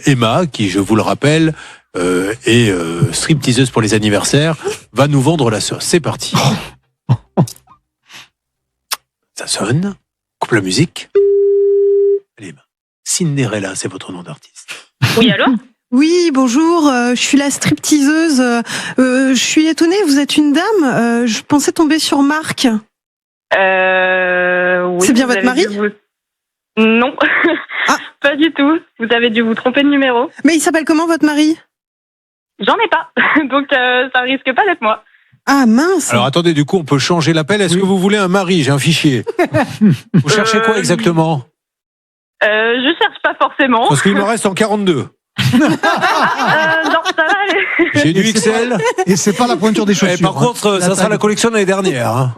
Emma, qui, je vous le rappelle, est stripteaseuse pour les anniversaires, va nous vendre la sauce. C'est parti. Ça sonne. Coupe la musique. Allez, Emma. Cinderella, c'est votre nom d'artiste. Oui, allô? Oui, bonjour, je suis la stripteaseuse. Je suis étonnée, vous êtes une dame. Je pensais tomber sur Marc. Oui, c'est bien vous votre avez mari? Non, pas du tout. Vous avez dû vous tromper de numéro. Mais il s'appelle comment votre mari? J'en ai pas, donc ça risque pas d'être moi. Ah mince. Alors attendez, du coup, on peut changer l'appel. Est-ce que vous voulez un mari? J'ai un fichier. Vous cherchez quoi exactement? Je cherche pas forcément. Parce qu'il me reste en 42. Non, ça va aller. J'ai du XL. Et c'est pas la pointure des chaussures. Par contre, ça sera la collection de l'année dernière. Hein.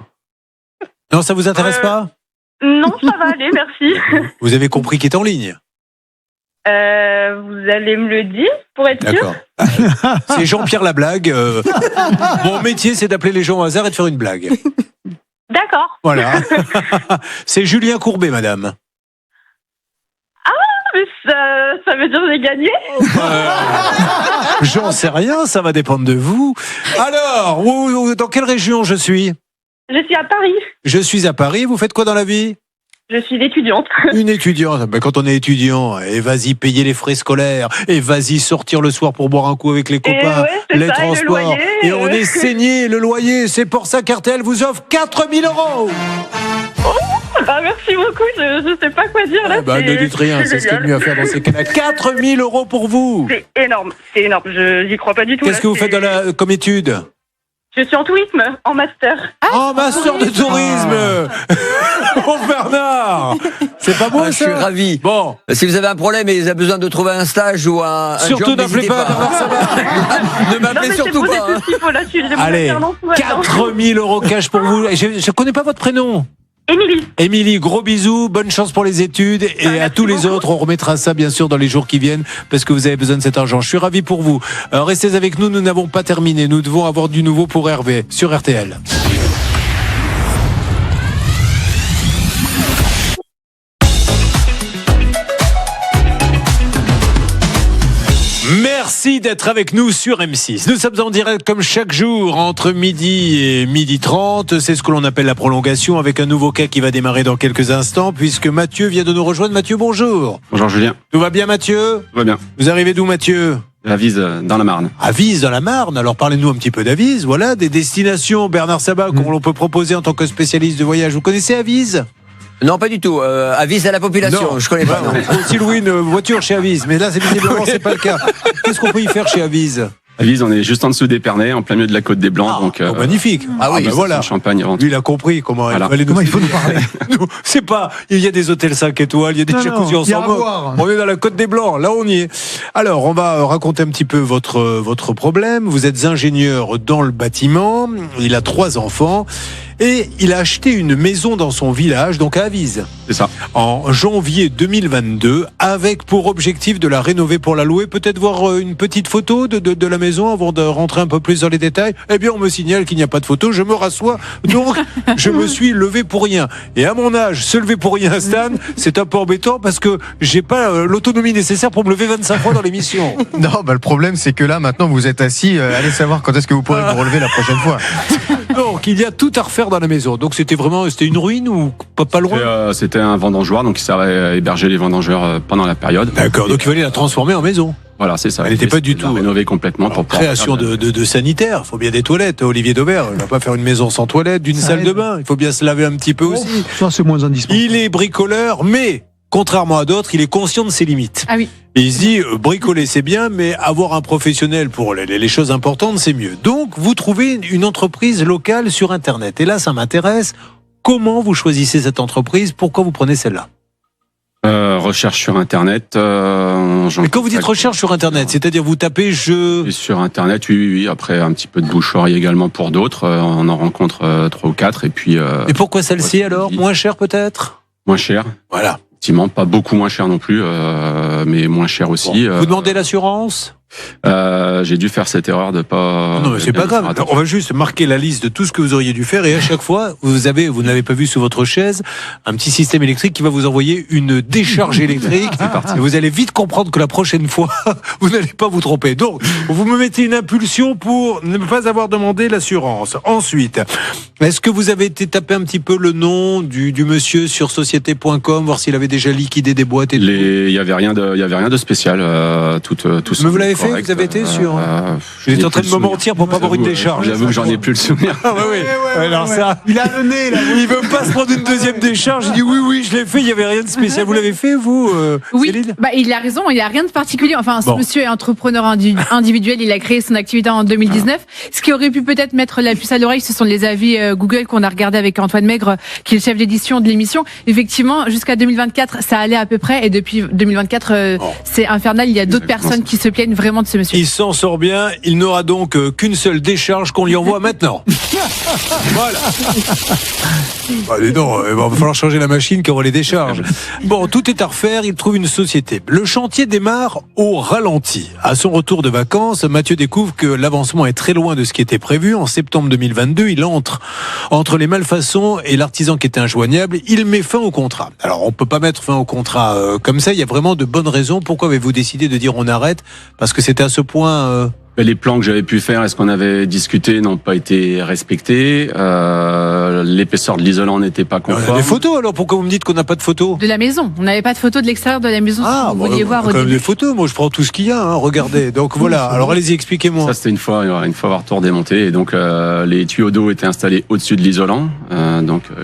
Non, ça vous intéresse pas? Non, ça va aller, merci. Vous avez compris qui est en ligne? Vous allez me le dire pour être sûr? D'accord. C'est Jean-Pierre Lablague. Mon métier, c'est d'appeler les gens au hasard et de faire une blague. D'accord. Voilà. C'est Julien Courbet, madame. Mais ça veut dire que j'ai gagné? J'en sais rien, ça va dépendre de vous. Alors, dans quelle région je suis? Je suis à Paris. Je suis à Paris. Vous faites quoi dans la vie? Je suis étudiante. Une étudiante. Ben, quand on est étudiant, et vas-y payer les frais scolaires, et vas-y sortir le soir pour boire un coup avec les copains, les transports, et on est saigné, le loyer. C'est pour ça qu'RTL vous offre 4 000 €. Merci beaucoup, je sais pas quoi dire là. Ne dites rien, c'est ce qu'il y a mieux à faire dans ces cas-là. 4 000 € pour vous. C'est énorme, j'y crois pas du tout. Qu'est-ce que vous faites comme étude? Je suis en tourisme, en master. En master de tourisme. Oh Bernard, c'est pas beau ça? Je suis ravi. Bon, si vous avez un problème et vous avez besoin de trouver un stage ou un surtout job, n'appelez pas Bernard Sabat. Ne m'appelez surtout pas. Allez, 4 000 € cash pour vous. Je connais pas votre prénom. Émilie. Émilie, gros bisous, bonne chance pour les études et à tous les autres, on remettra ça bien sûr dans les jours qui viennent parce que vous avez besoin de cet argent. Je suis ravi pour vous. Restez avec nous, nous n'avons pas terminé. Nous devons avoir du nouveau pour Hervé sur RTL. Merci d'être avec nous sur M6. Nous sommes en direct comme chaque jour entre midi et 12h30. C'est ce que l'on appelle la prolongation avec un nouveau cas qui va démarrer dans quelques instants puisque Mathieu vient de nous rejoindre. Mathieu, bonjour. Bonjour Julien. Tout va bien Mathieu? Tout va bien. Vous arrivez d'où Mathieu? Avise dans la Marne. Avise dans la Marne. Alors parlez-nous un petit peu d'Avise. Voilà, des destinations, Bernard Sabat, qu'on l'on peut proposer en tant que spécialiste de voyage. Vous connaissez Avise? Non, pas du tout. Avise à la population. Non. Je connais pas. Il faut aussi louer une voiture chez Avise, mais là, visiblement, c'est pas le cas. Qu'est-ce qu'on peut y faire chez Avise? Avise, on est juste en dessous d'Épernay, en plein milieu de la Côte des Blancs. Donc, magnifique. voilà. Champagne avant tout. Lui, il a compris comment il faut nous parler. Nous, c'est pas, il y a des hôtels 5 étoiles, il y a des jacuzzi ensemble. On est dans la Côte des Blancs, là on y est. Alors, on va raconter un petit peu votre problème. Vous êtes ingénieur dans le bâtiment, il a 3 enfants. Et il a acheté une maison dans son village, donc à Avise. C'est ça. En janvier 2022, avec pour objectif de la rénover pour la louer. Peut-être voir une petite photo de la maison avant de rentrer un peu plus dans les détails. Eh bien, on me signale qu'il n'y a pas de photo. Je me rassois. Donc, je me suis levé pour rien. Et à mon âge, se lever pour rien, Stan, c'est un peu embêtant parce que j'ai pas l'autonomie nécessaire pour me lever 25 fois dans l'émission. Non, le problème, c'est que là, maintenant, vous êtes assis. Allez savoir quand est-ce que vous pourrez vous relever la prochaine fois. Donc, il y a tout à refaire dans la maison. Donc, c'était une ruine ou pas loin? C'était un vendangeoir, donc il servait à héberger les vendangeurs pendant la période. D'accord, donc il fallait la transformer en maison. Voilà, c'est ça. Elle n'était pas du tout rénovée complètement. pour création de sanitaire. Il faut bien des toilettes. Olivier Daubert, on ne va pas faire une maison sans toilette, d'une salle de bain. Il faut bien se laver un petit peu aussi. Ça, c'est moins indispensable. Il est bricoleur, mais contrairement à d'autres, il est conscient de ses limites. Ah oui. Et il se dit, bricoler c'est bien, mais avoir un professionnel pour les choses importantes, c'est mieux. Donc, vous trouvez une entreprise locale sur Internet. Et là, ça m'intéresse. Comment vous choisissez cette entreprise? Pourquoi vous prenez celle-là? Recherche sur Internet. Mais quand vous dites recherche sur Internet, c'est-à-dire vous tapez Et sur Internet, oui. Après, un petit peu de bouche-oreille également pour d'autres. On en rencontre 3 ou 4. Et puis. Et pourquoi celle-ci alors? Moins cher peut-être? Moins cher. Voilà. Effectivement, pas beaucoup moins cher non plus, mais moins cher aussi. Vous demandez l'assurance? J'ai dû faire cette erreur de pas. Non, mais c'est pas grave. On va juste marquer la liste de tout ce que vous auriez dû faire et à chaque fois, vous n'avez pas vu sous votre chaise un petit système électrique qui va vous envoyer une décharge électrique. Et vous allez vite comprendre que la prochaine fois, vous n'allez pas vous tromper. Donc, vous me mettez une impulsion pour ne pas avoir demandé l'assurance. Ensuite, est-ce que vous avez été taper un petit peu le nom du monsieur sur société.com, voir s'il avait déjà liquidé des boîtes et tout? Il y avait rien de spécial. Tout mais vous l'avez fait? Vous avez été sur. Vous êtes en train de me mentir pour pas avoir une décharge. J'avoue que j'en ai plus le souvenir. Ah bah oui. Alors ça, il a le nez là. Il veut pas se prendre une deuxième décharge. Il dit oui, je l'ai fait. Il y avait rien de spécial. Vous l'avez fait vous? Oui. Céline? Il a raison. Il y a rien de particulier. Enfin, ce monsieur est entrepreneur individuel. Il a créé son activité en 2019. Ce qui aurait pu peut-être mettre la puce à l'oreille, ce sont les avis Google qu'on a regardé avec Antoine Maigre, qui est le chef d'édition de l'émission. Effectivement, jusqu'à 2024, ça allait à peu près. Et depuis 2024, c'est infernal. Il y a d'autres personnes qui se plaignent vraiment de ce monsieur. Il s'en sort bien, il n'aura donc qu'une seule décharge qu'on lui envoie maintenant. Voilà. Allez, non, il va falloir changer la machine qui aura les décharges. Bon, tout est à refaire, il trouve une société. Le chantier démarre au ralenti. À son retour de vacances, Mathieu découvre que l'avancement est très loin de ce qui était prévu. En septembre 2022, il entre les malfaçons et l'artisan qui était injoignable. Il met fin au contrat. Alors, on peut pas mettre fin au contrat comme ça. Il y a vraiment de bonnes raisons. Pourquoi avez-vous décidé de dire on arrête? Parce que c'était à ce point... Les plans que j'avais pu faire et ce qu'on avait discuté n'ont pas été respectés. L'épaisseur de l'isolant n'était pas conforme. Les photos alors? Pourquoi vous me dites qu'on n'a pas de photos? De la maison. On n'avait pas de photos de l'extérieur de la maison. Ah, vous vouliez voir au quand même début. des photos. Moi, je prends tout ce qu'il y a. Regardez. Donc voilà. Alors allez-y, expliquez-moi. Ça, c'était une fois avoir tout redémonté. Et donc les tuyaux d'eau étaient installés au-dessus de l'isolant,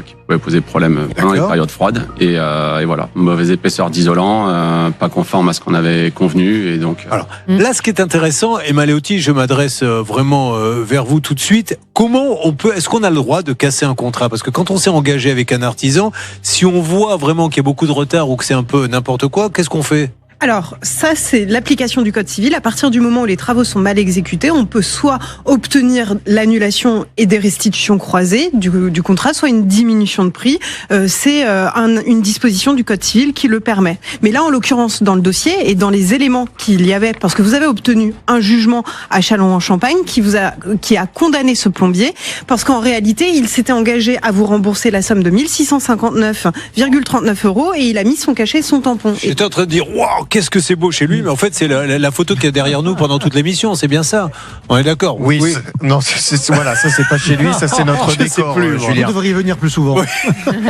qui pouvait poser problème pendant les périodes froides. Et voilà, mauvaise épaisseur d'isolant, pas conforme à ce qu'on avait convenu. Et donc. Alors là, ce qui est intéressant, et Maléotti, je m'adresse vraiment vers vous tout de suite. Comment est-ce qu'on a le droit de casser un contrat? Parce que quand on s'est engagé avec un artisan, si on voit vraiment qu'il y a beaucoup de retard ou que c'est un peu n'importe quoi, qu'est-ce qu'on fait? Alors, ça, c'est l'application du Code civil. À partir du moment où les travaux sont mal exécutés, on peut soit obtenir l'annulation et des restitutions croisées du contrat, soit une diminution de prix. C'est une disposition du Code civil qui le permet. Mais là, en l'occurrence, dans le dossier et dans les éléments qu'il y avait, parce que vous avez obtenu un jugement à Châlons-en-Champagne qui a condamné ce plombier, parce qu'en réalité, il s'était engagé à vous rembourser la somme de 1659,39 € et il a mis son cachet et son tampon. J'étais en train de dire, waouh, qu'est-ce que c'est beau chez lui, mais en fait c'est la photo qu'il y a derrière nous pendant toute l'émission, c'est bien ça. On est d'accord? Oui. Non, voilà, ça c'est pas chez lui, ça c'est notre décor. Julien. Vous devriez venir plus souvent. Oui.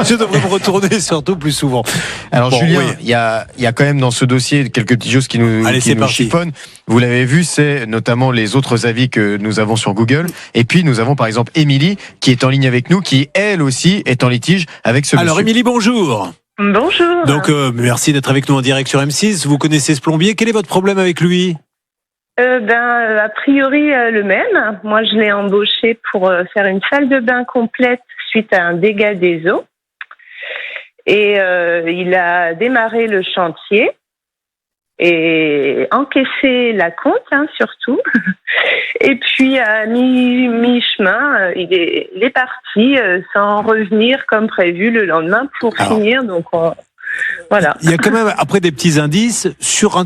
Je devrais me retourner surtout plus souvent. Alors Julien, il y a quand même dans ce dossier quelques petites choses qui nous chiffonnent. Vous l'avez vu, c'est notamment les autres avis que nous avons sur Google. Et puis nous avons par exemple Émilie qui est en ligne avec nous, qui elle aussi est en litige avec ce monsieur. Alors Émilie, bonjour. Bonjour. Donc merci d'être avec nous en direct sur M6. Vous connaissez ce plombier. Quel est votre problème avec lui? A priori le même. Moi, je l'ai embauché pour faire une salle de bain complète suite à un dégât des eaux. Et il a démarré le chantier et encaissé la compte, surtout. Et puis à mi-chemin, il est parti sans revenir comme prévu le lendemain pour finir. Donc voilà. Il y a quand même après des petits indices sur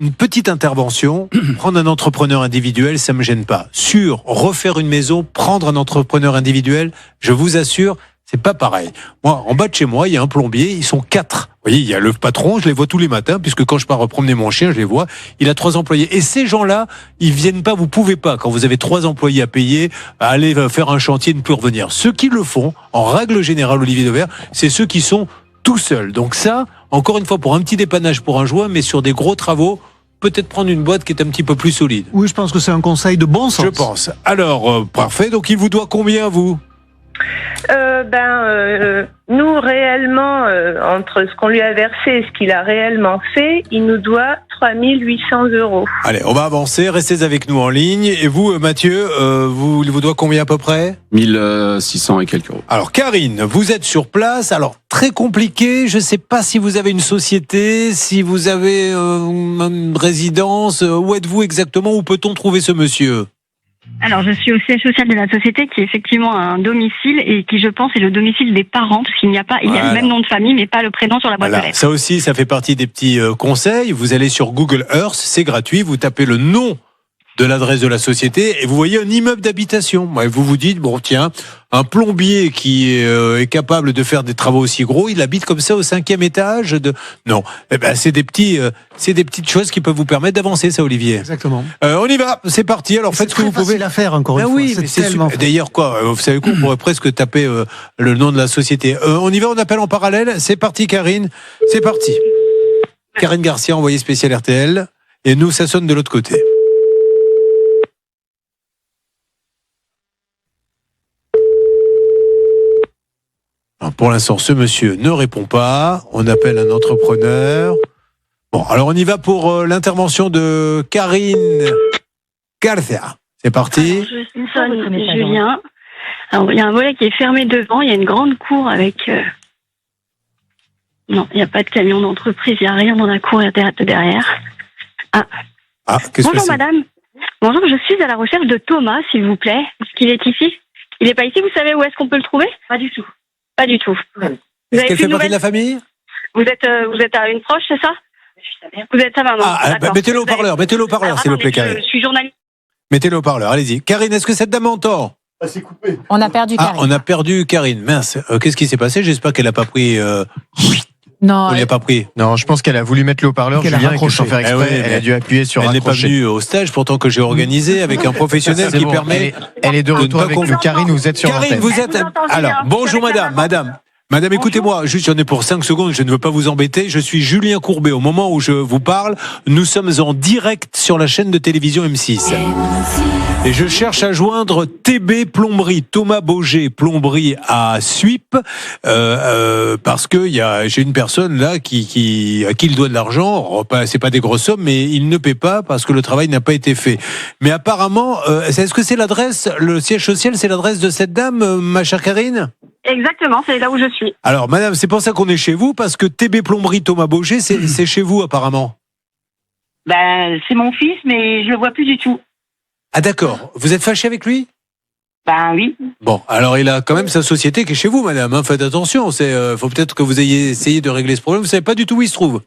une petite intervention. Prendre un entrepreneur individuel, ça me gêne pas. Sur refaire une maison, prendre un entrepreneur individuel, je vous assure, c'est pas pareil. Moi, en bas de chez moi, il y a un plombier, ils sont 4. Vous voyez, il y a le patron, je les vois tous les matins, puisque quand je pars promener mon chien, je les vois. Il a 3 employés. Et ces gens-là, ils viennent pas, vous pouvez pas, quand vous avez 3 employés à payer, à aller faire un chantier, ne plus revenir. Ceux qui le font, en règle générale, Olivier Dauvert, c'est ceux qui sont tout seuls. Donc ça, encore une fois, pour un petit dépannage pour un joint, mais sur des gros travaux, peut-être prendre une boîte qui est un petit peu plus solide. Oui, je pense que c'est un conseil de bon sens. Je pense. Alors, parfait. Donc, il vous doit combien, vous ? Nous, réellement, entre ce qu'on lui a versé et ce qu'il a réellement fait, il nous doit 3 800 €. Allez, on va avancer. Restez avec nous en ligne. Et vous, Mathieu, il vous doit combien à peu près ? 1600 et quelques euros. Alors, Karine, vous êtes sur place. Alors, très compliqué. Je ne sais pas si vous avez une société, si vous avez une résidence. Où êtes-vous exactement ? Où peut-on trouver ce monsieur ? Alors, je suis au siège social de la société qui est effectivement un domicile et qui, je pense, est le domicile des parents parce qu'il n'y a pas, il y a le même nom de famille mais pas le prénom sur la boîte de lettres. Ça aussi, ça fait partie des petits conseils. Vous allez sur Google Earth, c'est gratuit. Vous tapez le nom de l'adresse de la société et vous voyez un immeuble d'habitation. Et vous vous dites, bon tiens, un plombier qui est capable de faire des travaux aussi gros, il habite comme ça au 5e étage de... Non, c'est des petites choses qui peuvent vous permettre d'avancer, ça, Olivier. Exactement. On y va, c'est parti. Alors faites ce que vous pouvez. C'est facile à faire, encore une fois. Oui, mais c'est tellement... D'ailleurs, vous savez quoi, on pourrait presque taper le nom de la société. On y va, on appelle en parallèle. C'est parti, Karine. C'est parti. Karine Garcia, envoyée spéciale RTL. Et nous, ça sonne de l'autre côté. Alors, pour l'instant, ce monsieur ne répond pas. On appelle un entrepreneur. Bon, alors on y va pour l'intervention de Karine Garcia. C'est parti. Alors, je sonne Julien. Alors, il y a un volet qui est fermé devant. Il y a une grande cour avec... Non, il n'y a pas de camion d'entreprise. Il n'y a rien dans la cour derrière. Qu'est-ce Bonjour que c'est ? madame. Bonjour, je suis à la recherche de Thomas, s'il vous plaît. Est-ce qu'il est ici ? Il n'est pas ici, vous savez où est-ce qu'on peut le trouver ? Pas du tout. Pas du tout. Est-ce qu'elle fait partie de la famille ? Vous êtes à une proche, c'est ça ? Vous êtes sa maman. Mettez-le au parleur, s'il vous plaît, Karine. Je suis journaliste. Mettez-le au parleur, allez-y. Karine, est-ce que cette dame entend ? C'est coupé. On a perdu Karine. On a perdu Karine. Mince. Qu'est-ce qui s'est passé ? J'espère qu'elle n'a pas pris... Non. On n'y a pas pris. Non, je pense qu'elle a voulu mettre le haut-parleur, Julien, et que sans faire exprès, elle a dû appuyer sur Elle n'est pas raccrocher. venue au stage, pourtant que j'ai organisé avec un professionnel qui permet... Elle est de retour avec nous. Karine, vous êtes sur Karine, l'antenne. vous êtes... Alors, bonjour Madame, écoutez-moi, juste j'en ai pour 5 secondes, je ne veux pas vous embêter. Je suis Julien Courbet. Au moment où je vous parle, nous sommes en direct sur la chaîne de télévision M6. Et je cherche à joindre TB Plomberie, Thomas Bauger, plomberie à Suip, parce que j'ai une personne là à qui il doit de l'argent. C'est pas des grosses sommes, mais il ne paie pas parce que le travail n'a pas été fait. Mais apparemment, est-ce que c'est l'adresse, le siège social, c'est l'adresse de cette dame, ma chère Karine ? Exactement, c'est là où je suis. Alors, madame, c'est pour ça qu'on est chez vous, parce que TB Plomberie Thomas Bauger, c'est chez vous, apparemment. C'est mon fils, mais je le vois plus du tout. Ah, d'accord. Vous êtes fâché avec lui ? Oui. Bon, alors il a quand même sa société qui est chez vous, madame. Faites attention, faut peut-être que vous ayez essayé de régler ce problème. Vous savez pas du tout où il se trouve ?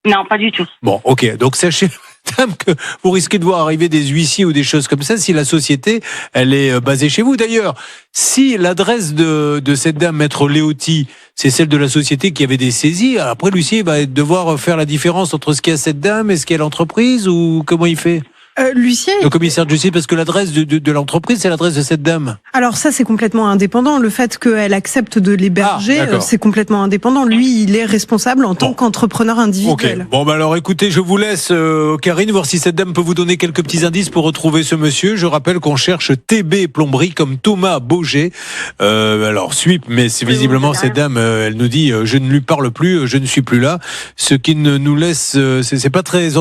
Non, pas du tout. Bon, ok. Donc, sachez, madame, que vous risquez de voir arriver des huissiers ou des choses comme ça si la société, elle est basée chez vous. D'ailleurs, si l'adresse de cette dame, Maître Léoty, c'est celle de la société qui avait des saisies, après, l'huissier va devoir faire la différence entre ce qu'il y a cette dame et ce qu'il y a l'entreprise, ou comment il fait ? L'huissier. Le commissaire de justice, parce que l'adresse de l'entreprise, c'est l'adresse de cette dame. Alors ça, c'est complètement indépendant. Le fait qu'elle accepte de l'héberger, c'est complètement indépendant. Lui, il est responsable en tant qu'entrepreneur individuel. Ok. Bon, alors écoutez, je vous laisse, Karine, voir si cette dame peut vous donner quelques petits indices pour retrouver ce monsieur. Je rappelle qu'on cherche TB Plomberie comme Thomas Bauger. Alors, Suip, mais c'est visiblement cette dame, elle nous dit, je ne lui parle plus, je ne suis plus là. Ce qui ne nous laisse, c'est pas très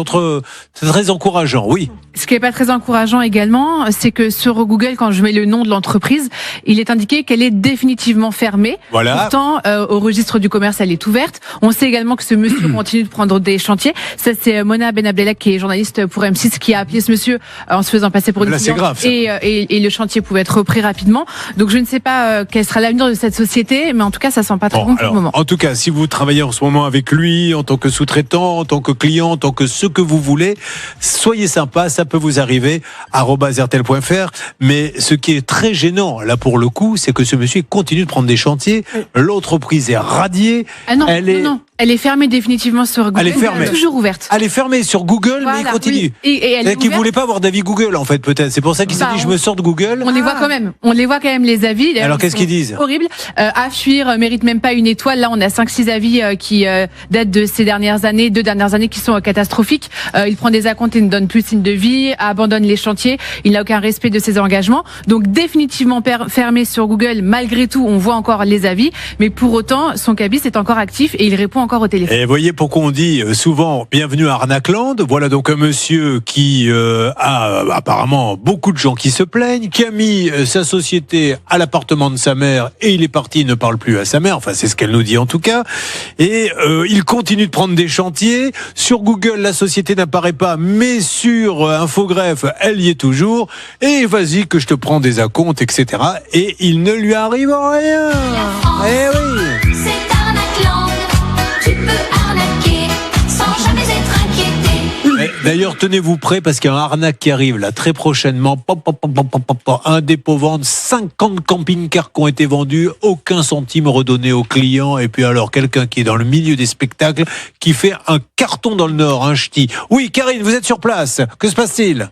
encourageant. Oui. Ce qui est pas très encourageant également, c'est que sur Google, quand je mets le nom de l'entreprise, il est indiqué qu'elle est définitivement fermée. Voilà. Pourtant, au registre du commerce, elle est ouverte. On sait également que ce monsieur continue de prendre des chantiers. Ça, c'est Mona Benabdellah, qui est journaliste pour M6, qui a appelé ce monsieur en se faisant passer pour une cliente. C'est grave, ça. Et le chantier pouvait être repris rapidement. Donc, je ne sais pas quel sera l'avenir de cette société, mais en tout cas, ça sent pas très bon pour le moment. En tout cas, si vous travaillez en ce moment avec lui, en tant que sous-traitant, en tant que client, en tant que ce que vous voulez, soyez sympa, ça peut vous arriver, @rtl.fr. Mais ce qui est très gênant, là, pour le coup, c'est que ce monsieur continue de prendre des chantiers. L'entreprise est radiée. Ah non, non. Elle est fermée définitivement sur Google. Elle est fermée. Elle est toujours ouverte. Elle est fermée sur Google, Voilà, mais il continue. oui. Et elle est qu'il ouverte. voulait pas avoir d'avis Google, en fait, peut-être. C'est pour ça qu'il s'est dit, je me sors de Google. On les voit quand même. On les voit quand même, les avis. D'ailleurs, Alors, qu'est-ce qu'ils disent? Horrible. À fuir, mérite même pas une étoile. Là, on a 5-6 avis qui datent de ces dernières années, 2 dernières années, qui sont catastrophiques. Il prend des acomptes et ne donne plus signe de vie, abandonne les chantiers. Il n'a aucun respect de ses engagements. Donc, définitivement fermé sur Google. Malgré tout, on voit encore les avis. Mais pour autant, son cabis est encore actif et il répond encore au téléphone. Et voyez pourquoi on dit souvent bienvenue à Arnacland. Voilà donc un monsieur qui a apparemment beaucoup de gens qui se plaignent, qui a mis sa société à l'appartement de sa mère et il est parti, il ne parle plus à sa mère. Enfin, c'est ce qu'elle nous dit en tout cas. Et il continue de prendre des chantiers. Sur Google, la société n'apparaît pas, mais sur Infogreffe, elle y est toujours. Et vas-y que je te prends des acomptes, etc. Et il ne lui arrive rien. Eh oui. C'est Arnacland, tu peux arnaquer sans jamais être inquiété. D'ailleurs, tenez-vous prêts parce qu'il y a un arnaque qui arrive là très prochainement. Un dépôt vente, 50 camping-cars qui ont été vendus, aucun centime redonné aux clients. Et puis alors, quelqu'un qui est dans le milieu des spectacles, qui fait un carton dans le Nord, un ch'ti. Oui, Karine, vous êtes sur place. Que se passe-t-il ?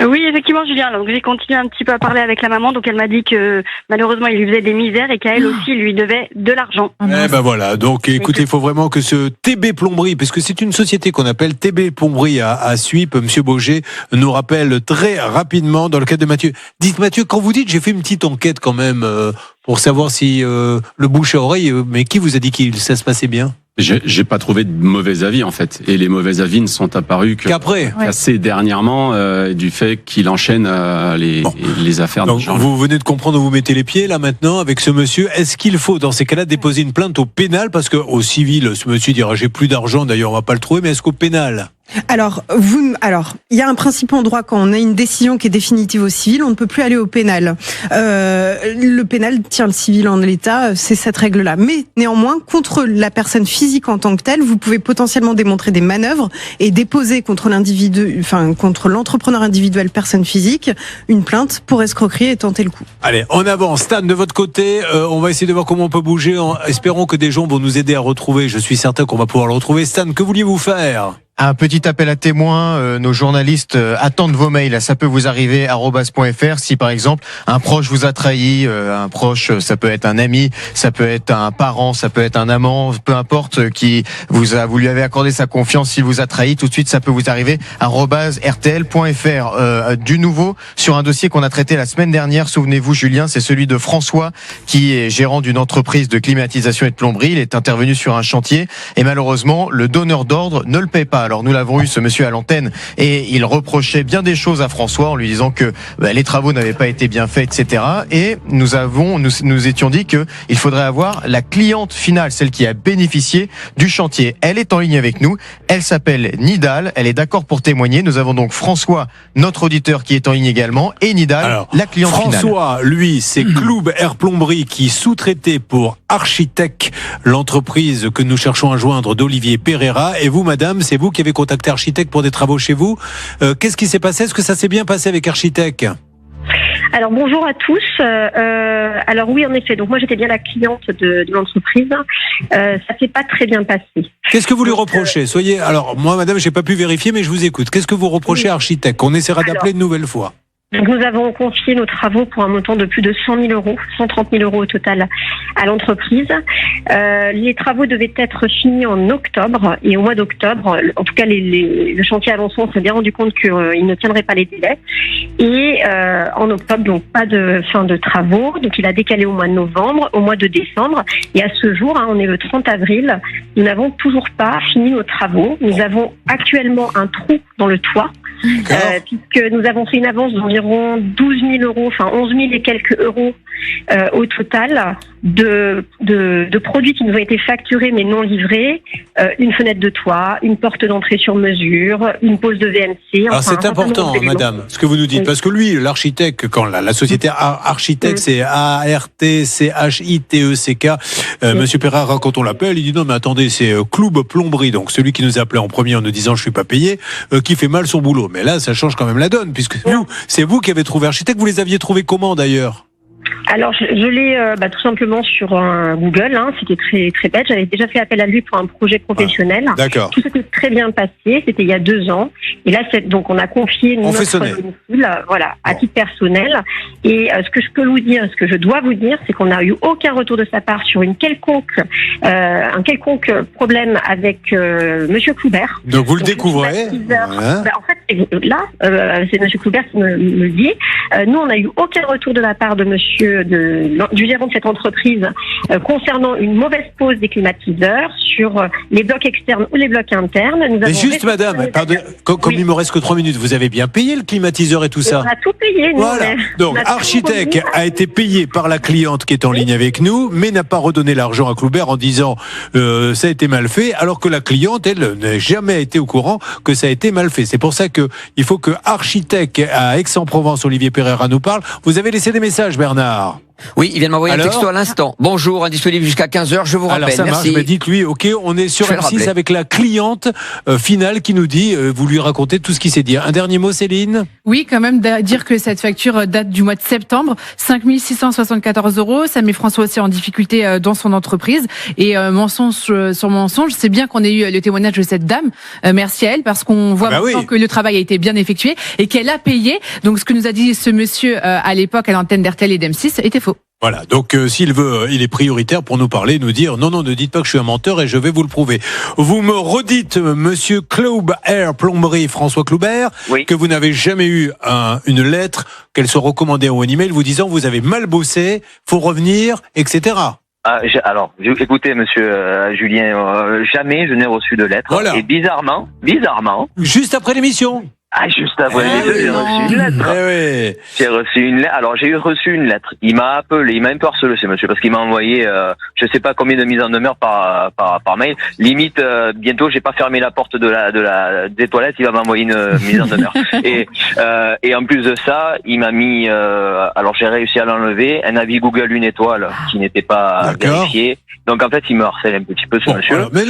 Oui, effectivement, Julien. Donc, j'ai continué un petit peu à parler avec la maman. Donc, elle m'a dit que malheureusement, il lui faisait des misères et qu'à elle aussi, il lui devait de l'argent. Eh ben voilà. Donc, écoutez, il faut vraiment que ce TB Plomberie, parce que c'est une société qu'on appelle TB Plomberie à Suippes, Monsieur Boger nous rappelle très rapidement dans le cadre de Mathieu. Dites Mathieu, quand vous dites, j'ai fait une petite enquête quand même pour savoir si le bouche à oreille, mais qui vous a dit que ça se passait bien ? J'ai pas trouvé de mauvais avis en fait, et les mauvais avis ne sont apparus qu'après, assez dernièrement, du fait qu'il enchaîne les affaires. Donc vous venez de comprendre où vous mettez les pieds là maintenant avec ce monsieur. Est-ce qu'il faut dans ces cas-là déposer une plainte au pénal, parce que au civil ce monsieur dira j'ai plus d'argent, d'ailleurs on va pas le trouver, mais est-ce qu'au pénal? Alors, il y a un principe en droit, quand on a une décision qui est définitive au civil, on ne peut plus aller au pénal. Le pénal tient le civil en l'état, c'est cette règle-là. Mais néanmoins, contre la personne physique en tant que telle, vous pouvez potentiellement démontrer des manœuvres et déposer contre l'entrepreneur individuel, personne physique, une plainte pour escroquerie et tenter le coup. Allez, on avance. Stan, de votre côté, on va essayer de voir comment on peut bouger. Espérons que des gens vont nous aider à retrouver. Je suis certain qu'on va pouvoir le retrouver. Stan, que vouliez-vous faire ? Un petit appel à témoins, nos journalistes attendent vos mails, ça peut vous arriver @.fr. Si par exemple un proche vous a trahi, un proche, ça peut être un ami, ça peut être un parent, ça peut être un amant, peu importe, vous lui avez accordé sa confiance, s'il vous a trahi, tout de suite ça peut vous arriver @rtl.fr. Du nouveau sur un dossier qu'on a traité la semaine dernière, souvenez-vous Julien, c'est celui de François qui est gérant d'une entreprise de climatisation et de plomberie. Il est intervenu sur un chantier et malheureusement le donneur d'ordre ne le paie pas. Alors nous l'avons eu ce monsieur à l'antenne et il reprochait bien des choses à François en lui disant que les travaux n'avaient pas été bien faits, etc. Et nous étions dit que il faudrait avoir la cliente finale, celle qui a bénéficié du chantier. Elle est en ligne avec nous. Elle s'appelle Nidal. Elle est d'accord pour témoigner. Nous avons donc François, notre auditeur, qui est en ligne également, et Nidal, la cliente finale. François, lui, c'est Club Air Plomberie qui sous-traitait pour Architect, l'entreprise que nous cherchons à joindre d'Olivier Pereira. Et vous, madame, c'est vous qui avez contacté Architect pour des travaux chez vous. Qu'est-ce qui s'est passé? Est-ce que ça s'est bien passé avec Architect? Alors bonjour à tous. Alors oui, en effet. Donc moi j'étais bien la cliente de l'entreprise. Ça s'est pas très bien passé. Qu'est-ce que vous lui reprochez? Alors moi, madame, j'ai pas pu vérifier, mais je vous écoute. Qu'est-ce que vous reprochez à Architect? On essaiera d'appeler une nouvelle fois. Donc nous avons confié nos travaux pour un montant de plus de 100 000 euros, 130 000 euros au total à l'entreprise. Les travaux devaient être finis en octobre et au mois d'octobre, en tout cas le chantier avançant, on s'est bien rendu compte qu'il ne tiendrait pas les délais. Et en octobre, donc pas de fin de travaux, donc il a décalé au mois de novembre, au mois de décembre. Et à ce jour, on est le 30 avril, nous n'avons toujours pas fini nos travaux. Nous avons actuellement un trou dans le toit puisque nous avons fait une avance d'environ 12 000 euros, enfin 11 000 et quelques euros au total de produits qui nous ont été facturés mais non livrés, une fenêtre de toit, une porte d'entrée sur mesure, une pose de VMC. Alors c'est important, madame, ce que vous nous dites, parce que lui, l'architecte, quand la société architecte, c'est ARTCHITECK, Monsieur Pereira, quand on l'appelle, il dit non mais attendez, c'est Cloub Plomberie, donc celui qui nous a appelé en premier en nous disant je suis pas payé, qui fait mal son boulot. Mais là, ça change quand même la donne, puisque c'est vous qui avez trouvé architecte. Vous les aviez trouvés comment d'ailleurs? Alors, je l'ai tout simplement sur un Google. C'était très très bête. J'avais déjà fait appel à lui pour un projet professionnel. D'accord. Tout s'était très bien passé. C'était il y a 2 ans. Et là, donc on a confié notre domicile, à titre personnel. Et ce que je peux vous dire, ce que je dois vous dire, c'est qu'on n'a eu aucun retour de sa part sur un quelconque problème avec Monsieur Cloubert. Donc vous le découvrez. En fait, là, c'est Monsieur Cloubert qui me le dit. Nous, on n'a eu aucun retour de la part de du gérant de cette entreprise concernant une mauvaise pose des climatiseurs sur les blocs externes ou les blocs internes. Mais juste, madame, comme il me reste que 3 minutes, vous avez bien payé le climatiseur et tout ça? On a tout payé, nous. Voilà. Donc, architecte a été payé par la cliente qui est en ligne avec nous, mais n'a pas redonné l'argent à Cloubert en disant ça a été mal fait, alors que la cliente, elle, n'a jamais été au courant que ça a été mal fait. C'est pour ça que il faut que architecte à Aix-en-Provence, Olivier Pereira, nous parle. Vous avez laissé des messages, Bernard? Oui, il vient de m'envoyer un texto à l'instant. Bonjour, indisponible jusqu'à 15h, je vous rappelle. Alors ça marche, merci. Mais dites-lui, ok, on est sur M6 avec la cliente finale qui nous dit, vous lui racontez tout ce qui s'est dit. Un dernier mot, Céline? Oui, quand même, dire que cette facture date du mois de septembre, 5 674 euros. Ça met François aussi en difficulté dans son entreprise. Et mensonge sur mensonge, c'est bien qu'on ait eu le témoignage de cette dame. Merci à elle, parce qu'on voit maintenant que le travail a été bien effectué et qu'elle a payé. Donc ce que nous a dit ce monsieur à l'époque à l'antenne d'RTL et d'M6 était faux. Voilà, donc s'il veut, il est prioritaire pour nous parler, nous dire non, ne dites pas que je suis un menteur et je vais vous le prouver. Vous me redites, monsieur Cloubert Plomberie, François Cloubert, que vous n'avez jamais eu une lettre, qu'elle soit recommandée ou un email vous disant vous avez mal bossé, faut revenir, etc. Alors, écoutez, monsieur Julien, jamais je n'ai reçu de lettre. Voilà. Et bizarrement, juste après l'émission. Juste après j'ai reçu une lettre. J'ai reçu une lettre. Alors, j'ai reçu une lettre. Il m'a appelé, il m'a un peu harcelé, ce monsieur, parce qu'il m'a envoyé, je sais pas combien de mises en demeure par mail. Limite, bientôt, j'ai pas fermé la porte des toilettes, il va m'envoyer une mise en demeure. Et en plus de ça, il m'a mis, alors j'ai réussi à l'enlever, un avis Google 1 étoile qui n'était pas vérifié. Donc en fait, il me harcèle un petit peu, ce monsieur. Voilà. Mais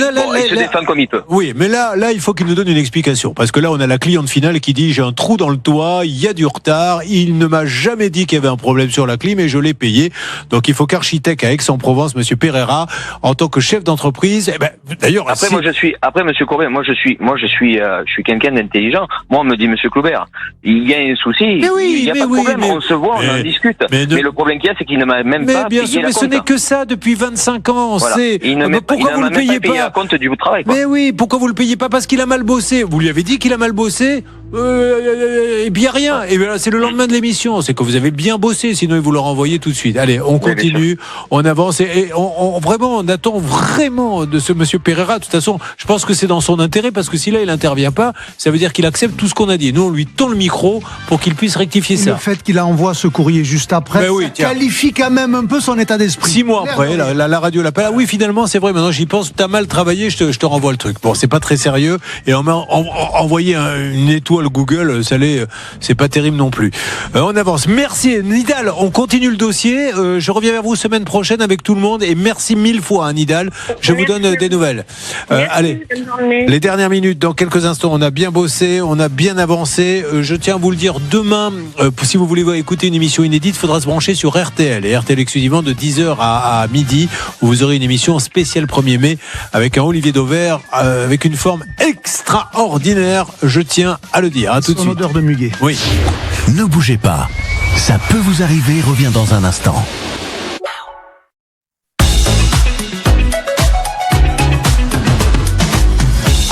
il se défend comme il peut. Oui, mais là, il faut qu'il nous donne une explication. Parce que là, on a la cliente finale qui dit j'ai un trou dans le toit, il y a du retard, il ne m'a jamais dit qu'il y avait un problème sur la clim et je l'ai payé. Donc il faut qu'architecte à Aix-en-Provence, monsieur Pereira, en tant que chef d'entreprise, d'ailleurs. Après, monsieur Courbet, je suis quelqu'un d'intelligent. Moi, on me dit, monsieur Cloubert, il y a un souci, il n'y a pas de problème, on se voit, on en discute. Mais le problème qu'il y a, c'est qu'il ne m'a même pas payé la compte. Mais ce n'est que ça depuis 25 ans. Voilà. Pourquoi vous ne le payez pas la compte du travail, quoi. Mais oui, pourquoi vous le payez pas? Parce qu'il a mal bossé. Vous lui avez dit qu'il a mal bossé. Et bien rien. Et bien c'est le lendemain de l'émission. C'est que vous avez bien bossé, sinon il vous le renvoyait tout de suite. Allez, on continue, on avance et on attend vraiment de ce monsieur Pereira. De toute façon, je pense que c'est dans son intérêt parce que si là il n'intervient pas, ça veut dire qu'il accepte tout ce qu'on a dit. Nous on lui tend le micro pour qu'il puisse rectifier ça. Le fait qu'il envoie ce courrier juste après, qualifie quand même un peu son état d'esprit. 6 mois après, la radio l'appelle. Ah oui, finalement c'est vrai. Maintenant j'y pense. T'as mal travaillé, je te renvoie le truc. Bon, c'est pas très sérieux et on m'a envoyé une étoile Google, c'est pas terrible non plus. On avance. Merci Nidal, on continue le dossier. Je reviens vers vous semaine prochaine avec tout le monde et merci 1000 fois Nidal. Je vous donne des nouvelles. Allez, les dernières minutes, dans quelques instants, on a bien bossé, on a bien avancé. Je tiens à vous le dire, demain, si vous voulez écouter une émission inédite, il faudra se brancher sur RTL et RTL exclusivement de 10h à midi où vous aurez une émission spéciale 1er mai avec un Olivier Dauvert avec une forme extraordinaire, je tiens à le dire. À tout de suite. Odeur de muguet. Oui. Ne bougez pas. Ça peut vous arriver. Revient dans un instant.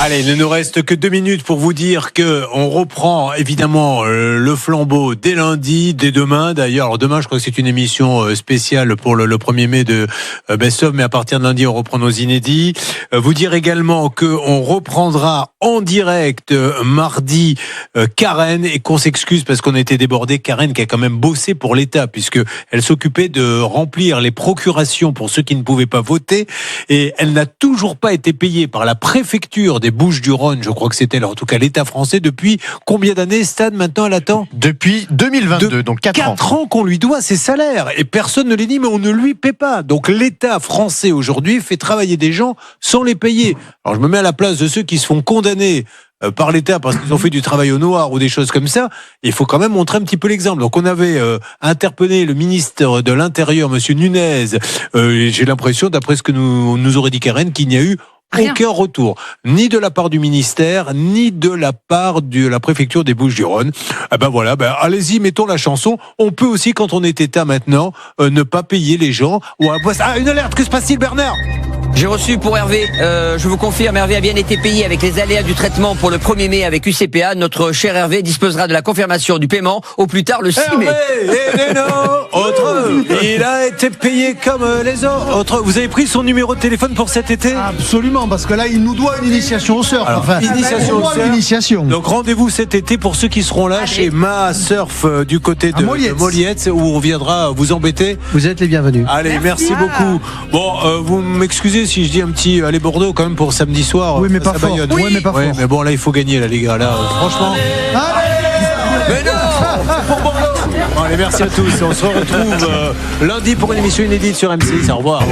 Allez, il ne nous reste que 2 minutes pour vous dire que on reprend évidemment le flambeau dès lundi, dès demain d'ailleurs. Alors demain, je crois que c'est une émission spéciale pour le 1er mai de Best of, mais à partir de lundi, on reprend nos inédits. Vous dire également que on reprendra en direct mardi Karen, et qu'on s'excuse parce qu'on a été débordé. Karen qui a quand même bossé pour l'État puisque elle s'occupait de remplir les procurations pour ceux qui ne pouvaient pas voter, et elle n'a toujours pas été payée par la préfecture des Bouches-du-Rhône, je crois que c'était en tout cas l'État français, depuis combien d'années, Stan, maintenant elle attend? Depuis 2022, donc 4 ans. 4 ans qu'on lui doit ses salaires, et personne ne les dit, mais on ne lui paie pas. Donc l'État français aujourd'hui fait travailler des gens sans les payer. Alors je me mets à la place de ceux qui se font condamner par l'État parce qu'ils ont fait du travail au noir ou des choses comme ça. Il faut quand même montrer un petit peu l'exemple. Donc on avait interpellé le ministre de l'Intérieur, monsieur Nunez. J'ai l'impression, d'après ce que nous aurait dit Karen, qu'il n'y a eu aucun retour, ni de la part du ministère, ni de la part de la préfecture des Bouches-du-Rhône. Voilà, allez-y, mettons la chanson. On peut aussi, quand on est État maintenant, ne pas payer les gens. Une alerte, que se passe-t-il, Bernard? J'ai reçu pour Hervé, je vous confirme, Hervé a bien été payé avec les aléas du traitement pour le 1er mai avec UCPA. Notre cher Hervé disposera de la confirmation du paiement au plus tard le 6 mai. Il a été payé comme les autres. Vous avez pris son numéro de téléphone pour cet été? Absolument, parce que là, il nous doit une initiation au surf. Initiation. Donc rendez-vous cet été pour ceux qui seront là chez Ma Surf du côté de Moliette, où on viendra vous embêter. Vous êtes les bienvenus. Allez, merci beaucoup. Bon, vous m'excusez si je dis un petit allez Bordeaux quand même pour samedi soir. Oui, mais pas fort. Oui, mais pas fort. Mais bon, là, il faut gagner, là, les gars. Là, franchement. Mais non, c'est pour Bordeaux. Bon, allez, merci à tous. On se retrouve lundi pour une émission inédite sur M6. Au revoir.